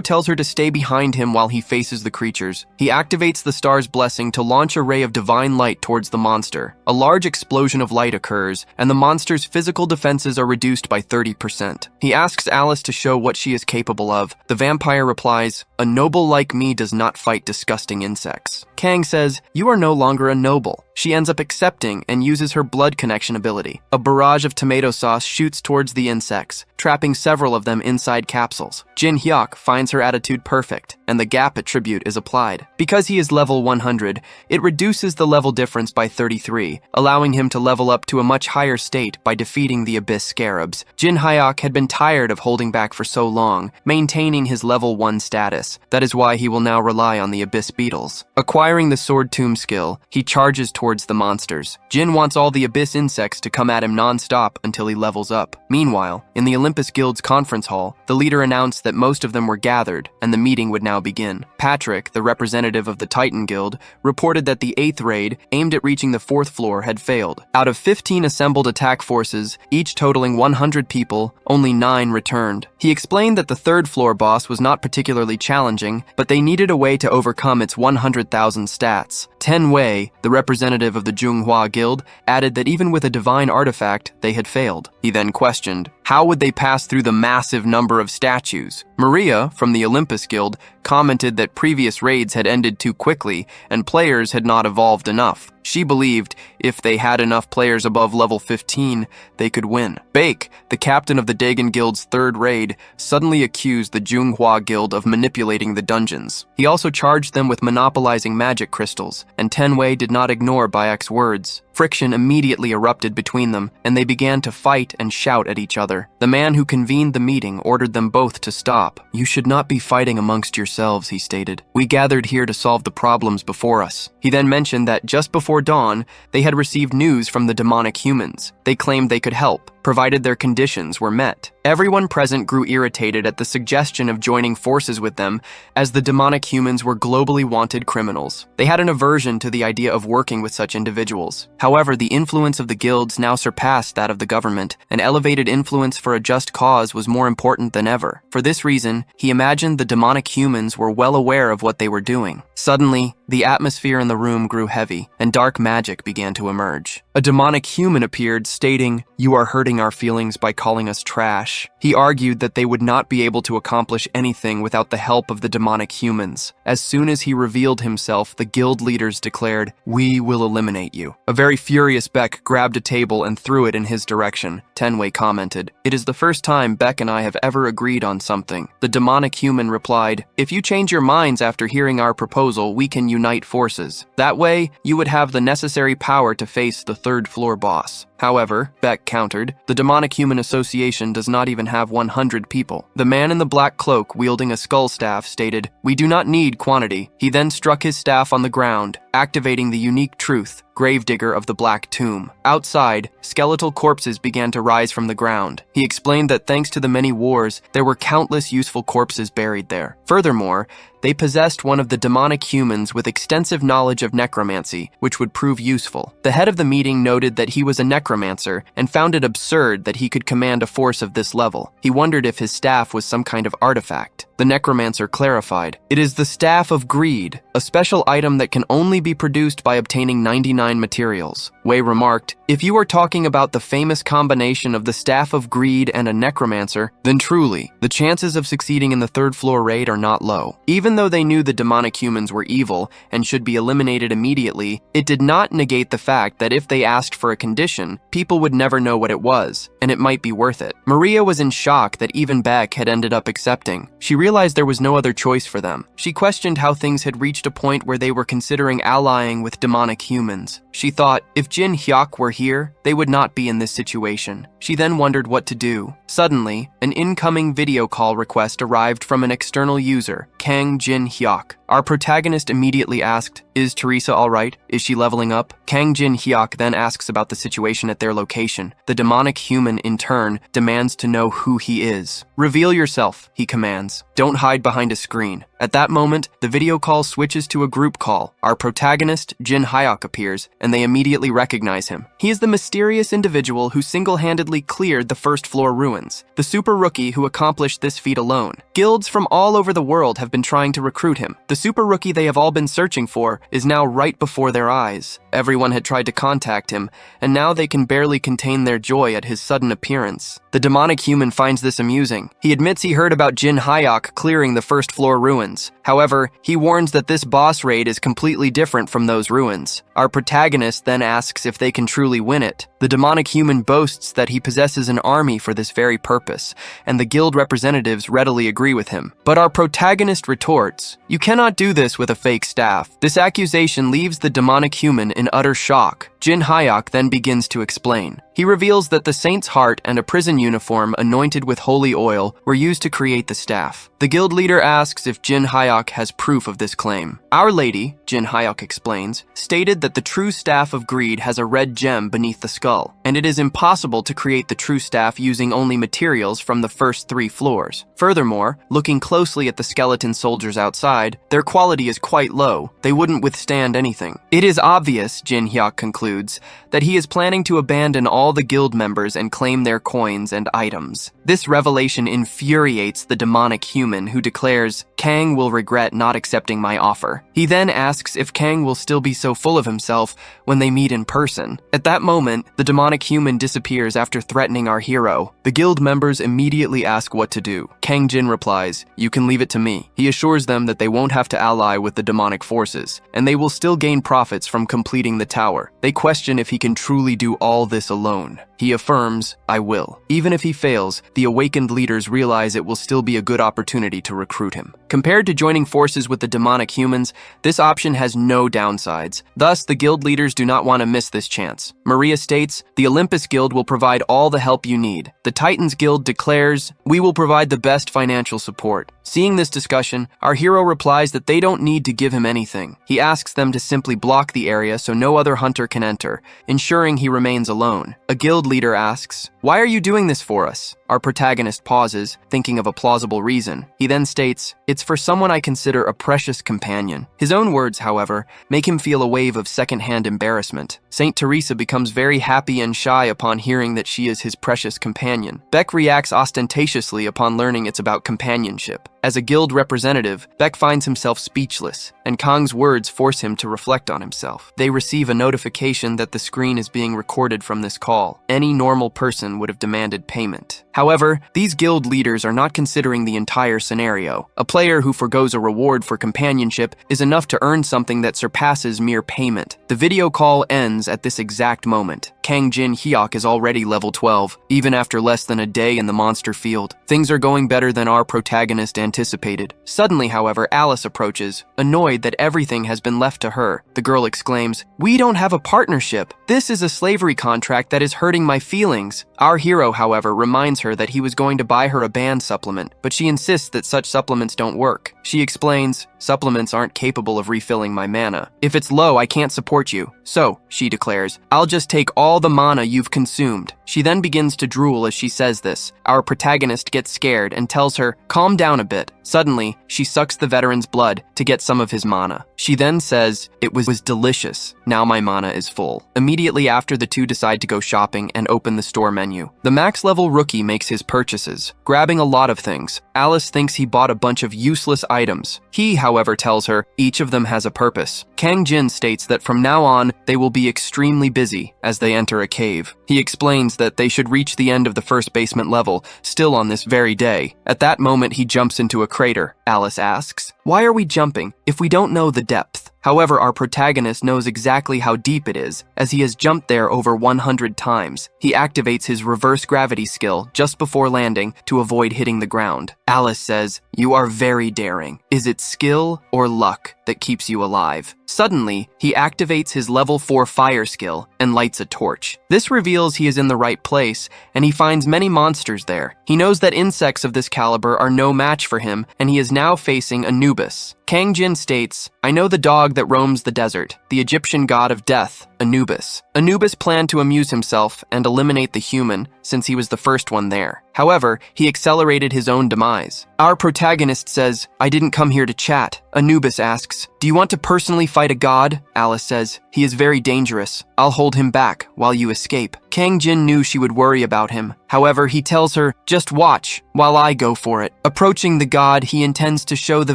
tells her to stay behind him while he faces the creatures. He activates the star's blessing to launch a ray of divine light towards the monster. A large explosion of light occurs, and the monster's physical defenses are reduced by 30%. He asks Alice to show what she is capable of. The vampire replies, "A noble like me does not fight disgusting insects." Kang says, "You are no longer a noble." She ends up accepting and uses her blood connection ability. A barrage of tomato sauce shoots towards the insects. trapping several of them inside capsules. Jin Hyuk finds her attitude perfect, and the gap attribute is applied. Because he is level 100, it reduces the level difference by 33, allowing him to level up to a much higher state by defeating the Abyss Scarabs. Jin Hyuk had been tired of holding back for so long, maintaining his level 1 status. That is why he will now rely on the Abyss Beetles. Acquiring the Sword Tomb skill, he charges towards the monsters. Jin wants all the Abyss insects to come at him non-stop until he levels up. Meanwhile, in the Olympus Guild's conference hall, the leader announced that most of them were gathered, and the meeting would now begin. Patrick, the representative of the Titan Guild, reported that the 8th raid, aimed at reaching the 4th floor, had failed. Out of 15 assembled attack forces, each totaling 100 people, only 9 returned. He explained that the 3rd floor boss was not particularly challenging, but they needed a way to overcome its 100,000 stats. Ten Wei, the representative of the Zhonghua Guild, added that even with a divine artifact, they had failed. He then questioned, how would they pass through the massive number of statues? Maria, from the Olympus Guild, commented that previous raids had ended too quickly and players had not evolved enough. She believed if they had enough players above level 15, they could win. Bake, the captain of the Dagon Guild's 3rd raid, suddenly accused the Zhonghua Guild of manipulating the dungeons. He also charged them with monopolizing magic crystals, and Tenwei did not ignore Bayek's words. Friction immediately erupted between them, and they began to fight and shout at each other. The man who convened the meeting ordered them both to stop. You should not be fighting amongst yourselves, he stated. We gathered here to solve the problems before us. He then mentioned that just before dawn, they had received news from the demonic humans. They claimed they could help, provided their conditions were met. Everyone present grew irritated at the suggestion of joining forces with them, as the demonic humans were globally wanted criminals. They had an aversion to the idea of working with such individuals. However, the influence of the guilds now surpassed that of the government. An elevated influence for a just cause was more important than ever. For this reason, he imagined the demonic humans were well aware of what they were doing. Suddenly, the atmosphere in the room grew heavy, and dark magic began to emerge. A demonic human appeared, stating, "You are hurting our feelings by calling us trash." He argued that they would not be able to accomplish anything without the help of the demonic humans. As soon as he revealed himself, the guild leaders declared, "We will eliminate you." A very furious Beck grabbed a table and threw it in his direction. Tenwei commented, "It is the first time Beck and I have ever agreed on something." The demonic human replied, "If you change your minds after hearing our proposal, we can unite forces. That way, you would have the necessary power to face the 3rd floor boss." However, Beck countered, the Demonic Human Association does not even have 100 people. The man in the black cloak wielding a skull staff stated, "We do not need quantity." He then struck his staff on the ground, activating the unique truth, Gravedigger of the Black Tomb. Outside, skeletal corpses began to rise from the ground. He explained that thanks to the many wars, there were countless useful corpses buried there. Furthermore, they possessed one of the demonic humans with extensive knowledge of necromancy, which would prove useful. The head of the meeting noted that he was a necromancer and found it absurd that he could command a force of this level. He wondered if his staff was some kind of artifact. The necromancer clarified, "It is the Staff of Greed, a special item that can only be produced by obtaining 99 materials." Wei remarked, "If you are talking about the famous combination of the Staff of Greed and a necromancer, then truly, the chances of succeeding in the 3rd floor raid are not low." Even though they knew the demonic humans were evil and should be eliminated immediately, it did not negate the fact that if they asked for a condition, people would never know what it was, and it might be worth it. Maria was in shock that even Beck had ended up accepting. She realized there was no other choice for them. She questioned how things had reached a point where they were considering allying with demonic humans. She thought, if Jin Hyuk were here, they would not be in this situation. She then wondered what to do. Suddenly, an incoming video call request arrived from an external user, Kang Jin Hyuk. Our protagonist immediately asked, "Is Teresa alright? Is she leveling up?" Kang Jin Hyuk then asks about the situation at their location. The demonic human, in turn, demands to know who he is. "Reveal yourself," he commands. "Don't hide behind a screen." At that moment, the video call switches to a group call. Our protagonist, Jin Hyuk, appears, and they immediately recognize him. He is the mysterious individual who single-handedly cleared the 1st floor ruins, the super rookie who accomplished this feat alone. Guilds from all over the world have been trying to recruit him. The super rookie they have all been searching for is now right before their eyes. Everyone had tried to contact him, and now they can barely contain their joy at his sudden appearance. The demonic human finds this amusing. He admits he heard about Jin Hyuk clearing the 1st floor ruins. However, he warns that this boss raid is completely different from those ruins. Our protagonist then asks if they can truly win it. The demonic human boasts that he he possesses an army for this very purpose, and the guild representatives readily agree with him. But our protagonist retorts, "You cannot do this with a fake staff." This accusation leaves the demonic human in utter shock. Jin Hyuk then begins to explain. He reveals that the saint's heart and a prison uniform anointed with holy oil were used to create the staff. The guild leader asks if Jin Hyuk has proof of this claim. Our Lady, Jin Hyuk explains, stated that the true staff of greed has a red gem beneath the skull, and it is impossible to create the true staff using only materials from the first 3 floors. Furthermore, looking closely at the skeleton soldiers outside, their quality is quite low. They wouldn't withstand anything. It is obvious, Jin Hyuk concludes, that he is planning to abandon all the guild members and claim their coins and items. This revelation infuriates the demonic human, who declares, "Kang will regret not accepting my offer." He then asks if Kang will still be so full of himself when they meet in person. At that moment, the demonic human disappears after threatening our hero. The guild members immediately ask what to do. Kang Jin replies, "You can leave it to me." He assures them that they won't have to ally with the demonic forces, and they will still gain profits from completing the tower. They question if he can truly do all this alone. He affirms, "I will." Even if he fails, the awakened leaders realize it will still be a good opportunity to recruit him. Compared to joining forces with the demonic humans, this option has no downsides. Thus, the guild leaders do not want to miss this chance. Maria states, "The Olympus Guild will provide all the help you need." The Titans Guild declares, "We will provide the best financial support." Seeing this discussion, our hero replies that they don't need to give him anything. He asks them to simply block the area so no other hunter can enter, ensuring he remains alone. A guild leader asks, "Why are you doing this for us?" Our protagonist pauses, thinking of a plausible reason. He then states, "It's for someone I consider a precious companion." His own words, however, make him feel a wave of second-hand embarrassment. Saint Teresa becomes very happy and shy upon hearing that she is his precious companion. Beck reacts ostentatiously upon learning it's about companionship. As a guild representative, Beck finds himself speechless, and Kang's words force him to reflect on himself. They receive a notification that the screen is being recorded from this call. Any normal person would have demanded payment. However, these guild leaders are not considering the entire scenario. A player who forgoes a reward for companionship is enough to earn something that surpasses mere payment. The video call ends at this exact moment. Kang Jin Hyuk is already level 12, even after less than a day in the monster field. Things are going better than our protagonist anticipated. Suddenly, however, Alice approaches, annoyed that everything has been left to her. The girl exclaims, "We don't have a partnership. This is a slavery contract that is hurting my feelings." Our hero, however, reminds her that he was going to buy her a band supplement, but she insists that such supplements don't work. She explains, "Supplements aren't capable of refilling my mana. If it's low, I can't support you. So," she declares, "I'll just take all the mana you've consumed." She then begins to drool as she says this. Our protagonist gets scared and tells her, "Calm down a bit." Suddenly, she sucks the veteran's blood to get some of his mana. She then says, "It was delicious. Now my mana is full." Immediately after, the two decide to go shopping and open the store menu. The max level rookie makes his purchases, grabbing a lot of things. Alice thinks he bought a bunch of useless items. He, however, tells her each of them has a purpose. Kang Jin states that from now on, they will be extremely busy as they enter a cave. He explains that they should reach the end of the first basement level, still on this very day. At that moment, he jumps into a crater. Alice asks, "Why are we jumping if we don't know the depth?" However, our protagonist knows exactly how deep it is, as he has jumped there over 100 times. He activates his reverse gravity skill just before landing to avoid hitting the ground. Alice says, "You are very daring. Is it skill or luck that keeps you alive?" Suddenly, he activates his level 4 fire skill and lights a torch. This reveals he is in the right place, and he finds many monsters there. He knows that insects of this caliber are no match for him, and he is now facing Anubis. Kang Jin states, "I know the dog that roams the desert, the Egyptian god of death, Anubis." Anubis planned to amuse himself and eliminate the human since he was the first one there. However, he accelerated his own demise. Our protagonist says, "I didn't come here to chat." Anubis asks, "Do you want to personally fight a god?" Alice says, "He is very dangerous. I'll hold him back while you escape." Kang Jin knew she would worry about him. However, he tells her, "Just watch while I go for it." Approaching the god, he intends to show the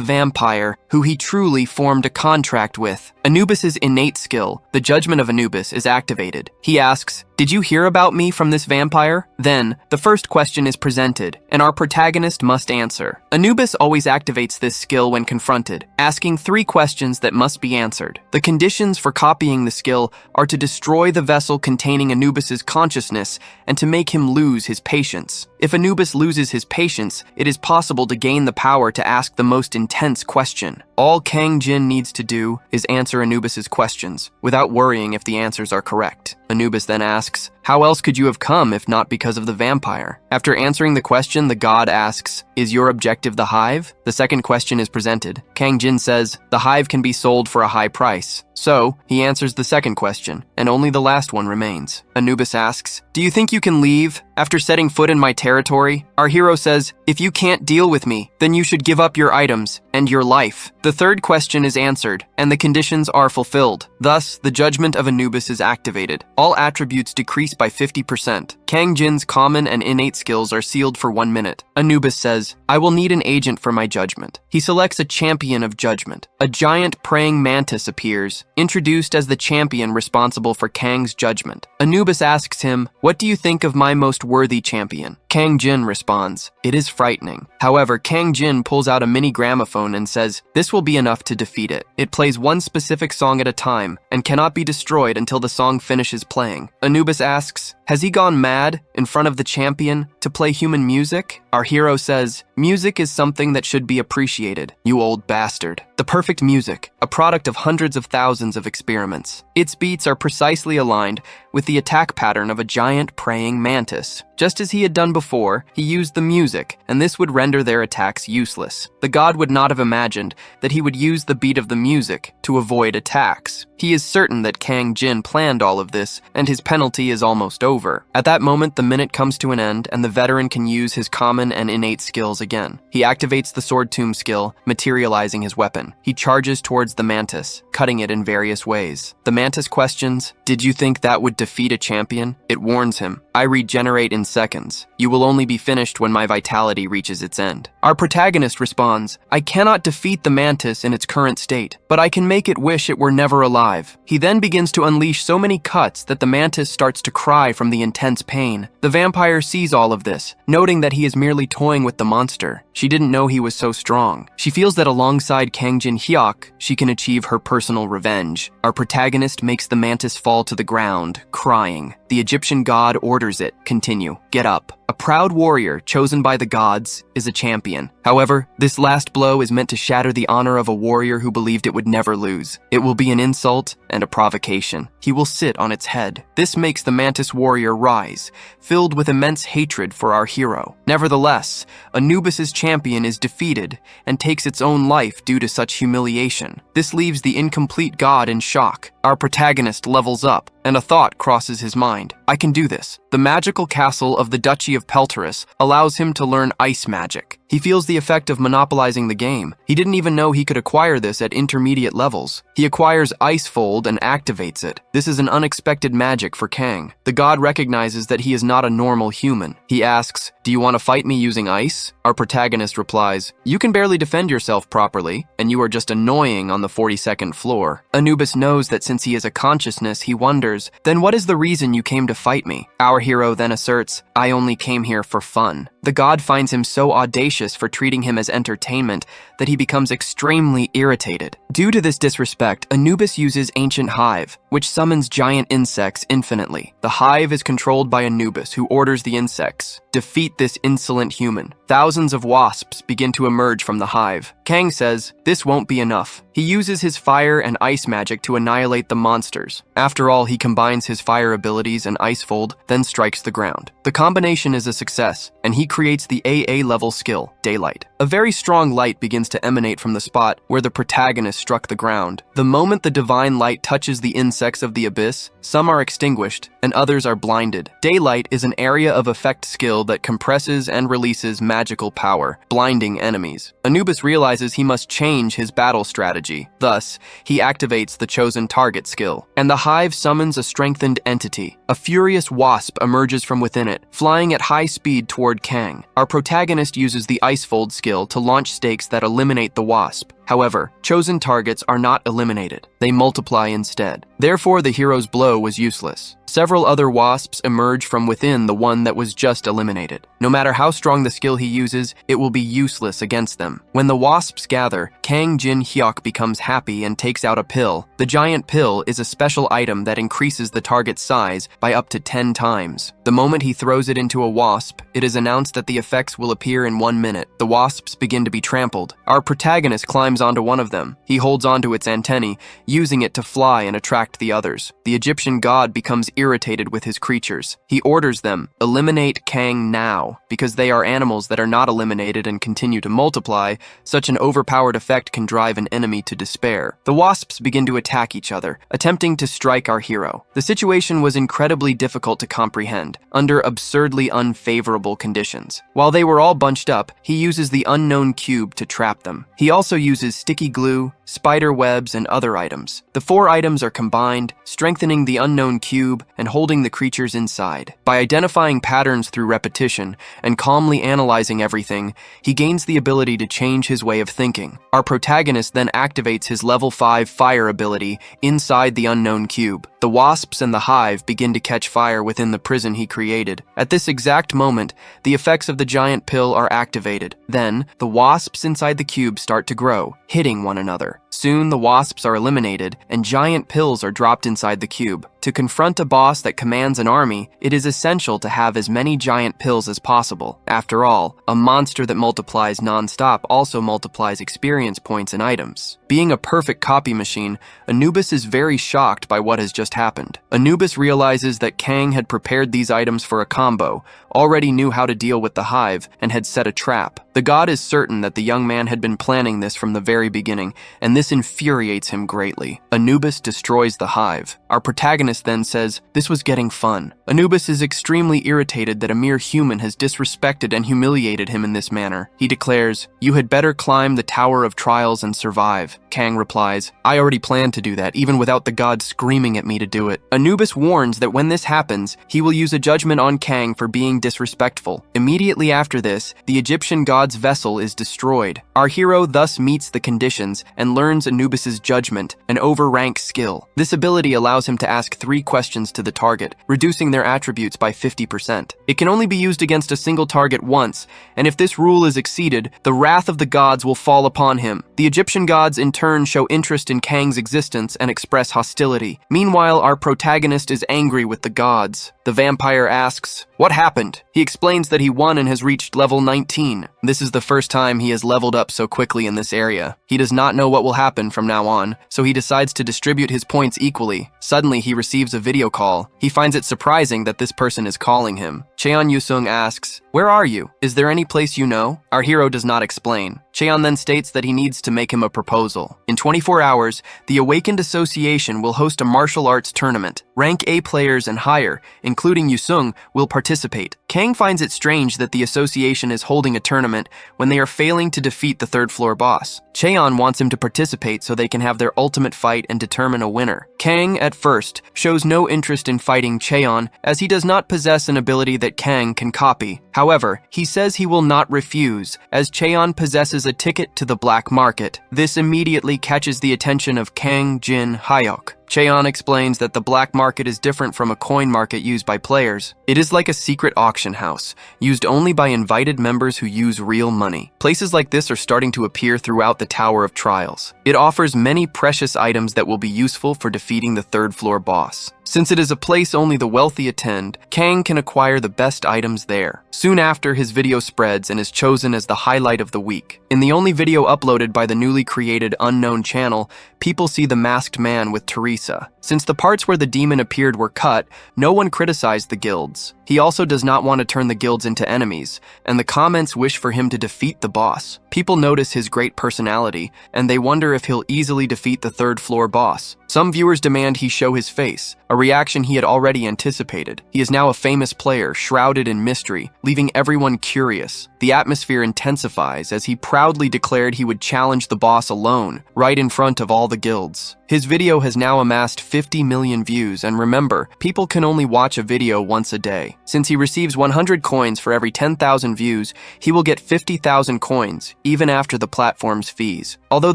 vampire who he truly formed a contract with. Anubis's innate skill, the Judgment of Anubis, is activated. He asks, "Did you hear about me from this vampire?" Then, the first question is presented, and our protagonist must answer. Anubis always activates this skill when confronted, asking 3 questions that must be answered. The conditions for copying the skill are to destroy the vessel containing Anubis's consciousness and to make him lose his patience. If Anubis loses his patience, it is possible to gain the power to ask the most intense question. All Kang Jin needs to do is answer Anubis's questions, without worrying if the answers are correct. Anubis then asks, "How else could you have come if not because of the vampire?" After answering the question, the god asks, "Is your objective the hive?" The second question is presented. Kang Jin says, "The hive can be sold for a high price." So, he answers the second question, and only the last one remains. Anubis asks, "Do you think you can leave after setting foot in my territory?" Our hero says, "If you can't deal with me, then you should give up your items and your life." The third question is answered, and the conditions are fulfilled. Thus, the judgment of Anubis is activated. All attributes decrease by 50%. Kang Jin's common and innate skills are sealed for 1 minute. Anubis says, "I will need an agent for my judgment." He selects a champion of judgment. A giant praying mantis appears, introduced as the champion responsible for Kang's judgment. Anubis asks him, "What do you think of my most worthy champion?" Kang Jin responds, "It is frightening." However, Kang Jin pulls out a mini gramophone and says, "This will be enough to defeat it." It plays one specific song at a time and cannot be destroyed until the song finishes playing. Anubis asks, "Has he gone mad in front of the champion to play human music?" Our hero says, "Music is something that should be appreciated, you old bastard." The perfect music, a product of hundreds of thousands of experiments. Its beats are precisely aligned with the attack pattern of a giant praying mantis. Just as he had done before, he used the music, and this would render their attacks useless. The god would not have imagined that he would use the beat of the music to avoid attacks. He is certain that Kang Jin planned all of this, and his penalty is almost over. At that moment, the minute comes to an end, and the veteran can use his common and innate skills again. He activates the Sword Tomb skill, materializing his weapon. He charges towards the mantis, cutting it in various ways. The mantis questions, "Did you think that would defeat a champion?" It warns him, "I regenerate in seconds. You will only be finished when my vitality reaches its end." Our protagonist responds, "I cannot defeat the mantis in its current state, but I can make it wish it were never alive." He then begins to unleash so many cuts that the mantis starts to cry from the intense pain. The vampire sees all of this, noting that he is merely toying with the monster. She didn't know he was so strong. She feels that alongside Kang Jin Hyuk, she can achieve her personal revenge. Our protagonist makes the mantis fall to the ground, crying. The Egyptian god orders it, "Continue, get up." A proud warrior chosen by the gods is a champion. However, this last blow is meant to shatter the honor of a warrior who believed it would never lose. It will be an insult and a provocation. He will sit on its head. This makes the mantis warrior rise, filled with immense hatred for our hero. Nevertheless, Anubis's champion is defeated and takes its own life due to such humiliation. This leaves the incomplete god in shock. Our protagonist levels up, and a thought crosses his mind. "I can do this." The magical castle of the Duchy of Peltaris allows him to learn ice magic. He feels the effect of monopolizing the game. He didn't even know he could acquire this at intermediate levels. He acquires Icefold and activates it. This is an unexpected magic for Kang. The god recognizes that he is not a normal human. He asks, "Do you want to fight me using ice?" Our protagonist replies, "You can barely defend yourself properly, and you are just annoying on the 42nd floor." Anubis knows that since he is a consciousness, he wonders, "Then what is the reason you came to fight me?" Our hero then asserts, "I only came here for fun." The god finds him so audacious for treating him as entertainment that he becomes extremely irritated. Due to this disrespect, Anubis uses Ancient Hive, which summons giant insects infinitely. The hive is controlled by Anubis, who orders the insects, "Defeat this insolent human." Thousands of wasps begin to emerge from the hive. Kang says, "This won't be enough." He uses his fire and ice magic to annihilate the monsters. After all, he combines his fire abilities and Icefold, then strikes the ground. The combination is a success, and he creates the AA level skill, Daylight. A very strong light begins to emanate from the spot where the protagonist struck the ground. The moment the divine light touches the insects of the abyss, some are extinguished and others are blinded. Daylight is an area of effect skill that compresses and releases magical power, blinding enemies. Anubis realizes he must change his battle strategy. Thus, he activates the chosen target skill, and the hive summons a strengthened entity. A furious wasp emerges from within it, flying at high speed toward Kang. Our protagonist uses the Icefold skill to launch stakes that eliminate the wasp. However, chosen targets are not eliminated. They multiply instead. Therefore, the hero's blow was useless. Several other wasps emerge from within the one that was just eliminated. No matter how strong the skill he uses, it will be useless against them. When the wasps gather, Kang Jin Hyuk becomes happy and takes out a pill. The giant pill is a special item that increases the target's size by up to 10 times. The moment he throws it into a wasp, it is announced that the effects will appear in 1 minute. The wasps begin to be trampled. Our protagonist climbs onto one of them. He holds onto its antennae, using it to fly and attract the others. The Egyptian god becomes irritated with his creatures. He orders them, eliminate Kang now. Because they are animals that are not eliminated and continue to multiply, such an overpowered effect can drive an enemy to despair. The wasps begin to attack each other, attempting to strike our hero. The situation was incredibly difficult to comprehend, under absurdly unfavorable conditions. While they were all bunched up, he uses the unknown cube to trap them. He also uses sticky glue, spider webs, and other items. The 4 items are combined, strengthening the unknown cube and holding the creatures inside. By identifying patterns through repetition and calmly analyzing everything, he gains the ability to change his way of thinking. Our protagonist then activates his level 5 fire ability inside the unknown cube. The wasps and the hive begin to catch fire within the prison he created. At this exact moment, the effects of the giant pill are activated. Then, the wasps inside the cube start to grow, hitting one another. Soon, the wasps are eliminated, and giant pills are dropped inside the cube. To confront a boss that commands an army, it is essential to have as many giant pills as possible. After all, a monster that multiplies non-stop also multiplies experience points and items. Being a perfect copy machine, Anubis is very shocked by what has just happened. Anubis realizes that Kang had prepared these items for a combo, already knew how to deal with the hive, and had set a trap. The god is certain that the young man had been planning this from the very beginning, and this infuriates him greatly. Anubis destroys the hive. Our protagonist then says, "This was getting fun." Anubis is extremely irritated that a mere human has disrespected and humiliated him in this manner. He declares, "You had better climb the Tower of Trials and survive." Kang replies, "I already planned to do that, even without the god screaming at me to do it." Anubis warns that when this happens, he will use a judgment on Kang for being disrespectful. Immediately after this, the Egyptian god's vessel is destroyed. Our hero thus meets the conditions and learns Anubis's judgment, an overrank skill. This ability allows him to ask 3 questions to the target, reducing their attributes by 50%. It can only be used against a single target once, and if this rule is exceeded, the wrath of the gods will fall upon him. The Egyptian gods in turn show interest in Kang's existence and express hostility. Meanwhile, our protagonist is angry with the gods. The vampire asks, "What happened?" He explains that he won and has reached level 19. This is the first time he has leveled up so quickly in this area. He does not know what will happen from now on, so he decides to distribute his points equally. Suddenly, he receives a video call. He finds it surprising that this person is calling him. Cheon Yusung asks, "Where are you? Is there any place you know?" Our hero does not explain. Cheon then states that he needs to make him a proposal. In 24 hours, the Awakened Association will host a martial arts tournament. Rank A players and higher, including Yusung, will participate. Kang finds it strange that the association is holding a tournament when they are failing to defeat the 3rd floor boss. Cheon wants him to participate so they can have their ultimate fight and determine a winner. Kang, at first, shows no interest in fighting Cheon as he does not possess an ability that Kang can copy. However, he says he will not refuse, as Cheon possesses a ticket to the black market. This immediately catches the attention of Kang Jin Hyuk. Cheon explains that the black market is different from a coin market used by players. It is like a secret auction house, used only by invited members who use real money. Places like this are starting to appear throughout the Tower of Trials. It offers many precious items that will be useful for defeating the 3rd floor boss. Since it is a place only the wealthy attend, Kang can acquire the best items there. Soon after, his video spreads and is chosen as the highlight of the week. In the only video uploaded by the newly created Unknown channel, people see the masked man with Teresa. Since the parts where the demon appeared were cut, no one criticized the guilds. He also does not want to turn the guilds into enemies, and the comments wish for him to defeat the boss. People notice his great personality, and they wonder if he'll easily defeat the 3rd floor boss. Some viewers demand he show his face, a reaction he had already anticipated. He is now a famous player, shrouded in mystery, leaving everyone curious. The atmosphere intensifies as he proudly declared he would challenge the boss alone, right in front of all the guilds. His video has now amassed 50 million views, and remember, people can only watch a video once a day. Since he receives 100 coins for every 10,000 views, he will get 50,000 coins, even after the platform's fees. Although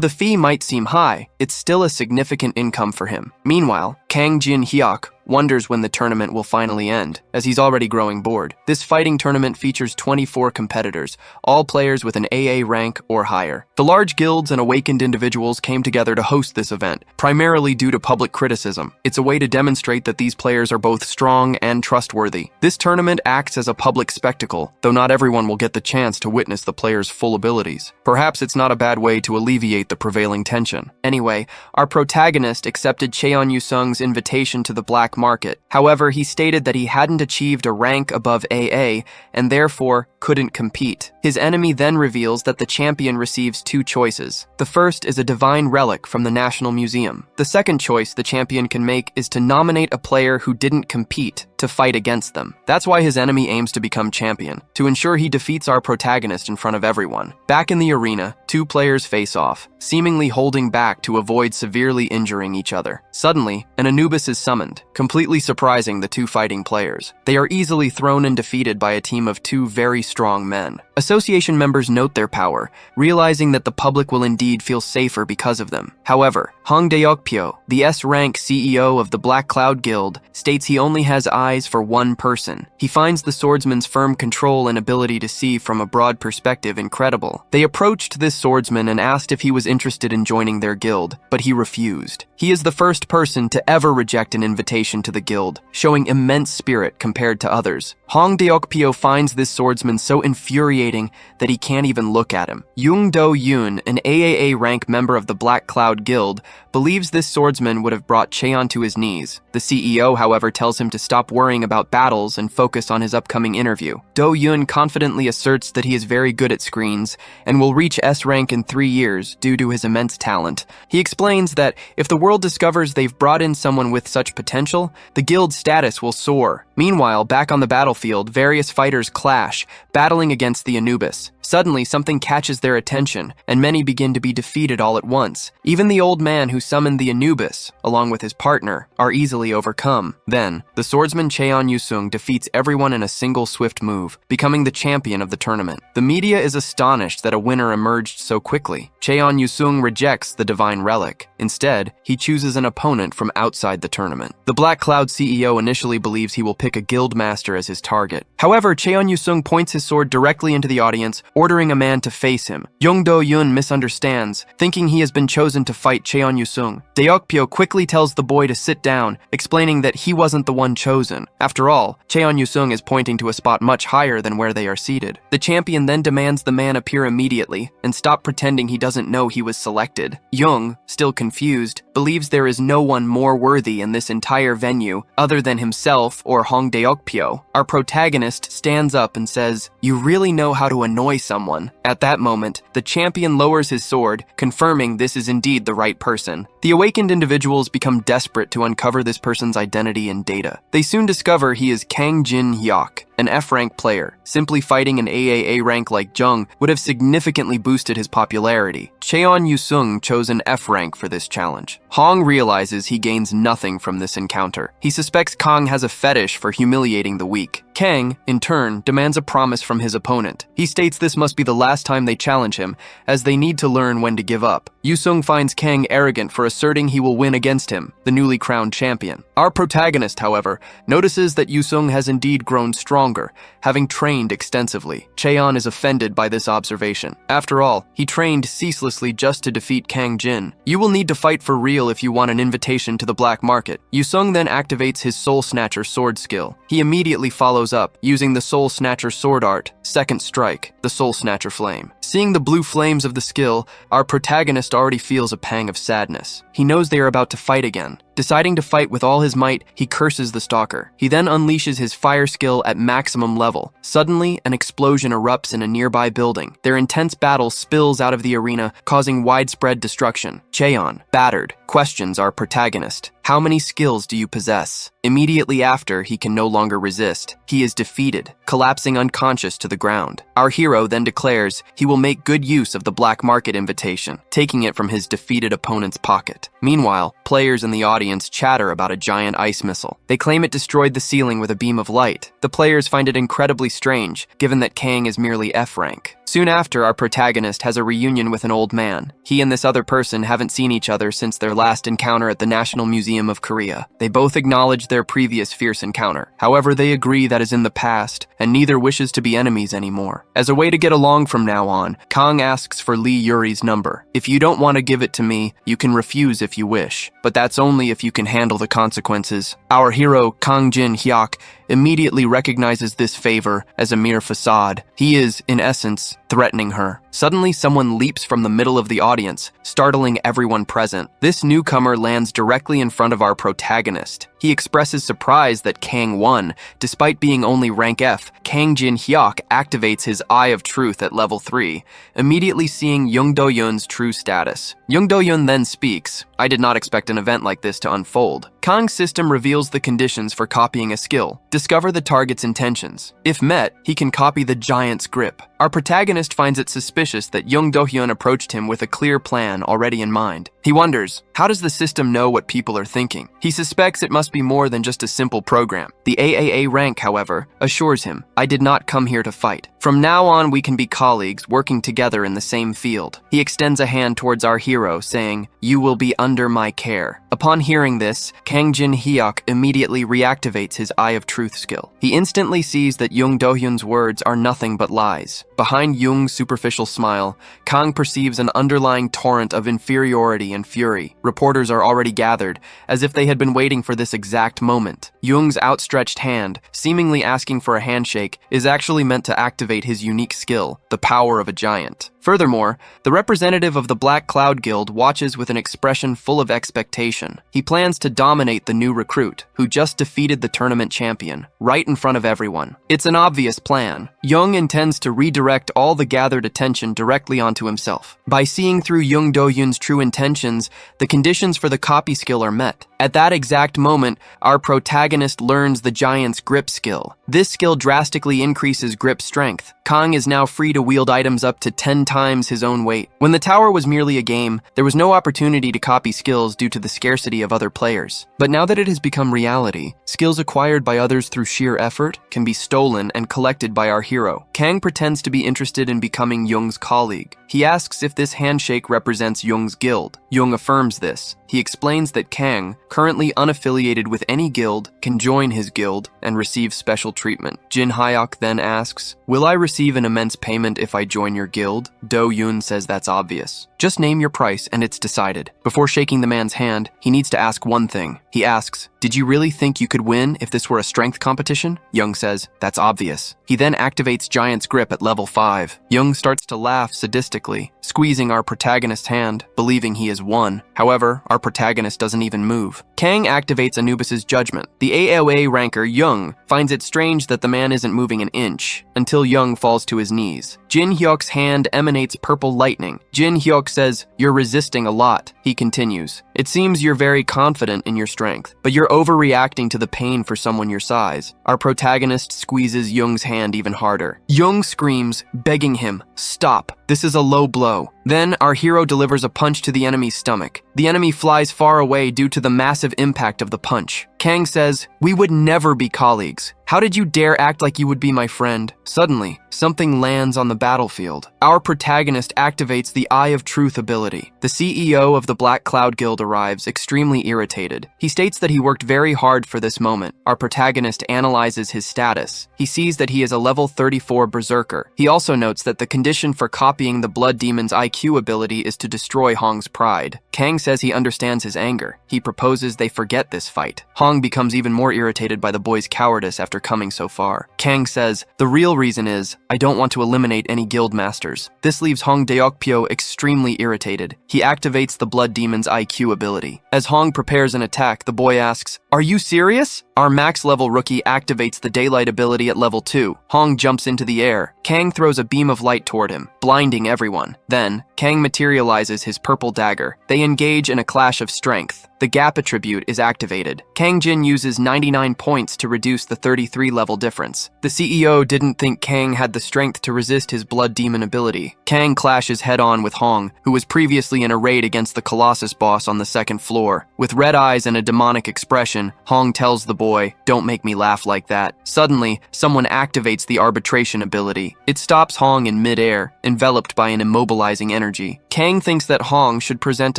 the fee might seem high, it's still a significant income for him. Meanwhile, Kang Jin Hyuk wonders when the tournament will finally end, as he's already growing bored. This fighting tournament features 24 competitors, all players with an AA rank or higher. The large guilds and awakened individuals came together to host this event, primarily due to public criticism. It's a way to demonstrate that these players are both strong and trustworthy. This tournament acts as a public spectacle, though not everyone will get the chance to witness the players' full abilities. Perhaps it's not a bad way to alleviate the prevailing tension. Anyway, our protagonist accepted Cheon Yusung's invitation to the black market. However, he stated that he hadn't achieved a rank above AA and therefore couldn't compete. His enemy then reveals that the champion receives two choices. The first is a divine relic from the National Museum. The second choice the champion can make is to nominate a player who didn't compete to fight against them. That's why his enemy aims to become champion, to ensure he defeats our protagonist in front of everyone. Back in the arena, two players face off, seemingly holding back to avoid severely injuring each other. Suddenly, an Anubis is summoned, completely surprising the two fighting players. They are easily thrown and defeated by a team of two very strong men. Association members note their power, realizing that the public will indeed feel safer because of them. However, Hong Deokpyo, the S-rank CEO of the Black Cloud Guild, states he only has eyes for one person. He finds the swordsman's firm control and ability to see from a broad perspective incredible. They approached this swordsman and asked if he was interested in joining their guild, but he refused. He is the first person to ever reject an invitation to the guild, showing immense spirit compared to others. Hong Deokpyo finds this swordsman so infuriating that he can't even look at him. Jung Do-yoon, an AAA rank member of the Black Cloud Guild, believes this swordsman would have brought Cheon to his knees. The CEO, however, tells him to stop worrying about battles and focus on his upcoming interview. Do-yoon confidently asserts that he is very good at screens and will reach S rank in 3 years due to his immense talent. He explains that if the world discovers they've brought in someone with such potential, the guild's status will soar. Meanwhile, back on the battlefield, various fighters clash, battling against the Anubis. Suddenly, something catches their attention, and many begin to be defeated all at once. Even the old man who summoned the Anubis, along with his partner, are easily overcome. Then, the swordsman Cheon Yusung defeats everyone in a single swift move, becoming the champion of the tournament. The media is astonished that a winner emerged so quickly. Cheon Yusung rejects the divine relic. Instead, he chooses an opponent from outside the tournament. The Black Cloud CEO initially believes he will pick a guild master as his target. However, Cheon Yusung points his sword directly into the audience, ordering a man to face him. Jung Do-yoon misunderstands, thinking he has been chosen to fight Cheon Yusung. Deokpyo quickly tells the boy to sit down, explaining that he wasn't the one chosen. After all, Cheon Yusung is pointing to a spot much higher than where they are seated. The champion then demands the man appear immediately and stop pretending he doesn't know he was selected. Jung, still confused, believes there is no one more worthy in this entire venue other than himself or Hong Deokpyo. Our protagonist stands up and says, "You really know how to annoy someone." At that moment, the champion lowers his sword, confirming this is indeed the right person. The awakened individuals become desperate to uncover this person's identity and data. They soon discover he is Kang Jin Hyuk, an F-rank player. Simply fighting an AAA rank like Jung would have significantly boosted his popularity. Cheon Yusung chose an F rank for this challenge. Hong realizes he gains nothing from this encounter. He suspects Kang has a fetish for humiliating the weak. Kang, in turn, demands a promise from his opponent. He states this must be the last time they challenge him, as they need to learn when to give up. Yusung finds Kang arrogant for asserting he will win against him, the newly crowned champion. Our protagonist, however, notices that Yusung has indeed grown stronger, having trained extensively. Cheon is offended by this observation. After all, he trained ceaselessly just to defeat Kang Jin. You will need to fight for real if you want an invitation to the black market. Yusung then activates his Soul Snatcher sword skill. He immediately follows up, using the Soul Snatcher sword art, Second Strike, the Soul Snatcher Flame. Seeing the blue flames of the skill, our protagonist already feels a pang of sadness. He knows they are about to fight again. Deciding to fight with all his might, he curses the stalker. He then unleashes his fire skill at maximum level. Suddenly, an explosion erupts in a nearby building. Their intense battle spills out of the arena, causing widespread destruction. Cheon, battered, questions our protagonist. How many skills do you possess? Immediately after, he can no longer resist. He is defeated, collapsing unconscious to the ground. Our hero then declares he will make good use of the black market invitation, taking it from his defeated opponent's pocket. Meanwhile, players in the audience chatter about a giant ice missile. They claim it destroyed the ceiling with a beam of light. The players find it incredibly strange, given that Kang is merely F rank. Soon after, our protagonist has a reunion with an old man. He and this other person haven't seen each other since their last encounter at the National Museum Museum of Korea. They both acknowledge their previous fierce encounter. However, they agree that is in the past, and neither wishes to be enemies anymore. As a way to get along from now on, Kang asks for Lee Yuri's number. If you don't want to give it to me, you can refuse if you wish, but that's only if you can handle the consequences. Our hero, Kang Jin-hyuk, immediately recognizes this favor as a mere facade. He is, in essence, threatening her. Suddenly, someone leaps from the middle of the audience, startling everyone present. This newcomer lands directly in front of our protagonist. He expresses surprise that Kang won. Despite being only rank F, Kang Jin-hyuk activates his Eye of Truth at level 3, immediately seeing Young Do-yun's true status. Young Do-yun then speaks. I did not expect an event like this to unfold. Kang's system reveals the conditions for copying a skill. Discover the target's intentions. If met, he can copy the giant's grip. Our protagonist finds it suspicious that Young Do-hyun approached him with a clear plan already in mind. He wonders, how does the system know what people are thinking? He suspects it must be more than just a simple program. The AAA rank, however, assures him, I did not come here to fight. From now on, we can be colleagues working together in the same field. He extends a hand towards our hero, saying, you will be under my care. Upon hearing this, Kang Jin-hyuk immediately reactivates his Eye of Truth skill. He instantly sees that Young Do-hyun's words are nothing but lies. Behind Young's superficial smile, Kang perceives an underlying torrent of inferiority and fury. Reporters are already gathered, as if they had been waiting for this exact moment. Young's outstretched hand, seemingly asking for a handshake, is actually meant to activate his unique skill, the power of a giant. Furthermore, the representative of the Black Cloud Guild watches with an expression full of expectation. He plans to dominate the new recruit, who just defeated the tournament champion, right in front of everyone. It's an obvious plan. Young intends to redirect all the gathered attention directly onto himself. By seeing through Young Do-hyun's true intentions, the conditions for the copy skill are met. At that exact moment, our protagonist learns the giant's grip skill. This skill drastically increases grip strength. Kang is now free to wield items up to 10 times his own weight. When the tower was merely a game, there was no opportunity to copy skills due to the scarcity of other players. But now that it has become reality, skills acquired by others through sheer effort can be stolen and collected by our hero. Kang pretends to be interested in becoming Young's colleague. He asks if this handshake represents Young's guild. Young affirms this. He explains that Kang, currently unaffiliated with any guild, can join his guild and receive special treatment. Jin-hyuk then asks, will I receive an immense payment if I join your guild? Do-yun says that's obvious. Just name your price and it's decided. Before shaking the man's hand, he needs to ask one thing. He asks, did you really think you could win if this were a strength competition? Young says, that's obvious. He then activates Giant's Grip at level 5. Young starts to laugh sadistically, squeezing our protagonist's hand, believing he has won. However, our protagonist doesn't even move. Kang activates Anubis's judgment. The AOA ranker Young finds it strange that the man isn't moving an inch, until Young falls to his knees. Jin-hyuk's hand emanates purple lightning. Jin-hyuk says, you're resisting a lot. He continues, it seems you're very confident in your strength, but you're overreacting to the pain for someone your size. Our protagonist squeezes Young's hand even harder. Young screams, begging him, stop. This is a low blow. Then, our hero delivers a punch to the enemy's stomach. The enemy flies far away due to the massive impact of the punch. Kang says, we would never be colleagues. How did you dare act like you would be my friend? Suddenly, something lands on the battlefield. Our protagonist activates the Eye of Truth ability. The CEO of the Black Cloud Guild arrives, extremely irritated. He states that he worked very hard for this moment. Our protagonist analyzes his status. He sees that he is a level 34 berserker. He also notes that the condition for copying the Blood Demon's IQ ability is to destroy Hong's pride. Kang says he understands his anger. He proposes they forget this fight. Hong becomes even more irritated by the boy's cowardice after coming so far. Kang says, the real reason is, I don't want to eliminate any guild masters. This leaves Hong Deokpyo extremely irritated. He activates the Blood Demon's IQ ability. As Hong prepares an attack, the boy asks, are you serious? Our max level rookie activates the Daylight ability at level 2. Hong jumps into the air. Kang throws a beam of light toward him, blinding everyone. Then, Kang materializes his purple dagger. They engage in a clash of strength. The Gap attribute is activated. Kang Jin uses 99 points to reduce the 33 level difference. The CEO didn't think Kang had the strength to resist his Blood Demon ability. Kang clashes head-on with Hong, who was previously in a raid against the Colossus boss on the second floor. With red eyes and a demonic expression, Hong tells the boy, don't make me laugh like that. Suddenly, someone activates the arbitration ability. It stops Hong in mid-air, enveloped by an immobilizing energy. Kang thinks that Hong should present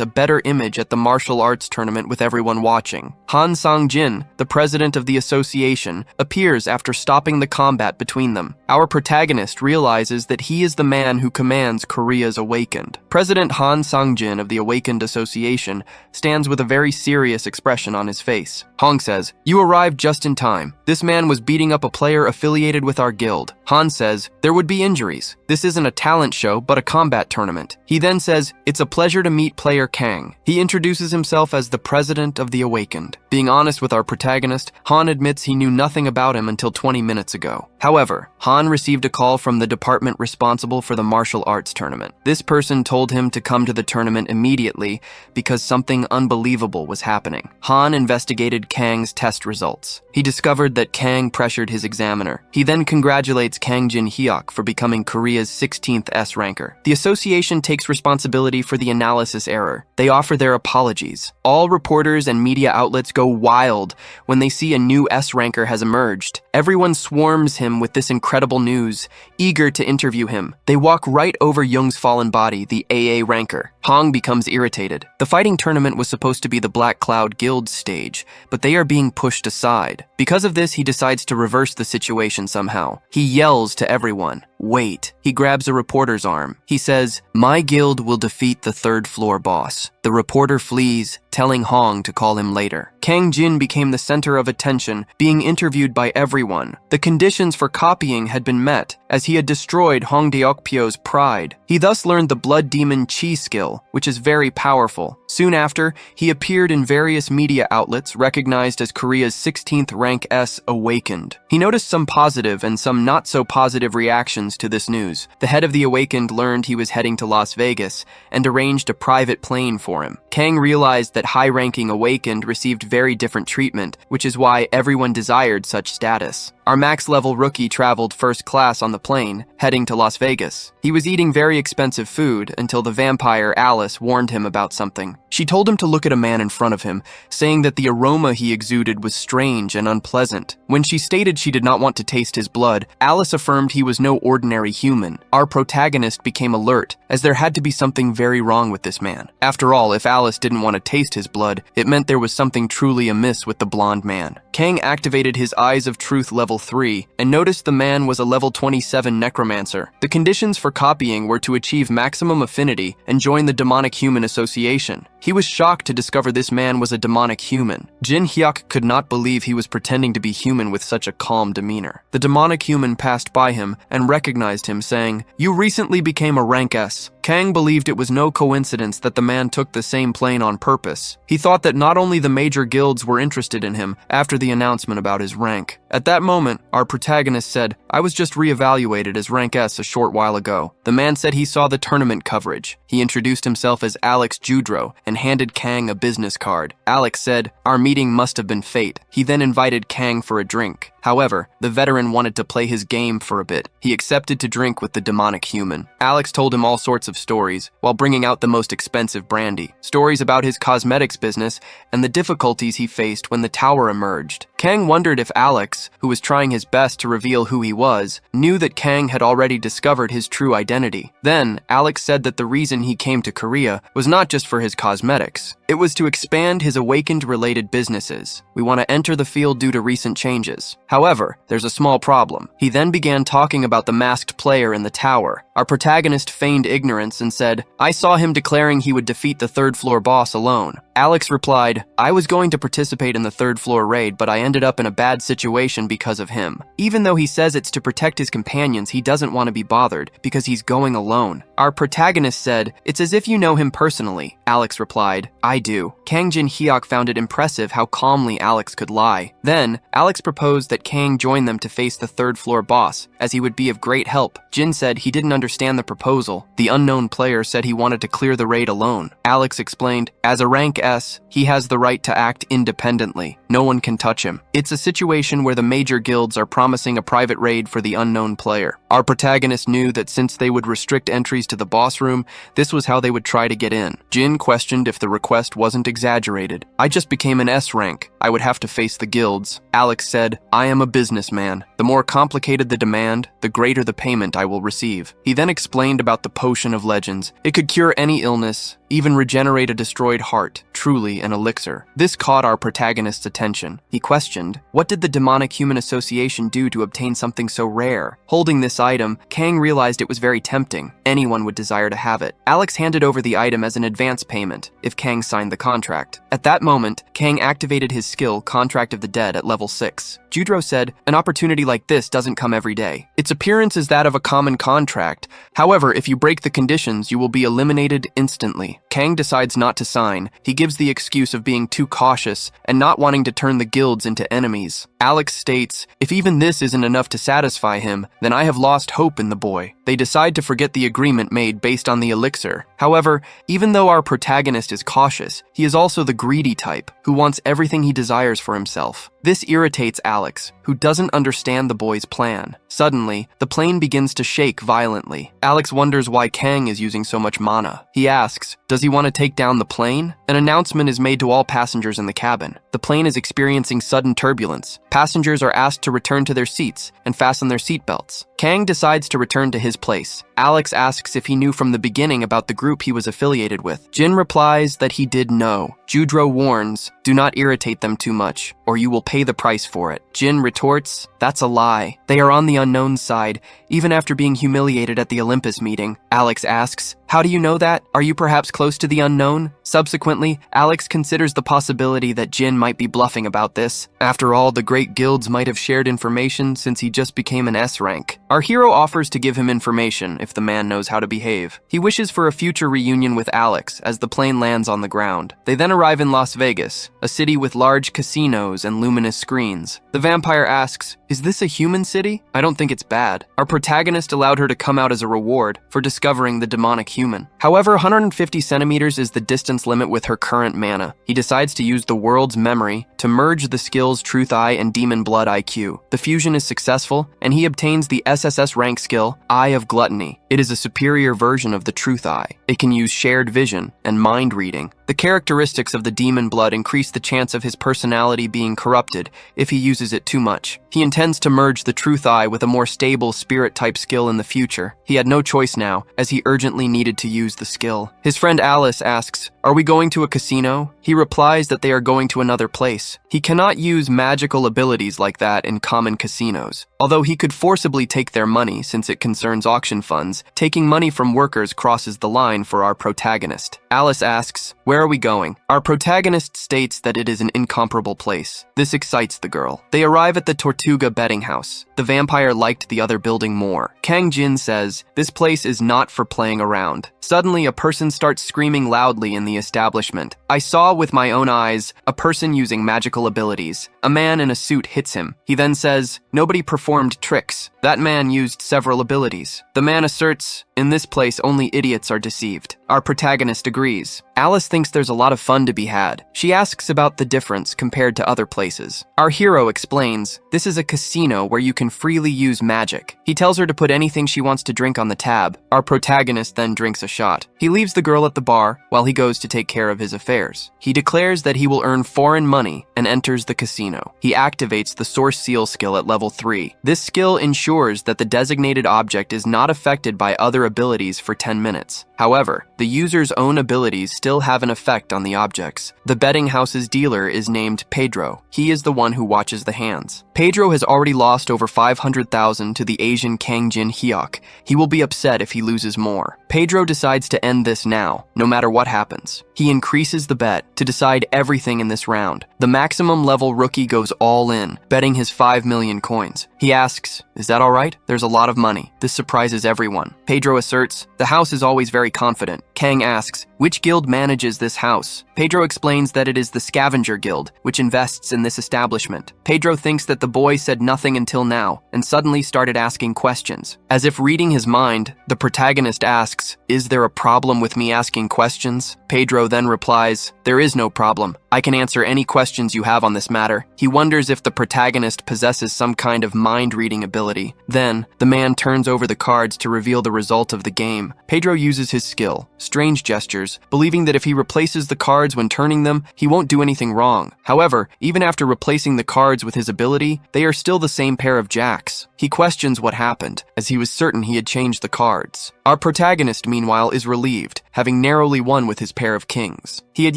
a better image at the martial arts tournament tournament with everyone watching. Han Sang-jin, the president of the association, appears after stopping the combat between them. Our protagonist realizes that he is the man who commands Korea's Awakened. President Han Sang-jin of the Awakened Association stands with a very serious expression on his face. Hong says, "You arrived just in time. This man was beating up a player affiliated with our guild." Han says, "There would be injuries. This isn't a talent show, but a combat tournament." He then says, "It's a pleasure to meet player Kang." He introduces himself as the president of the Awakened. Being honest with our protagonist, Han admits he knew nothing about him until 20 minutes ago. However, Han received a call from the department responsible for the martial arts tournament. This person told him to come to the tournament immediately because something unbelievable was happening. Han investigated Kang's test results. He discovered that Kang pressured his examiner. He then congratulates Kang Jin-hyuk for becoming Korea's 16th S ranker. The association takes responsibility for the analysis error. They offer their apologies. All reporters and media outlets go wild when they see a new S ranker has emerged. Everyone swarms him with this incredible news, eager to interview him. They walk right over Young's fallen body, the AA ranker. Hong becomes irritated. The fighting tournament was supposed to be the Black Cloud Guild's stage, but they are being pushed aside. Because of this, he decides to reverse the situation somehow. He yells to everyone, "Wait." He grabs a reporter's arm. He says, "My guild will defeat the third floor boss." The reporter flees, telling Hong to call him later. Kang Jin became the center of attention, being interviewed by everyone. The conditions for copying had been met, as he had destroyed Hong Deokpyo's pride. He thus learned the Blood Demon Chi skill, which is very powerful. Soon after, he appeared in various media outlets recognized as Korea's 16th rank S Awakened. He noticed some positive and some not so positive reactions to this news. The head of the Awakened learned he was heading to Las Vegas and arranged a private plane for him. Kang realized that high-ranking Awakened received very different treatment, which is why everyone desired such status. Our max-level rookie traveled first class on the plane, heading to Las Vegas. He was eating very expensive food until the vampire Alice warned him about something. She told him to look at a man in front of him, saying that the aroma he exuded was strange and unpleasant. When she stated she did not want to taste his blood, Alice affirmed he was no ordinary human. Our protagonist became alert, as there had to be something very wrong with this man. After all, if Alice didn't want to taste his blood, it meant there was something truly amiss with the blonde man. Kang activated his Eyes of Truth level 3 and noticed the man was a level 27 necromancer. The conditions for copying were to achieve maximum affinity and join the Demonic Human Association. He was shocked to discover this man was a demonic human. Jin Hyuk could not believe he was pretending to be human with such a calm demeanor. The demonic human passed by him and recognized him, saying, "You recently became a rank S." Kang believed it was no coincidence that the man took the same plane on purpose. He thought that not only the major guilds were interested in him after the announcement about his rank. At that moment, our protagonist said, "I was just reevaluated as rank S a short while ago." The man said he saw the tournament coverage. He introduced himself as Alex Judro and handed Kang a business card. Alex said, "Our meeting must have been fate." He then invited Kang for a drink. However, the veteran wanted to play his game for a bit. He accepted to drink with the demonic human. Alex told him all sorts of stories, while bringing out the most expensive brandy. Stories about his cosmetics business and the difficulties he faced when the tower emerged. Kang wondered if Alex, who was trying his best to reveal who he was, knew that Kang had already discovered his true identity. Then, Alex said that the reason he came to Korea was not just for his cosmetics. It was to expand his Awakened-related businesses. "We want to enter the field due to recent changes. However, there's a small problem." He then began talking about the masked player in the tower. Our protagonist feigned ignorance and said, "I saw him declaring he would defeat the third floor boss alone." Alex replied, "I was going to participate in the third floor raid, but I ended up in a bad situation because of him." Even though he says it's to protect his companions, he doesn't want to be bothered because he's going alone. Our protagonist said, "It's as if you know him personally." Alex replied, "I do." Kang Jin-hyuk found it impressive how calmly Alex could lie. Then, Alex proposed that Kang join them to face the third floor boss, as he would be of great help. Jin said he didn't understand the proposal. The unknown player said he wanted to clear the raid alone. Alex explained, "As a rank S, he has the right to act independently. No one can touch him. It's a situation where the major guilds are promising a private raid for the unknown player. Our protagonist knew that since they would restrict entries to the boss room, this was how they would try to get in. Jin questioned if the request wasn't exaggerated. I just became an S rank. I would have to face the guilds. Alex said, I am a businessman. The more complicated the demand, the greater the payment I will receive. He then explained about the potion of legends. It could cure any illness, even regenerate a destroyed heart, truly an elixir. This caught our protagonist's attention. He questioned, what did the demonic human association do to obtain something so rare? Holding this item, Kang realized it was very tempting. Anyone would desire to have it. Alex handed over the item as an advance payment if Kang signed the contract. At that moment, Kang activated his skill, Contract of the Dead, at level 6. Judro said, an opportunity like this doesn't come every day. Its appearance is that of a common contract. However, if you break the conditions, you will be eliminated instantly. Kang decides not to sign. He gives the excuse of being too cautious and not wanting to turn the guilds into enemies. Alex states, if even this isn't enough to satisfy him, then I have lost hope in the boy. They decide to forget the agreement made based on the elixir. However, even though our protagonist is cautious, he is also the greedy type, who wants everything he desires for himself. This irritates Alex, who doesn't understand the boy's plan. Suddenly, the plane begins to shake violently. Alex wonders why Kang is using so much mana. He asks, does he want to take down the plane? An announcement is made to all passengers in the cabin. The plane is experiencing sudden turbulence. Passengers are asked to return to their seats and fasten their seatbelts. Kang decides to return to his place. Alex asks if he knew from the beginning about the group he was affiliated with. Jin replies that he did know. Judro warns, do not irritate them too much, or you will pay the price for it. Jin retorts, that's a lie. They are on the unknown side, even after being humiliated at the Olympus meeting. Alex asks, how do you know that? Are you perhaps close to the unknown? Subsequently, Alex considers the possibility that Jin might be bluffing about this. After all, the great guilds might have shared information since he just became an S rank. Our hero offers to give him information if the man knows how to behave. He wishes for a future reunion with Alex as the plane lands on the ground. They then arrive in Las Vegas, a city with large casinos and luminous screens. The vampire asks, is this a human city? I don't think it's bad. Our protagonist allowed her to come out as a reward for discovering the demonic human. However, 150 centimeters is the distance limit with her current mana. He decides to use the world's memory to merge the skills Truth Eye and Demon Blood IQ. The fusion is successful, and he obtains the SSS rank skill, Eye of Gluttony. It is a superior version of the Truth Eye. It can use shared vision and mind reading. The characteristics of the Demon Blood increase the chance of his personality being corrupted if he uses it too much. He intends to merge the Truth Eye with a more stable spirit-type skill in the future. He had no choice now, as he urgently needed to use the skill. His friend Alice asks, are we going to a casino? He replies that they are going to another place. He cannot use magical abilities like that in common casinos. Although he could forcibly take their money since it concerns auction funds, taking money from workers crosses the line for our protagonist. Alice asks, where are we going? Our protagonist states that it is an incomparable place. This excites the girl. They arrive at the Tortuga betting house. The vampire liked the other building more. Kang Jin says, this place is not for playing around. Suddenly, a person starts screaming loudly in the establishment. I saw with my own eyes a person using magical abilities. A man in a suit hits him. He then says, nobody performed tricks. That man used several abilities. The man asserts, in this place only idiots are deceived. Our protagonist agrees. Alice thinks there's a lot of fun to be had. She asks about the difference compared to other places. Our hero explains, this is a casino where you can freely use magic. He tells her to put anything she wants to drink on the tab. Our protagonist then drinks a shot. He leaves the girl at the bar while he goes to take care of his affairs. He declares that he will earn foreign money and enters the casino. He activates the Source Seal skill at level 3. This skill ensures that the designated object is not affected by other abilities for 10 minutes. However, the user's own abilities still have an effect on the objects. The betting house's dealer is named Pedro. He is the one who watches the hands. Pedro has already lost over 500,000 to the Asian Kang Jin Hyuk. He will be upset if he loses more. Pedro decides to end this now, no matter what happens. He increases the bet to decide everything in this round. The maximum level rookie goes all in, betting his 5 million coins. He asks, is that all right? There's a lot of money. This surprises everyone. Pedro asserts, the house is always very confident. Kang asks, which guild manages this house? Pedro explains that it is the Scavenger Guild, which invests in this establishment. Pedro thinks that the boy said nothing until now, and suddenly started asking questions. As if reading his mind, the protagonist asks, is there a problem with me asking questions? Pedro then replies, there is no problem. I can answer any questions you have on this matter. He wonders if the protagonist possesses some kind of mind-reading ability. Then, the man turns over the cards to reveal the result of the game. Pedro uses his skill, strange gestures, believing that if he replaces the cards when turning them, he won't do anything wrong. However, even after replacing the cards with his ability, they are still the same pair of jacks. He questions what happened, as he was certain he had changed the cards. Our protagonist, meanwhile, is relieved, having narrowly won with his pair of kings. He had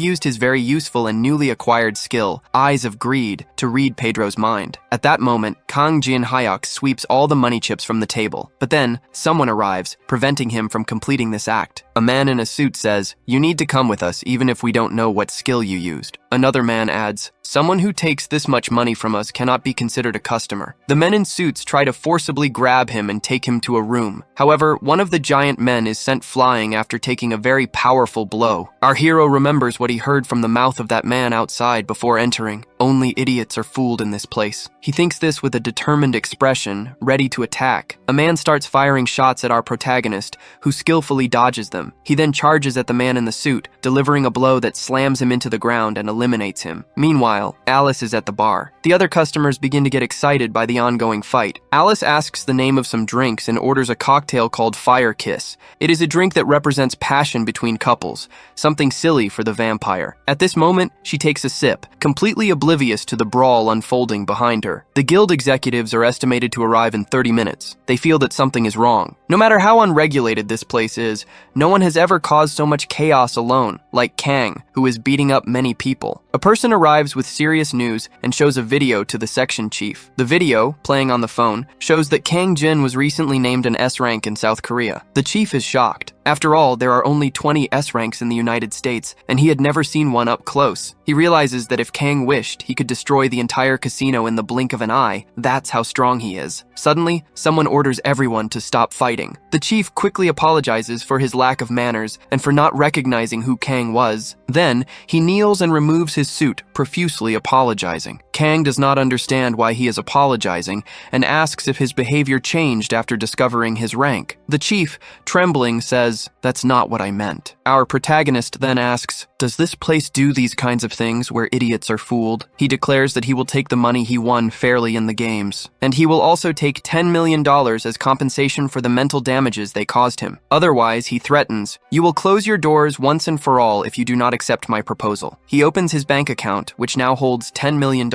used his very useful and newly acquired skill, Eyes of Greed, to read Pedro's mind. At that moment, Kang Jin Hyuk sweeps all the money chips from the table. But then, someone arrives, preventing him from completing this act. A man in a suit says, "You need to come with us even if we don't know what skill you used." Another man adds, "Someone who takes this much money from us cannot be considered a customer." The men in suits try to forcibly grab him and take him to a room. However, one of the giant men is sent flying after taking a very powerful blow. Our hero remembers what he heard from the mouth of that man outside before entering. Only idiots are fooled in this place. He thinks this with a determined expression, ready to attack. A man starts firing shots at our protagonist, who skillfully dodges them. He then charges at the man in the suit, delivering a blow that slams him into the ground and eliminates him. Meanwhile, Alice is at the bar. The other customers begin to get excited by the ongoing fight. Alice asks the name of some drinks and orders a cocktail called Fire Kiss. It is a drink that represents passion between couples, something silly for the vampire. At this moment, she takes a sip, completely oblivious to the brawl unfolding behind her. The guild executives are estimated to arrive in 30 minutes. They feel that something is wrong. No matter how unregulated this place is, no one has ever caused so much chaos alone, like Kang, who is beating up many people. A person arrives with serious news and shows a video to the section chief. The video, playing on the phone, shows that Kang Jin was recently named an S rank in South Korea. The chief is shocked. After all, there are only 20 S ranks in the United States, and he had never seen one up close. He realizes that if Kang wished, he could destroy the entire casino in the blink of an eye. That's how strong he is. Suddenly, someone orders everyone to stop fighting. The chief quickly apologizes for his lack of manners and for not recognizing who Kang was. Then, he kneels and removes his suit, profusely apologizing. Kang does not understand why he is apologizing and asks if his behavior changed after discovering his rank. The chief, trembling, says, "That's not what I meant." Our protagonist then asks, "Does this place do these kinds of things where idiots are fooled?" He declares that he will take the money he won fairly in the games, and he will also take $10 million as compensation for the mental damages they caused him. Otherwise, he threatens, "You will close your doors once and for all if you do not accept my proposal." He opens his bank account, which now holds $10 million,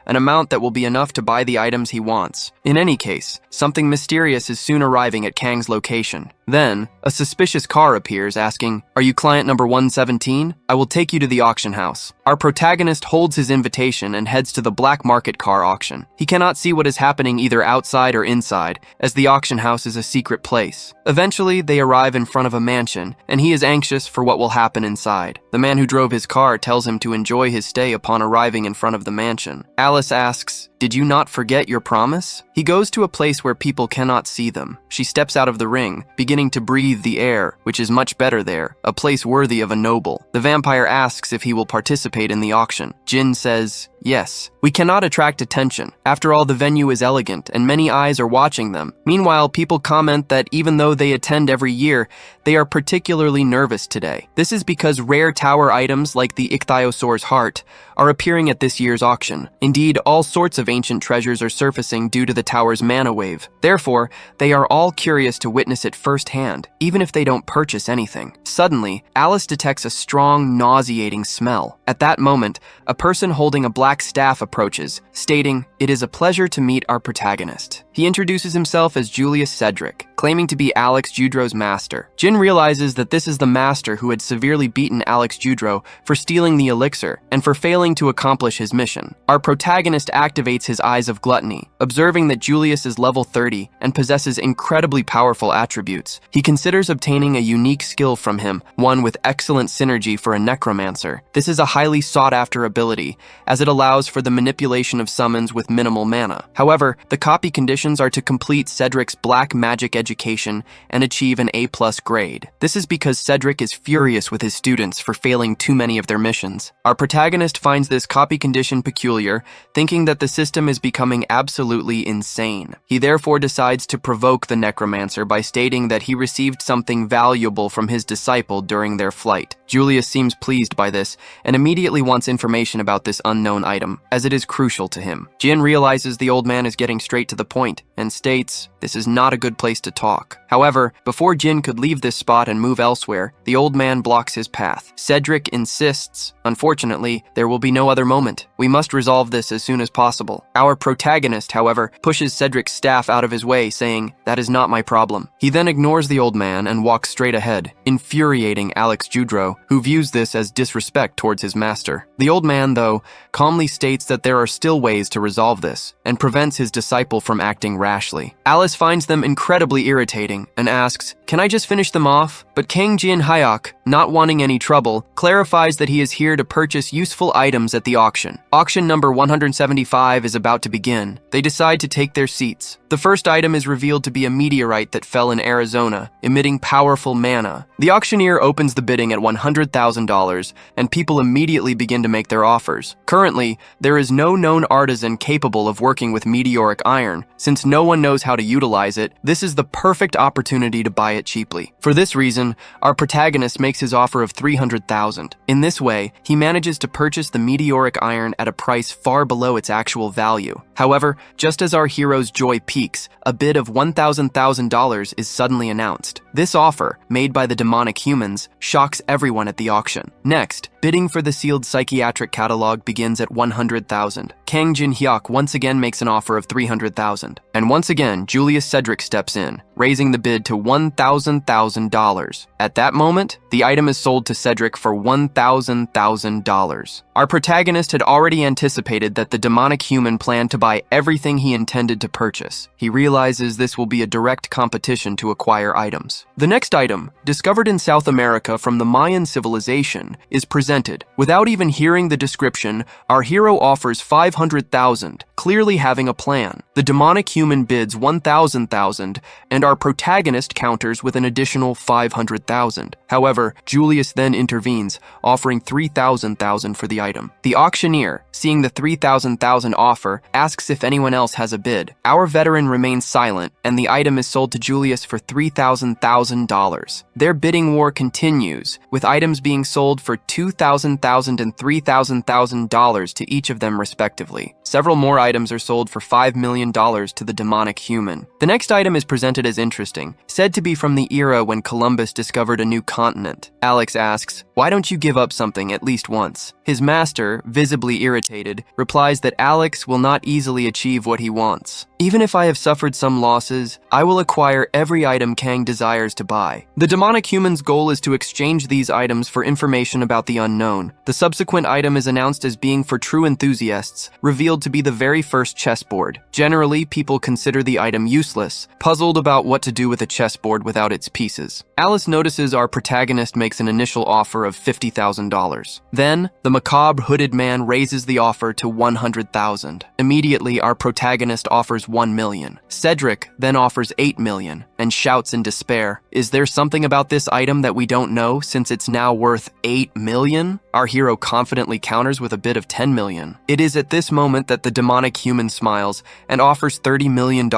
an amount that will be enough to buy the items he wants. In any case, something mysterious is soon arriving at Kang's location. Then, a suspicious car appears asking, "Are you client number 117? I will take you to the auction house." Our protagonist holds his invitation and heads to the black market car auction. He cannot see what is happening either outside or inside, as the auction house is a secret place. Eventually, they arrive in front of a mansion, and he is anxious for what will happen inside. The man who drove his car tells him to enjoy his stay upon arriving in front of the mansion. Alice asks, "Did you not forget your promise?" He goes to a place where people cannot see them. She steps out of the ring, beginning to breathe the air, which is much better there, a place worthy of a noble. The vampire asks if he will participate in the auction. Jin says, "Yes. We cannot attract attention. After all, the venue is elegant, and many eyes are watching them." Meanwhile, people comment that even though they attend every year, they are particularly nervous today. This is because rare tower items like the ichthyosaur's heart are appearing at this year's auction. Indeed, all sorts of ancient treasures are surfacing due to the tower's mana wave. Therefore, they are all curious to witness it firsthand, even if they don't purchase anything. Suddenly, Alice detects a strong, nauseating smell. At that moment, a person holding a black staff approaches, stating, "It is a pleasure to meet our protagonist." He introduces himself as Julius Cedric, claiming to be Alex Judro's master. Jin realizes that this is the master who had severely beaten Alex Judro for stealing the elixir and for failing to accomplish his mission. Our protagonist activates his Eyes of Gluttony, observing that Julius is level 30 and possesses incredibly powerful attributes. He considers obtaining a unique skill from him, one with excellent synergy for a necromancer. This is a highly sought-after ability, as it allows for the manipulation of summons with minimal mana. However, the copy conditions are to complete Cedric's black magic education and achieve an A+ grade. This is because Cedric is furious with his students for failing too many of their missions. Our protagonist finds this copy condition peculiar, thinking that the system is becoming absolutely insane. He therefore decides to provoke the necromancer by stating that he received something valuable from his disciple during their flight. Julius seems pleased by this and immediately wants information about this unknown item, as it is crucial to him. Jin realizes the old man is getting straight to the point and states, this is not a good place to talk. However, before Jin could leave this spot and move elsewhere, the old man blocks his path. Cedric insists, unfortunately, there will be no other moment. We must resolve this as soon as possible. Our protagonist, however, pushes Cedric's staff out of his way, saying, that is not my problem. He then ignores the old man and walks straight ahead, infuriating Alex Judro, who views this as disrespect towards his master. The old man, though, calmly states that there are still ways to resolve this, and prevents his disciple from acting rashly. Alice finds them incredibly irritating and asks, can I just finish them off? But Kang Jin Hyuk, not wanting any trouble, clarifies that he is here to purchase useful items at the auction. Auction number 175 is about to begin. They decide to take their seats. The first item is revealed to be a meteorite that fell in Arizona, emitting powerful mana. The auctioneer opens the bidding at $100,000, and people immediately begin to make their offers. Currently, there is no known artisan capable of working with meteoric iron. Since no one knows how to utilize it, this is the perfect opportunity to buy it cheaply. For this reason, our protagonist makes his offer of $300,000. In this way, he manages to purchase the meteoric iron at a price far below its actual value. However, just as our hero's joy peaks, a bid of $1,000 is suddenly announced. This offer, made by the demonic humans, shocks everyone at the auction. Next, bidding for the sealed psychiatric catalog begins at $100,000. Kang Jin Hyuk once again makes an offer of $300,000. And once again, Julius Cedric steps in, raising the bid to $1,000. At that moment, the item is sold to Cedric for $1,000. Our protagonist had already anticipated that the demonic human planned to buy everything he intended to purchase. He realizes this will be a direct competition to acquire items. The next item, discovered in South America from the Mayan civilization, is presented. Without even hearing the description, our hero offers $500,000, clearly having a plan. The demonic human bids $1,000, and our protagonist counters with an additional $500,000. However, Julius then intervenes, offering $3,000 for the item. The auctioneer, seeing the $3,000 offer, asks if anyone else has a bid. Our veteran remains silent, and the item is sold to Julius for $3,000. Their bidding war continues, with items being sold for $2,000 and $3,000 to each of them respectively. Several more items are sold for $5 million to the demonic human. The next item is presented as interesting, said to be from the era when Columbus discovered a new continent. Alex asks, why don't you give up something at least once? His master, visibly irritated, replies that Alex will not easily achieve what he wants. Even if I have suffered some losses, I will acquire every item Kang desires to buy. The demonic human's goal is to exchange these items for information about the unknown. The subsequent item is announced as being for true enthusiasts, revealed to be the very first chessboard. Generally, people consider the item useless, puzzled about what to do with a chessboard without its pieces. Alice notices our protagonist makes an initial offer of $50,000. Then, the macabre hooded man raises the offer to $100,000. Immediately, our protagonist offers $1 million. Cedric then offers $8 million and shouts in despair, is there something about this item that we don't know since it's now worth $8 million? Our hero confidently counters with a bid of $10 million. It is at this moment that the demonic human smiles and offers $30 million.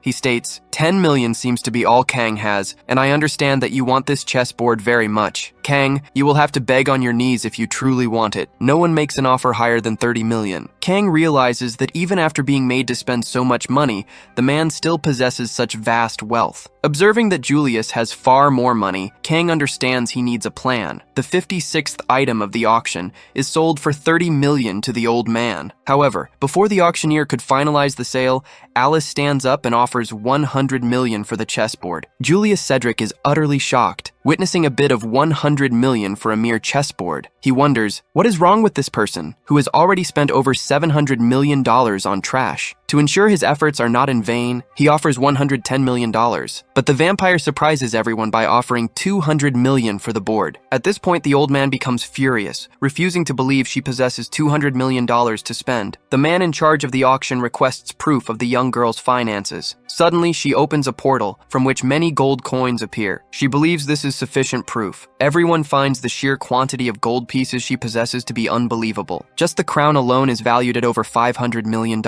He states, $10 million seems to be all Kang has, and I understand that you want this chessboard very much. Kang, you will have to beg on your knees if you truly want it. No one makes an offer higher than $30 million. Kang realizes that even after being made to spend so much money, the man still possesses such vast wealth. Observing that Julius has far more money, Kang understands he needs a plan. The 56th item of the auction is sold for $30 million to the old man. However, before the auctioneer could finalize the sale, Alice stands up and offers $100 million for the chessboard. Julius Cedric is utterly shocked, witnessing a bid of $100 million for a mere chessboard. He wonders, what is wrong with this person, who has already spent over $700 million on trash? To ensure his efforts are not in vain, he offers $110 million. But the vampire surprises everyone by offering $200 million for the board. At this point, the old man becomes furious, refusing to believe she possesses $200 million to spend. The man in charge of the auction requests proof of the young girl's finances. Suddenly, she opens a portal from which many gold coins appear. She believes this is sufficient proof. Everyone finds the sheer quantity of gold pieces she possesses to be unbelievable. Just the crown alone is valued at over $500 million,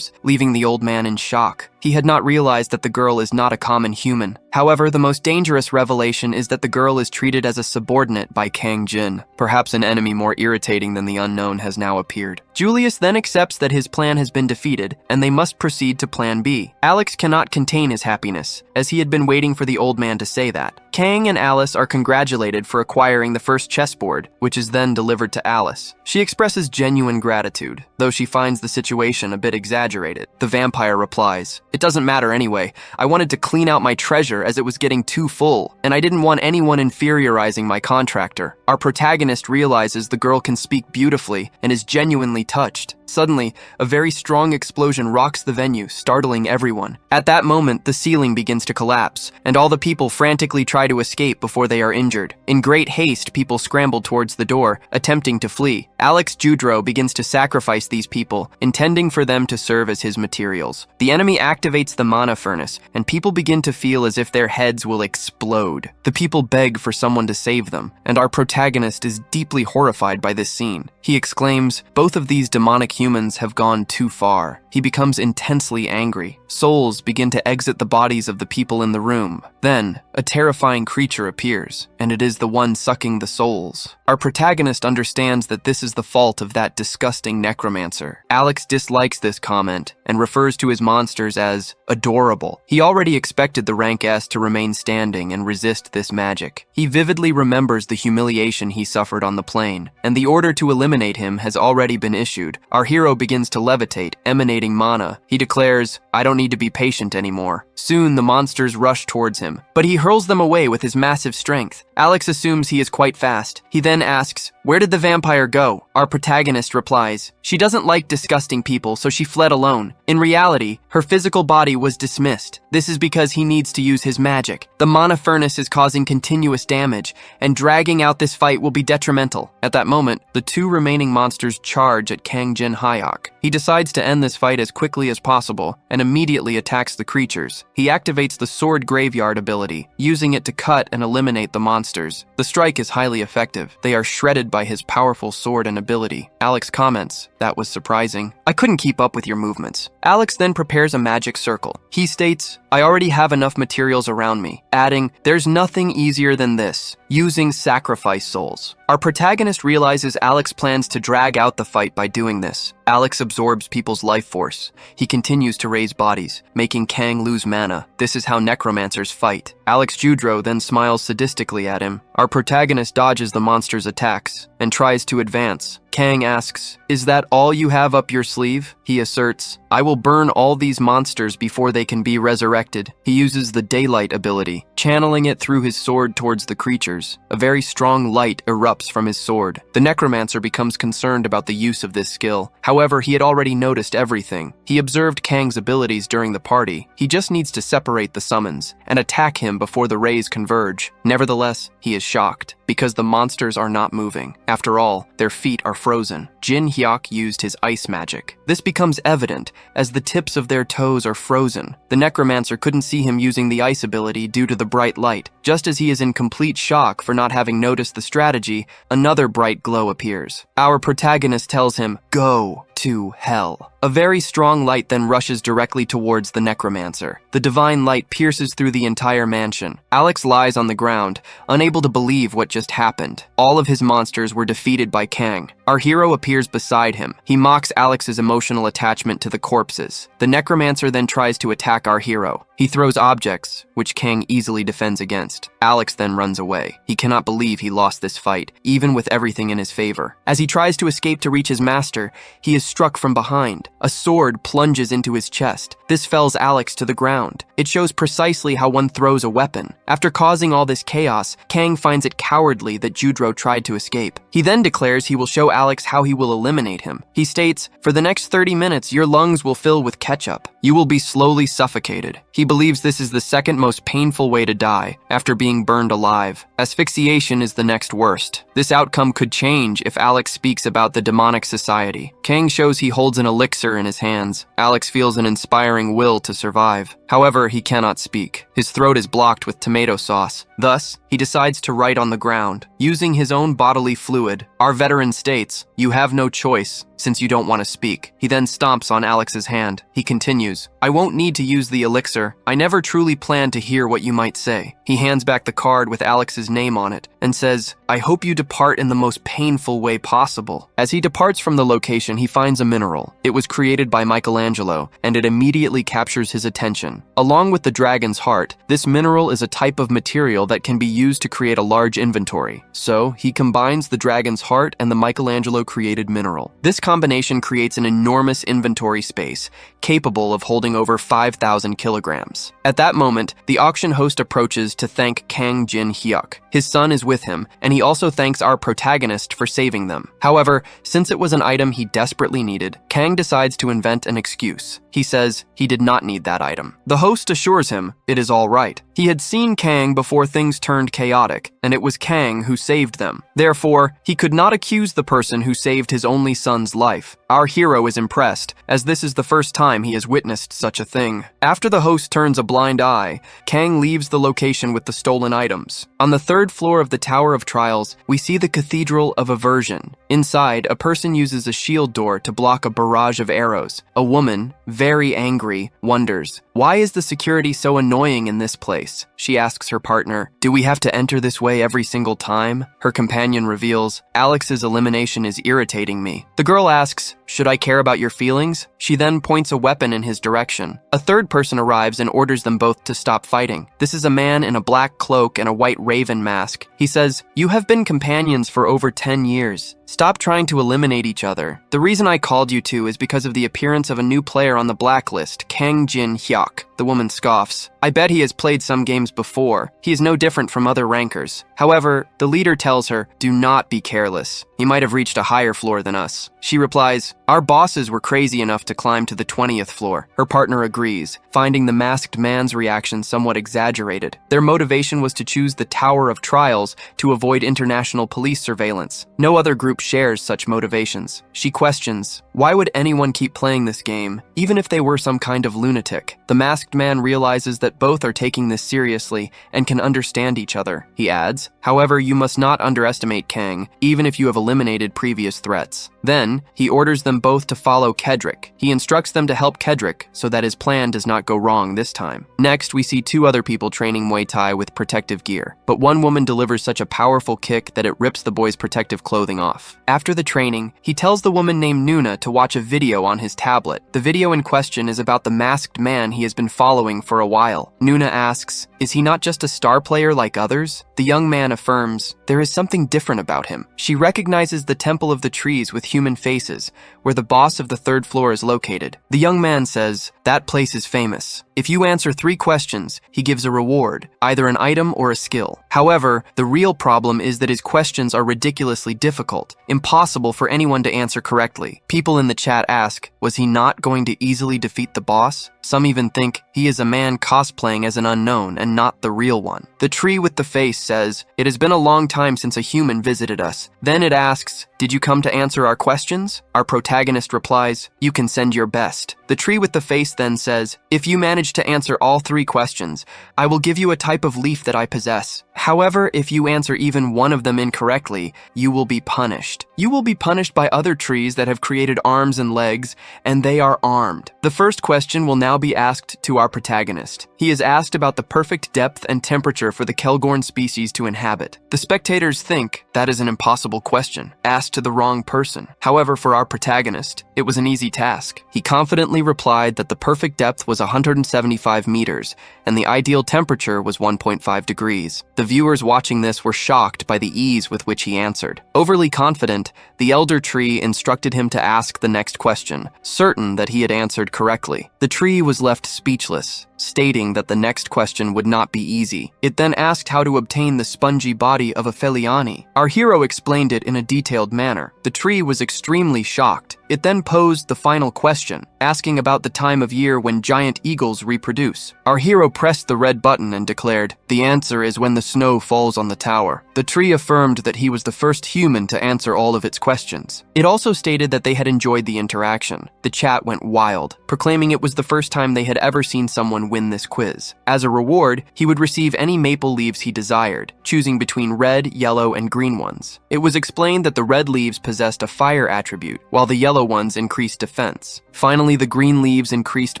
leaving the old man in shock. He had not realized that the girl is not a common human. However, the most dangerous revelation is that the girl is treated as a subordinate by Kang Jin. Perhaps an enemy more irritating than the unknown has now appeared. Julius then accepts that his plan has been defeated, and they must proceed to Plan B. Alex cannot contain his happiness, as he had been waiting for the old man to say that. Kang and Alice are congratulated for acquiring the first chessboard, which is then delivered to Alice. She expresses genuine gratitude, though she finds the situation a bit exaggerated. The vampire replies, "It doesn't matter anyway. I wanted to clean out my treasure as it was getting too full, and I didn't want anyone inferiorizing my contractor." Our protagonist realizes the girl can speak beautifully and is genuinely touched. Suddenly, a very strong explosion rocks the venue, startling everyone. At that moment, the ceiling begins to collapse, and all the people frantically try to escape before they are injured. In great haste, people scramble towards the door, attempting to flee. Alex Judro begins to sacrifice these people, intending for them to serve as his materials. The enemy activates the mana furnace, and people begin to feel as if their heads will explode. The people beg for someone to save them, and our protagonist is deeply horrified by this scene. He exclaims, "Both of these demonic humans have gone too far." He becomes intensely angry. Souls begin to exit the bodies of the people in the room. Then, a terrifying creature appears, and it is the one sucking the souls. Our protagonist understands that this is the fault of that disgusting necromancer. Alex dislikes this comment and refers to his monsters as adorable. He already expected the rank S to remain standing and resist this magic. He vividly remembers the humiliation he suffered on the plane, and the order to eliminate him has already been issued. Our hero begins to levitate, emanating mana. He declares, "I don't need to be patient anymore." Soon the monsters rush towards him, but he hurls them away with his massive strength. Alex assumes he is quite fast. He then asks, "Where did the vampire go?" Our protagonist replies, "She doesn't like disgusting people, so she fled alone." In reality, her physical body was dismissed. This is because he needs to use his magic. The mana furnace is causing continuous damage, and dragging out this fight will be detrimental. At that moment, the two remaining monsters charge at Kang Jin Hyok. He decides to end this fight as quickly as possible, and immediately attacks the creatures. He activates the Sword Graveyard ability, using it to cut and eliminate the monsters. The strike is highly effective. They are shredded by his powerful sword and ability. Alex comments, "That was surprising. I couldn't keep up with your movements." Alex then prepares a magic circle. He states, "I already have enough materials around me," adding, "There's nothing easier than this," using sacrifice souls. Our protagonist realizes Alex plans to drag out the fight by doing this. Alex absorbs people's life force. He continues to raise bodies, making Kang lose mana. This is how necromancers fight. Alex Judro then smiles sadistically at him. Our protagonist dodges the monster's attacks and tries to advance. Kang asks, "Is that all you have up your sleeve?" He asserts, "I will burn all these monsters before they can be resurrected." He uses the daylight ability, channeling it through his sword towards the creatures. A very strong light erupts from his sword. The necromancer becomes concerned about the use of this skill. However, he had already noticed everything. He observed Kang's abilities during the party. He just needs to separate the summons and attack him before the rays converge. Nevertheless, he is shocked, because the monsters are not moving. After all, their feet are frozen. Jin Hyok used his ice magic. This becomes evident as the tips of their toes are frozen. The necromancer couldn't see him using the ice ability due to the bright light. Just as he is in complete shock for not having noticed the strategy, another bright glow appears. Our protagonist tells him, "Go to hell." A very strong light then rushes directly towards the necromancer. The divine light pierces through the entire mansion. Alex lies on the ground, unable to believe what just happened. All of his monsters were defeated by Kang. Our hero appears beside him. He mocks Alex's emotional attachment to the corpses. The necromancer then tries to attack our hero. He throws objects, which Kang easily defends against. Alex then runs away. He cannot believe he lost this fight, even with everything in his favor. As he tries to escape to reach his master, he is struck from behind. A sword plunges into his chest. This fells Alex to the ground. It shows precisely how one throws a weapon. After causing all this chaos, Kang finds it cowardly that Judro tried to escape. He then declares he will show Alex how he will eliminate him. He states, "For the next 30 minutes, your lungs will fill with ketchup. You will be slowly suffocated." He believes this is the second most painful way to die, after being burned alive. Asphyxiation is the next worst. This outcome could change if Alex speaks about the demonic society. Kang shows shows he holds an elixir in his hands. Alex feels an inspiring will to survive. However, he cannot speak. His throat is blocked with tomato sauce. Thus, he decides to write on the ground. Using his own bodily fluid, our veteran states, "You have no choice, since you don't want to speak." He then stomps on Alex's hand. He continues, "I won't need to use the elixir. I never truly planned to hear what you might say." He hands back the card with Alex's name on it and says, "I hope you depart in the most painful way possible." As he departs from the location, he finds a mineral. It was created by Michelangelo, and it immediately captures his attention. Along with the dragon's heart, this mineral is a type of material that can be used to create a large inventory. So, he combines the dragon's heart and the Michelangelo-created mineral. This combination creates an enormous inventory space, capable of holding over 5,000 kilograms. At that moment, the auction host approaches to thank Kang Jin-hyuk. His son is with him, and he also thanks our protagonist for saving them. However, since it was an item he desperately needed, Kang decides to invent an excuse. He says he did not need that item. The host assures him it is all right. He had seen Kang before things turned chaotic, and it was Kang who saved them. Therefore, he could not accuse the person who saved his only son's life. Our hero is impressed, as this is the first time he has witnessed such a thing. After the host turns a blind eye, Kang leaves the location with the stolen items. On the third floor of the Tower of Trials, we see the Cathedral of Aversion. Inside, a person uses a shield door to block a barrage of arrows. A woman, very angry, wonders, "Why is the security so annoying in this place?" She asks her partner, "Do we have to enter this way every single time?" Her companion reveals, "Alex's elimination is irritating me." The girl asks, "Should I care about your feelings?" She then points a weapon in his direction. A third person arrives and orders them both to stop fighting. This is a man in a black cloak and a white raven mask. He says, "You have been companions for over 10 years. Stop trying to eliminate each other. The reason I called you two is because of the appearance of a new player on the blacklist, Kang Jin-hyuk." The woman scoffs. "I bet he has played some games before. He is no different from other rankers." However, the leader tells her, "Do not be careless. He might have reached a higher floor than us." She replies, "Our bosses were crazy enough to climb to the 20th floor. Her partner agrees, finding the masked man's reaction somewhat exaggerated. Their motivation was to choose the Tower of Trials to avoid international police surveillance. No other group shares such motivations. She questions, why would anyone keep playing this game, even if they were some kind of lunatic? The masked man realizes that both are taking this seriously and can understand each other. He adds, "However, you must not underestimate Kang, even if you have eliminated previous threats." Then, he orders them both to follow Kedrick. He instructs them to help Kedrick so that his plan does not go wrong this time. Next, we see two other people training Muay Thai with protective gear, but one woman delivers such a powerful kick that it rips the boy's protective clothing off. After the training, he tells the woman named Nuna to watch a video on his tablet. The video in question is about the masked man he has been following for a while. Nuna asks, "Is he not just a star player like others?" The young man affirms, "There is something different about him." She recognizes the Temple of the Trees with human faces, where the boss of the third floor is located. The young man says, "That place is famous. If you answer 3 questions, he gives a reward, either an item or a skill." However, the real problem is that his questions are ridiculously difficult, impossible for anyone to answer correctly. People in the chat ask, was he not going to easily defeat the boss? Some even think he is a man cosplaying as an unknown and not the real one. The tree with the face says, "It has been a long time since a human visited us." Then it asks, "Did you come to answer our questions?" Our protagonist replies, "You can send your best." The tree with the face then says, "If you manage to answer all 3 questions, I will give you a type of leaf that I possess. However, if you answer even one of them incorrectly, you will be punished. You will be punished by other trees that have created arms and legs, and they are armed." The first question will now be asked to our protagonist. He is asked about the perfect depth and temperature for the Kelgorn species to inhabit. The spectators think that is an impossible question, asked to the wrong person. However, for our protagonist, it was an easy task. He confidently replied that the perfect depth was 175 meters, and the ideal temperature was 1.5 degrees. The viewers watching this were shocked by the ease with which he answered. Overly confident, the elder tree instructed him to ask the next question, certain that he had answered correctly. The tree was left speechless, stating that the next question would not be easy. It then asked how to obtain the spongy body of a Feliani. Our hero explained it in a detailed manner. The tree was extremely shocked. It then posed the final question, asking about the time of year when giant eagles reproduce. Our hero pressed the red button and declared, "The answer is when the snow falls on the tower." The tree affirmed that he was the first human to answer all of its questions. It also stated that they had enjoyed the interaction. The chat went wild, proclaiming it was the first time they had ever seen someone win this quiz. As a reward, he would receive any maple leaves he desired, choosing between red, yellow, and green ones. It was explained that the red leaves possessed a fire attribute, while the yellow ones increased defense. Finally, the green leaves increased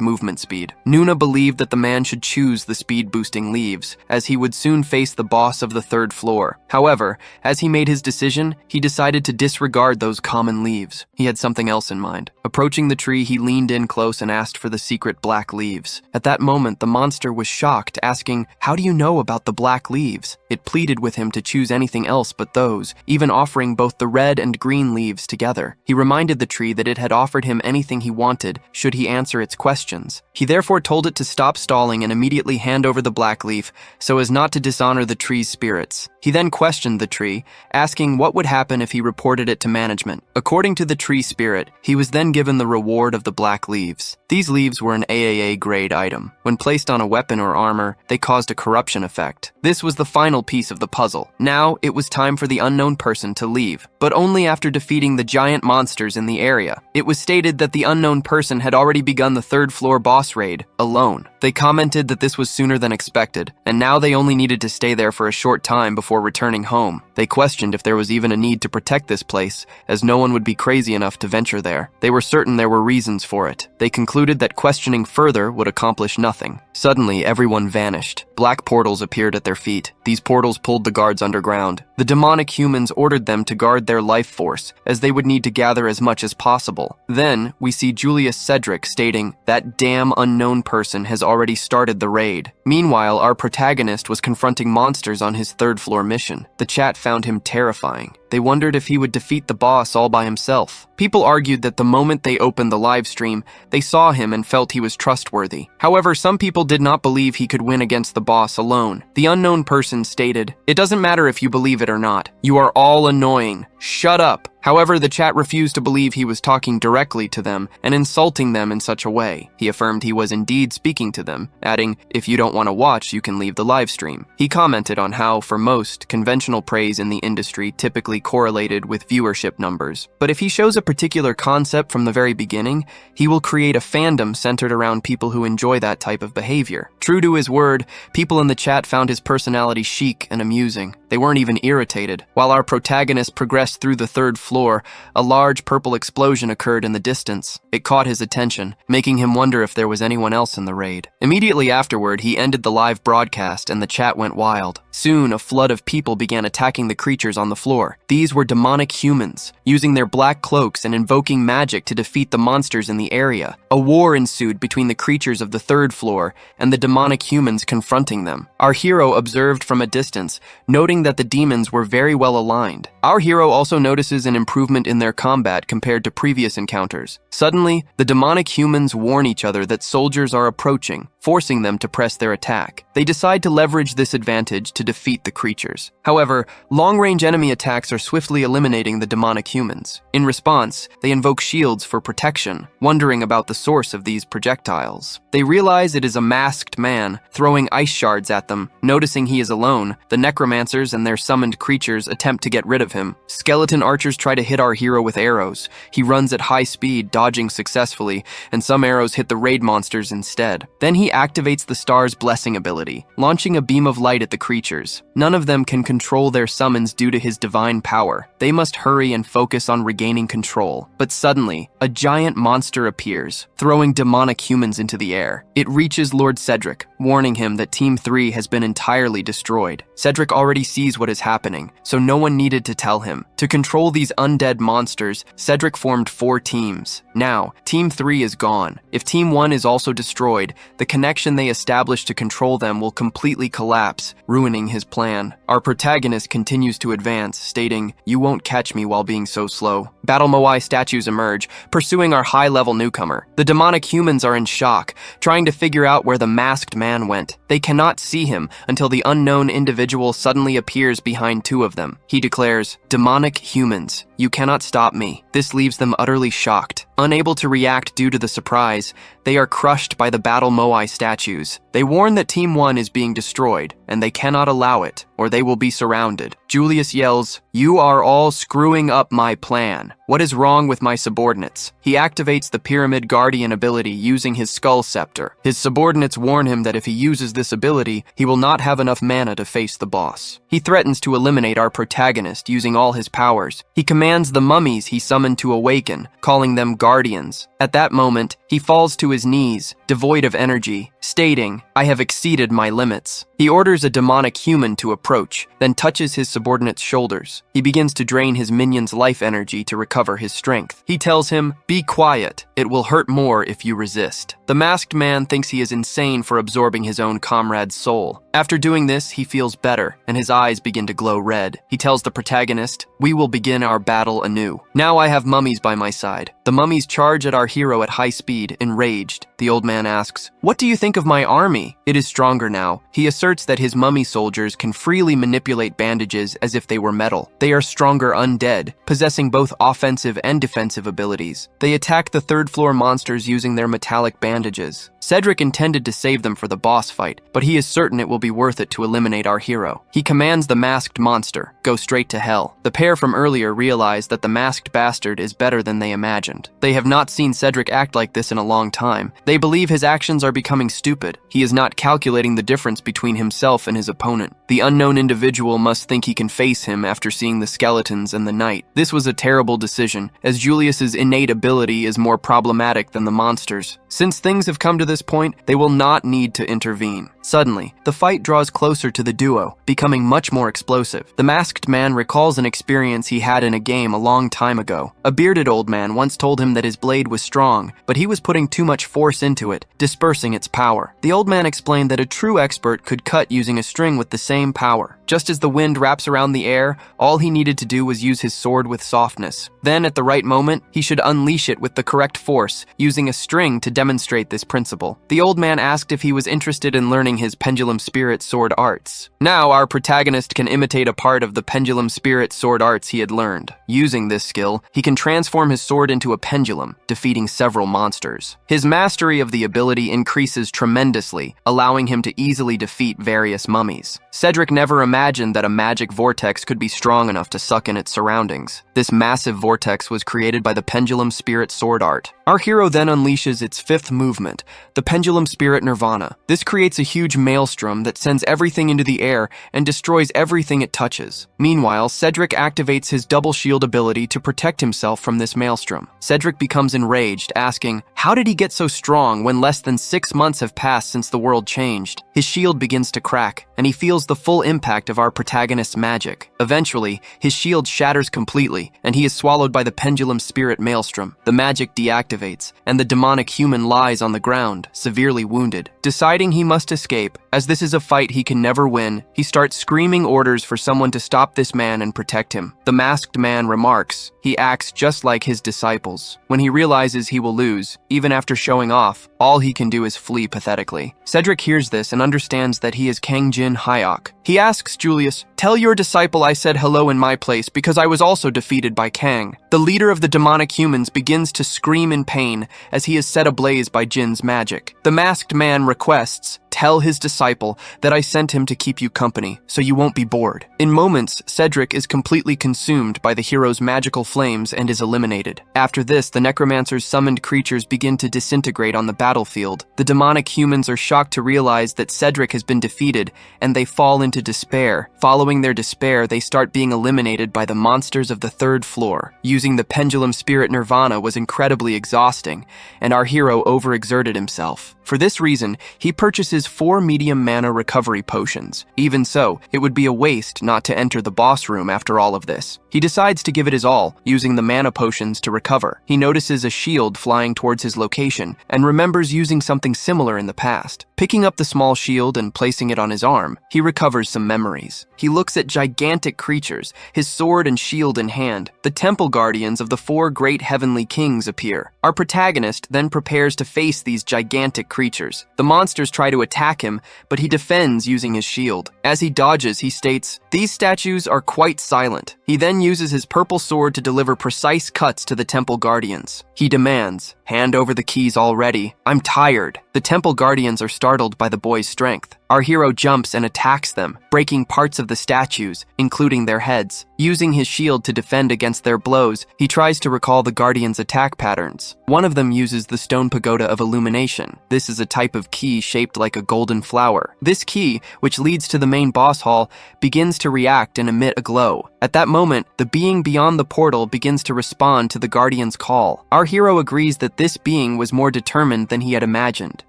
movement speed. Nuna believed that the man should choose the speed-boosting leaves, as he would soon face the boss of the third floor. However, as he made his decision, he decided to disregard those common leaves. He had something else in mind. Approaching the tree, he leaned in close and asked for the secret black leaves. At that moment, the monster was shocked, asking, "How do you know about the black leaves?" It pleaded with him to choose anything else but those, even offering both the red and green leaves together. He reminded the tree that it had offered him anything he wanted should he answer its questions. He therefore told it to stop stalling and immediately hand over the black leaf so as not to dishonor the tree's spirits. He then questioned the tree, asking what would happen if he reported it to management. According to the tree spirit, he was then given the reward of the black leaves. These leaves were an AAA grade item. When placed on a weapon or armor, they caused a corruption effect. This was the final piece of the puzzle. Now, it was time for the unknown person to leave, but only after defeating the giant monsters in the area. It was stated that the unknown person had already begun the third floor boss raid, alone. They commented that this was sooner than expected, and now they only needed to stay there for a short time before returning home. They questioned if there was even a need to protect this place, as no one would be crazy enough to venture there. They were certain there were reasons for it. They concluded that questioning further would accomplish nothing. Suddenly, everyone vanished. Black portals appeared at their feet. These portals pulled the guards underground. The demonic humans ordered them to guard their life force, as they would need to gather as much as possible. Then, we see Julius Cedric stating, "That damn unknown person has already started the raid." Meanwhile, our protagonist was confronting monsters on his third floor mission. The chat found him terrifying. They wondered if he would defeat the boss all by himself. People argued that the moment they opened the live stream, they saw him and felt he was trustworthy. However, some people did not believe he could win against the boss alone. The unknown person stated, "It doesn't matter if you believe it or not. You are all annoying. Shut up." However, the chat refused to believe he was talking directly to them and insulting them in such a way. He affirmed he was indeed speaking to them, adding, "If you don't want to watch, you can leave the live stream." He commented on how, for most, conventional praise in the industry typically correlated with viewership numbers. But if he shows a particular concept from the very beginning, he will create a fandom centered around people who enjoy that type of behavior. True to his word, people in the chat found his personality chic and amusing. They weren't even irritated. While our protagonist progressed through the third floor, a large purple explosion occurred in the distance. It caught his attention, making him wonder if there was anyone else in the raid. Immediately afterward, he ended the live broadcast and the chat went wild. Soon, a flood of people began attacking the creatures on the floor. These were demonic humans, using their black cloaks and invoking magic to defeat the monsters in the area. A war ensued between the creatures of the third floor and the demonic humans confronting them. Our hero observed from a distance, noting that the demons were very well aligned. Our hero also notices an improvement in their combat compared to previous encounters. Suddenly, the demonic humans warn each other that soldiers are approaching, forcing them to press their attack. They decide to leverage this advantage to defeat the creatures. However, long-range enemy attacks are swiftly eliminating the demonic humans. In response, they invoke shields for protection, wondering about the source of these projectiles. They realize it is a masked man, throwing ice shards at them. Noticing he is alone, the necromancers and their summoned creatures attempt to get rid of him. Skeleton archers try to hit our hero with arrows. He runs at high speed, dodging successfully, and some arrows hit the raid monsters instead. Then he activates the star's blessing ability, launching a beam of light at the creatures. None of them can control their summons due to his divine power. They must hurry and focus on regaining control. But suddenly, a giant monster appears, throwing demonic humans into the air. It reaches Lord Cedric, warning him that Team 3 has been entirely destroyed. Cedric already sees what is happening, so no one needed to tell him. To control these undead monsters, Cedric formed 4 teams. Now, Team 3 is gone. If Team 1 is also destroyed, the connection they established to control them will completely collapse, ruining his plan. Our protagonist continues to advance, stating, "You won't catch me while being so slow." Battle Moai statues emerge, pursuing our high-level newcomer. The demonic humans are in shock, trying to figure out where the masked man went. They cannot see him until the unknown individual suddenly appears behind 2 of them. He declares, monsters, demonic humans. You cannot stop me. This leaves them utterly shocked. Unable to react due to the surprise, they are crushed by the battle moai statues. They warn that Team 1 is being destroyed, and they cannot allow it, or they will be surrounded. Julius yells, "You are all screwing up my plan. What is wrong with my subordinates?" He activates the Pyramid Guardian ability using his Skull Scepter. His subordinates warn him that if he uses this ability, he will not have enough mana to face the boss. He threatens to eliminate our protagonist using all his powers. He commands the mummies he summoned to awaken, calling them guardians. At that moment, he falls to his knees, devoid of energy, stating, "I have exceeded my limits." He orders a demonic human to approach, then touches his subordinate's shoulders. He begins to drain his minion's life energy to recover his strength. He tells him, "Be quiet. It will hurt more if you resist." The masked man thinks he is insane for absorbing his own comrade's soul. After doing this, he feels better, and his eyes begin to glow red. He tells the protagonist, "We will begin our battle anew. Now I have mummies by my side." The mummies charge at our hero at high speed, enraged. The old man asks, "What do you think of my army?" It is stronger now. He asserts that his mummy soldiers can freely manipulate bandages as if they were metal. They are stronger undead, possessing both offensive and defensive abilities. They attack the third-floor monsters using their metallic bandages. Cedric intended to save them for the boss fight, but he is certain it will be worth it to eliminate our hero. He commands the masked monster, "Go straight to hell." The pair from earlier realize that the masked bastard is better than they imagined. They have not seen Cedric act like this in a long time. They believe his actions are becoming stupid. He is not calculating the difference between himself and his opponent. The unknown individual must think he can face him after seeing the skeletons and the knight. This was a terrible decision, as Julius's innate ability is more problematic than the monsters. Since things have come to this point, they will not need to intervene. Suddenly, the fight draws closer to the duo, becoming much more explosive. The masked man recalls an experience he had in a game a long time ago. A bearded old man once told him that his blade was strong, but he was putting too much force into it, dispersing its power. The old man explained that a true expert could cut using a string with the same power. Just as the wind wraps around the air, all he needed to do was use his sword with softness. Then, at the right moment, he should unleash it with the correct force, using a string to demonstrate this principle. The old man asked if he was interested in learning his Pendulum Spirit sword arts. Now, our protagonist can imitate a part of the Pendulum Spirit sword arts he had learned. Using this skill, he can transform his sword into a pendulum, defeating several monsters. His mastery of the ability increases tremendously, allowing him to easily defeat various mummies. Cedric never imagined that a magic vortex could be strong enough to suck in its surroundings. This massive vortex was created by the Pendulum Spirit sword art. Our hero then unleashes its fifth movement, the Pendulum Spirit Nirvana. This creates a huge maelstrom that sends everything into the air and destroys everything it touches. Meanwhile, Cedric activates his double shield ability to protect himself from this maelstrom. Cedric becomes enraged, asking, how did he get so strong when less than 6 months have passed since the world changed? His shield begins to crack, and he feels the full impact of our protagonist's magic. Eventually, his shield shatters completely, and he is swallowed by the Pendulum Spirit Maelstrom. The magic deactivates, and the demonic human lies on the ground, severely wounded. Deciding he must escape, as this is a fight he can never win, he starts screaming orders for someone to stop this man and protect him. The masked man remarks, he acts just like his disciples. When he realizes he will lose, even after showing off, all he can do is flee pathetically. Cedric hears this and understands that he is Kangjin Hyok. He asks Julius, tell your disciple I said hello in my place because I was also defeated by Kang. The leader of the demonic humans begins to scream in pain as he is set ablaze by Jin's magic. The masked man requests, tell his disciple that I sent him to keep you company, so you won't be bored. In moments, Cedric is completely consumed by the hero's magical flames and is eliminated. After this, the necromancer's summoned creatures begin to disintegrate on the battlefield. The demonic humans are shocked to realize that Cedric has been defeated, and they fall into despair. Following their despair, they start being eliminated by the monsters of the third floor. Using the Pendulum Spirit Nirvana was incredibly exhausting, and our hero overexerted himself. For this reason, he purchases 4 medium mana recovery potions. Even so, it would be a waste not to enter the boss room after all of this. He decides to give it his all, using the mana potions to recover. He notices a shield flying towards his his location and remembers using something similar in the past. Picking up the small shield and placing it on his arm, he recovers some memories. He looks at gigantic creatures, his sword and shield in hand. The temple guardians of the 4 great heavenly kings appear. Our protagonist then prepares to face these gigantic creatures. The monsters try to attack him, but he defends using his shield. As he dodges, he states, "These statues are quite silent." He then uses his purple sword to deliver precise cuts to the temple guardians. He demands, "Hand over the keys already. I'm tired." The temple guardians are startled by the boy's strength. Our hero jumps and attacks them, breaking parts of the statues, including their heads. Using his shield to defend against their blows, he tries to recall the guardians' attack patterns. One of them uses the stone pagoda of illumination. This is a type of key shaped like a golden flower. This key, which leads to the main boss hall, begins to react and emit a glow. At that moment, the being beyond the portal begins to respond to the guardian's call. Our hero agrees that this being was more determined than he had imagined.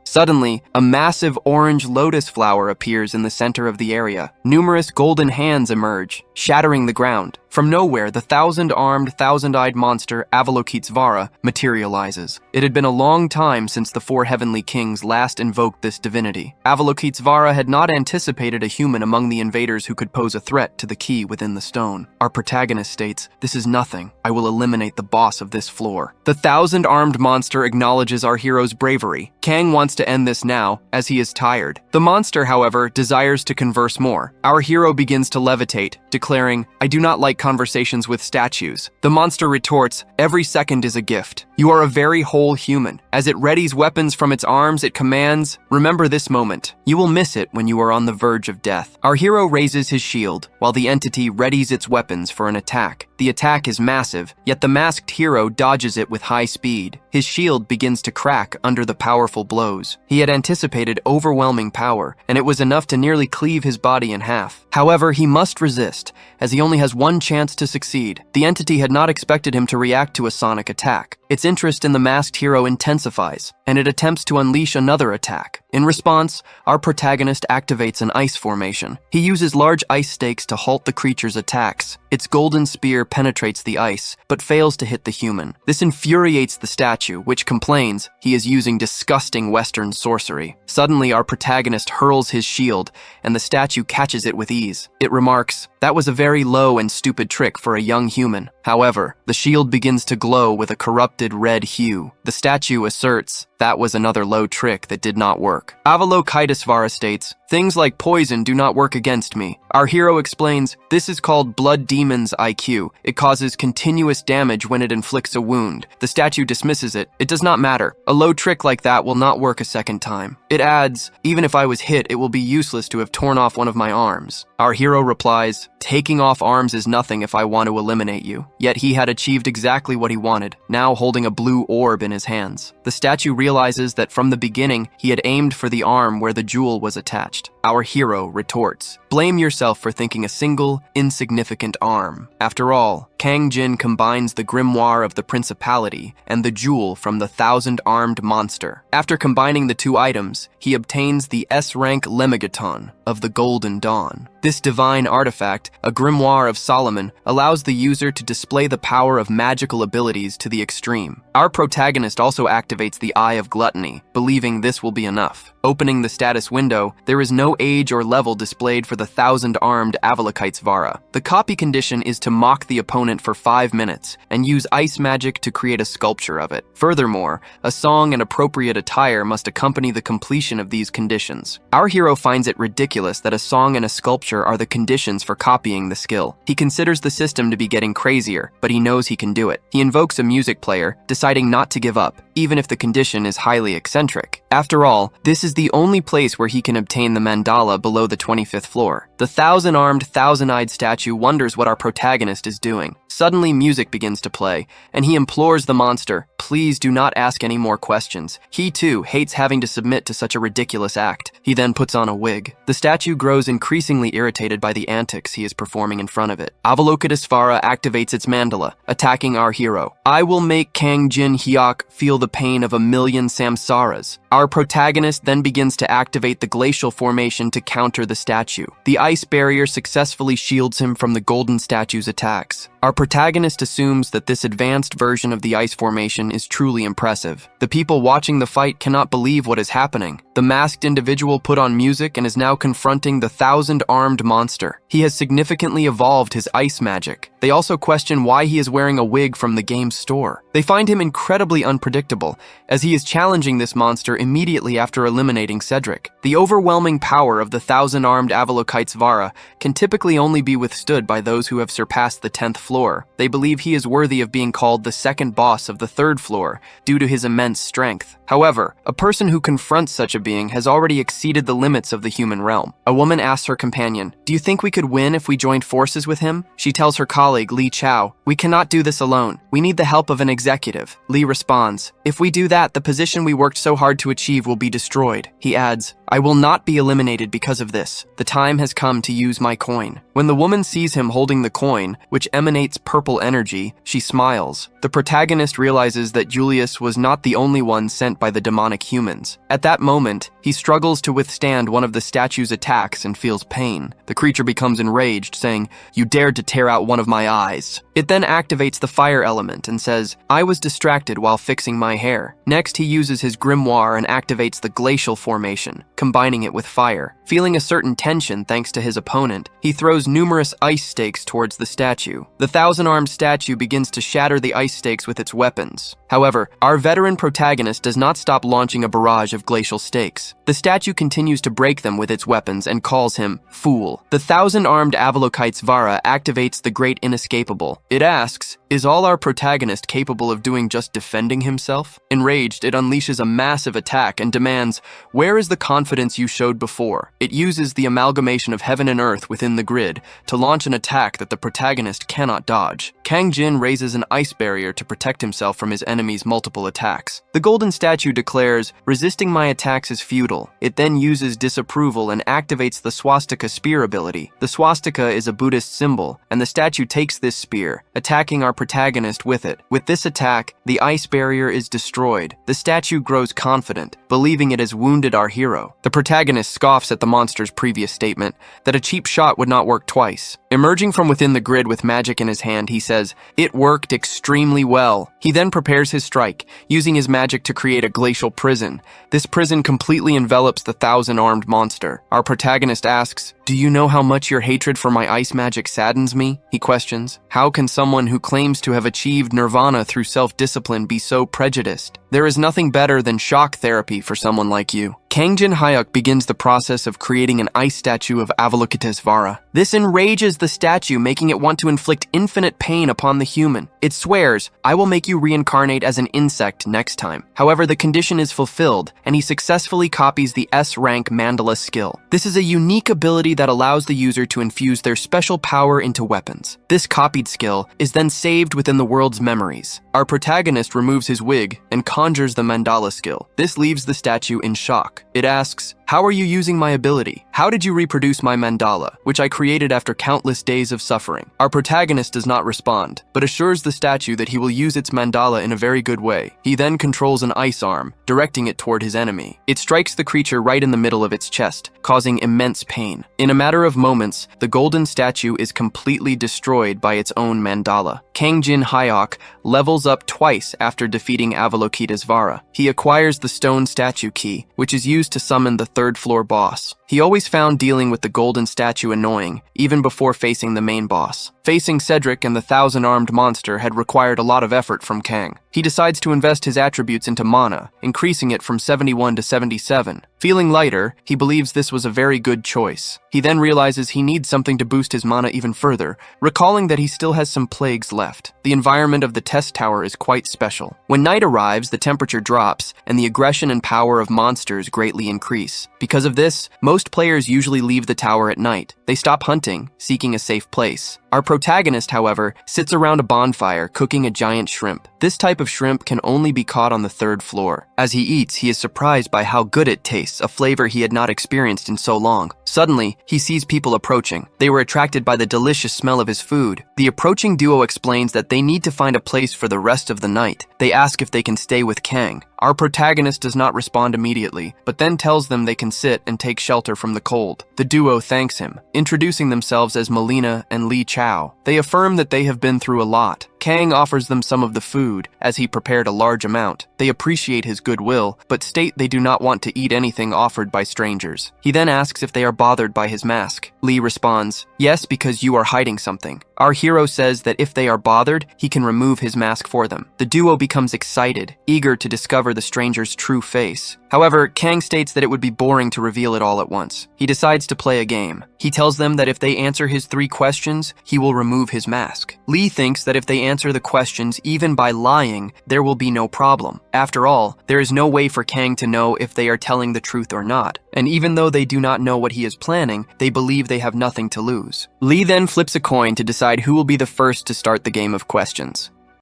Suddenly, a massive orange lotus flower appears in the center of the area. Numerous golden hands emerge, shattering the ground. From nowhere, the 1,000-armed, 1,000-eyed monster Avalokitesvara materializes. It had been a long time since the 4 heavenly kings last invoked this divinity. Avalokitesvara had not anticipated a human among the invaders who could pose a threat to the key within the stone. Our protagonist states, "This is nothing. I will eliminate the boss of this floor." The 1,000-armed monster acknowledges our hero's bravery. Kang wants to end this now, as he is tired. The monster, however, desires to converse more. Our hero begins to levitate, declaring, "I do not like conversations with statues." The monster retorts, "Every second is a gift. You are a very whole human." As it readies weapons from its arms, it commands, "Remember this moment. You will miss it when you are on the verge of death." Our hero raises his shield, while the entity readies its weapons for an attack. The attack is massive, yet the masked hero dodges it with high speed. His shield begins to crack under the powerful blows. He had anticipated overwhelming power, and it was enough to nearly cleave his body in half. However, he must resist, as he only has one chance to succeed. The entity had not expected him to react to a sonic attack. Its interest in the masked hero intensifies, and it attempts to unleash another attack. In response, our protagonist activates an ice formation. He uses large ice stakes to halt the creature's attacks. Its golden spear penetrates the ice, but fails to hit the human. This infuriates the statue, which complains he is using disgusting Western sorcery. Suddenly, our protagonist hurls his shield, and the statue catches it with ease. It remarks, "That was a very low and stupid trick for a young human." However, the shield begins to glow with a corrupted red hue. The statue asserts, "That was another low trick that did not work." Avalokitesvara states, "Things like poison do not work against me." Our hero explains, "This is called Blood Demon's IQ. It causes continuous damage when it inflicts a wound." The statue dismisses it. "It does not matter. A low trick like that will not work a second time." It adds, "Even if I was hit, it will be useless to have torn off one of my arms." Our hero replies, "Taking off arms is nothing if I want to eliminate you." Yet he had achieved exactly what he wanted, now holding a blue orb in his hands. The statue realizes that from the beginning, he had aimed for the arm where the jewel was attached. Our hero retorts, "Blame yourself for thinking a single, insignificant arm. After all, Kang Jin combines the grimoire of the principality and the jewel from the 1,000-armed monster. After combining the two items, he obtains the S-rank Lemegeton of the Golden Dawn. This divine artifact, a grimoire of Solomon, allows the user to display the power of magical abilities to the extreme. Our protagonist also activates the Eye of Gluttony, believing this will be enough. Opening the status window, there is no age or level displayed for the 1,000-armed Avalokitesvara. The copy condition is to mock the opponent for 5 minutes and use ice magic to create a sculpture of it. Furthermore, a song and appropriate attire must accompany the completion of these conditions. Our hero finds it ridiculous that a song and a sculpture are the conditions for copying the skill. He considers the system to be getting crazier, but he knows he can do it. He invokes a music player, deciding not to give up, even if the condition is highly eccentric. After all, this is the only place where he can obtain the mandala below the 25th floor. The 1,000-armed, 1,000-eyed statue wonders what our protagonist is doing. Suddenly, music begins to play, and he implores the monster, "Please do not ask any more questions." He, too, hates having to submit to such a ridiculous act. He then puts on a wig. The statue grows increasingly irritated by the antics he is performing in front of it. Avalokitesvara activates its mandala, attacking our hero. "I will make Kang Jin Hyuk feel the pain of 1,000,000 samsaras." Our protagonist then begins to activate the glacial formation to counter the statue. The ice barrier successfully shields him from the golden statue's attacks. Our protagonist assumes that this advanced version of the ice formation coordination is truly impressive. The people watching the fight cannot believe what is happening. The masked individual put on music and is now confronting the 1,000-armed monster. He has significantly evolved his ice magic. They also question why he is wearing a wig from the game's store. They find him incredibly unpredictable, as he is challenging this monster immediately after eliminating Cedric. The overwhelming power of the 1,000-armed avalokitesvara can typically only be withstood by those who have surpassed the 10th floor. They believe he is worthy of being called the second boss of the 3rd floor due to his immense strength. However, a person who confronts such a being has already exceeded the limits of the human realm. A woman asks her companion, "Do you think we could win if we joined forces with him?" She tells her colleague, Li Chao, "We cannot do this alone. We need the help of an executive." Li responds, "If we do that, the position we worked so hard to achieve will be destroyed." He adds, "I will not be eliminated because of this. The time has come to use my coin." When the woman sees him holding the coin, which emanates purple energy, she smiles. The protagonist realizes that Julius was not the only one sent by the demonic humans. At that moment, he struggles to withstand one of the statue's attacks and feels pain. The creature becomes enraged, saying, "You dared to tear out one of my eyes." It then activates the fire element and says, "I was distracted while fixing my hair." Next, he uses his grimoire and activates the glacial formation, combining it with fire. Feeling a certain tension thanks to his opponent, he throws numerous ice stakes towards the statue. The 1,000-armed statue begins to shatter the ice stakes with its weapons. However, our veteran protagonist does not stop launching a barrage of glacial stakes. The statue continues to break them with its weapons and calls him fool. The 1,000-armed avalokitesvara activates the great inescapable. It asks, "Is all our protagonist capable of doing just defending himself?" Enraged, it unleashes a massive attack and demands, "Where is the confidence you showed before?" It uses the amalgamation of heaven and earth within the grid to launch an attack that the protagonist cannot dodge. Kang Jin raises an ice barrier to protect himself from his enemy's multiple attacks. The golden statue declares, "Resisting my attacks is futile." It then uses disapproval and activates the swastika spear ability. The swastika is a Buddhist symbol, and the statue takes this spear, attacking our protagonist with it. With this attack, the ice barrier is destroyed. The statue grows confident, believing it has wounded our hero. The protagonist scoffs at the monster's previous statement that a cheap shot would not work twice. Emerging from within the grid with magic in his hand, he says, "It worked extremely well." He then prepares his strike, using his magic to create a glacial prison. This prison completely envelops the 1,000-armed monster. Our protagonist asks, "Do you know how much your hatred for my ice magic saddens me?" He questions, "How can someone who claims to have achieved nirvana through self-discipline be so prejudiced? There is nothing better than shock therapy for someone like you." Kangjin Hyuk begins the process of creating an ice statue of Avalokitesvara. This enrages the statue, making it want to inflict infinite pain upon the human. It swears, "I will make you reincarnate as an insect next time." However, the condition is fulfilled, and he successfully copies the S-rank Mandela skill. This is a unique ability that allows the user to infuse their special power into weapons. This copied skill is then saved within the world's memories. Our protagonist removes his wig and conjures the Mandala skill. This leaves the statue in shock. It asks, "How are you using my ability? How did you reproduce my mandala, which I created after countless days of suffering?" Our protagonist does not respond, but assures the statue that he will use its mandala in a very good way. He then controls an ice arm, directing it toward his enemy. It strikes the creature right in the middle of its chest, causing immense pain. In a matter of moments, the golden statue is completely destroyed by its own mandala. Kangjin Hyuk levels up twice after defeating Avalokitesvara. He acquires the stone statue key, which is used to summon the 3rd floor boss. He always found dealing with the golden statue annoying, even before facing the main boss. Facing Cedric and the 1,000-armed monster had required a lot of effort from Kang. He decides to invest his attributes into mana, increasing it from 71 to 77. Feeling lighter, he believes this was a very good choice. He then realizes he needs something to boost his mana even further, recalling that he still has some plagues left. The environment of the test tower is quite special. When night arrives, the temperature drops, and the aggression and power of monsters greatly increase. Because of this, most players usually leave the tower at night. They stop hunting, seeking a safe place. Our protagonist, however, sits around a bonfire cooking a giant shrimp. This type of shrimp can only be caught on the 3rd floor. As he eats, he is surprised by how good it tastes, a flavor he had not experienced in so long. Suddenly, he sees people approaching. They were attracted by the delicious smell of his food. The approaching duo explains that they need to find a place for the rest of the night. They ask if they can stay with Kang. Our protagonist does not respond immediately, but then tells them they can sit and take shelter from the cold. The duo thanks him, introducing themselves as Melina and Li Chao. They affirm that they have been through a lot. Kang offers them some of the food, as he prepared a large amount. They appreciate his goodwill, but state they do not want to eat anything offered by strangers. He then asks if they are bothered by his mask. Lee responds, "Yes, because you are hiding something." Our hero says that if they are bothered, he can remove his mask for them. The duo becomes excited, eager to discover the stranger's true face. However, Kang states that it would be boring to reveal it all at once. He decides to play a game. He tells them that if they answer his 3 questions, he will remove his mask. Lee thinks that if they answer the questions even by lying, there will be no problem. After all, there is no way for Kang to know if they are telling the truth or not. And even though they do not know what he is planning, they believe they have nothing to lose. Lee then flips a coin to decide who will be the first to start the game of questions.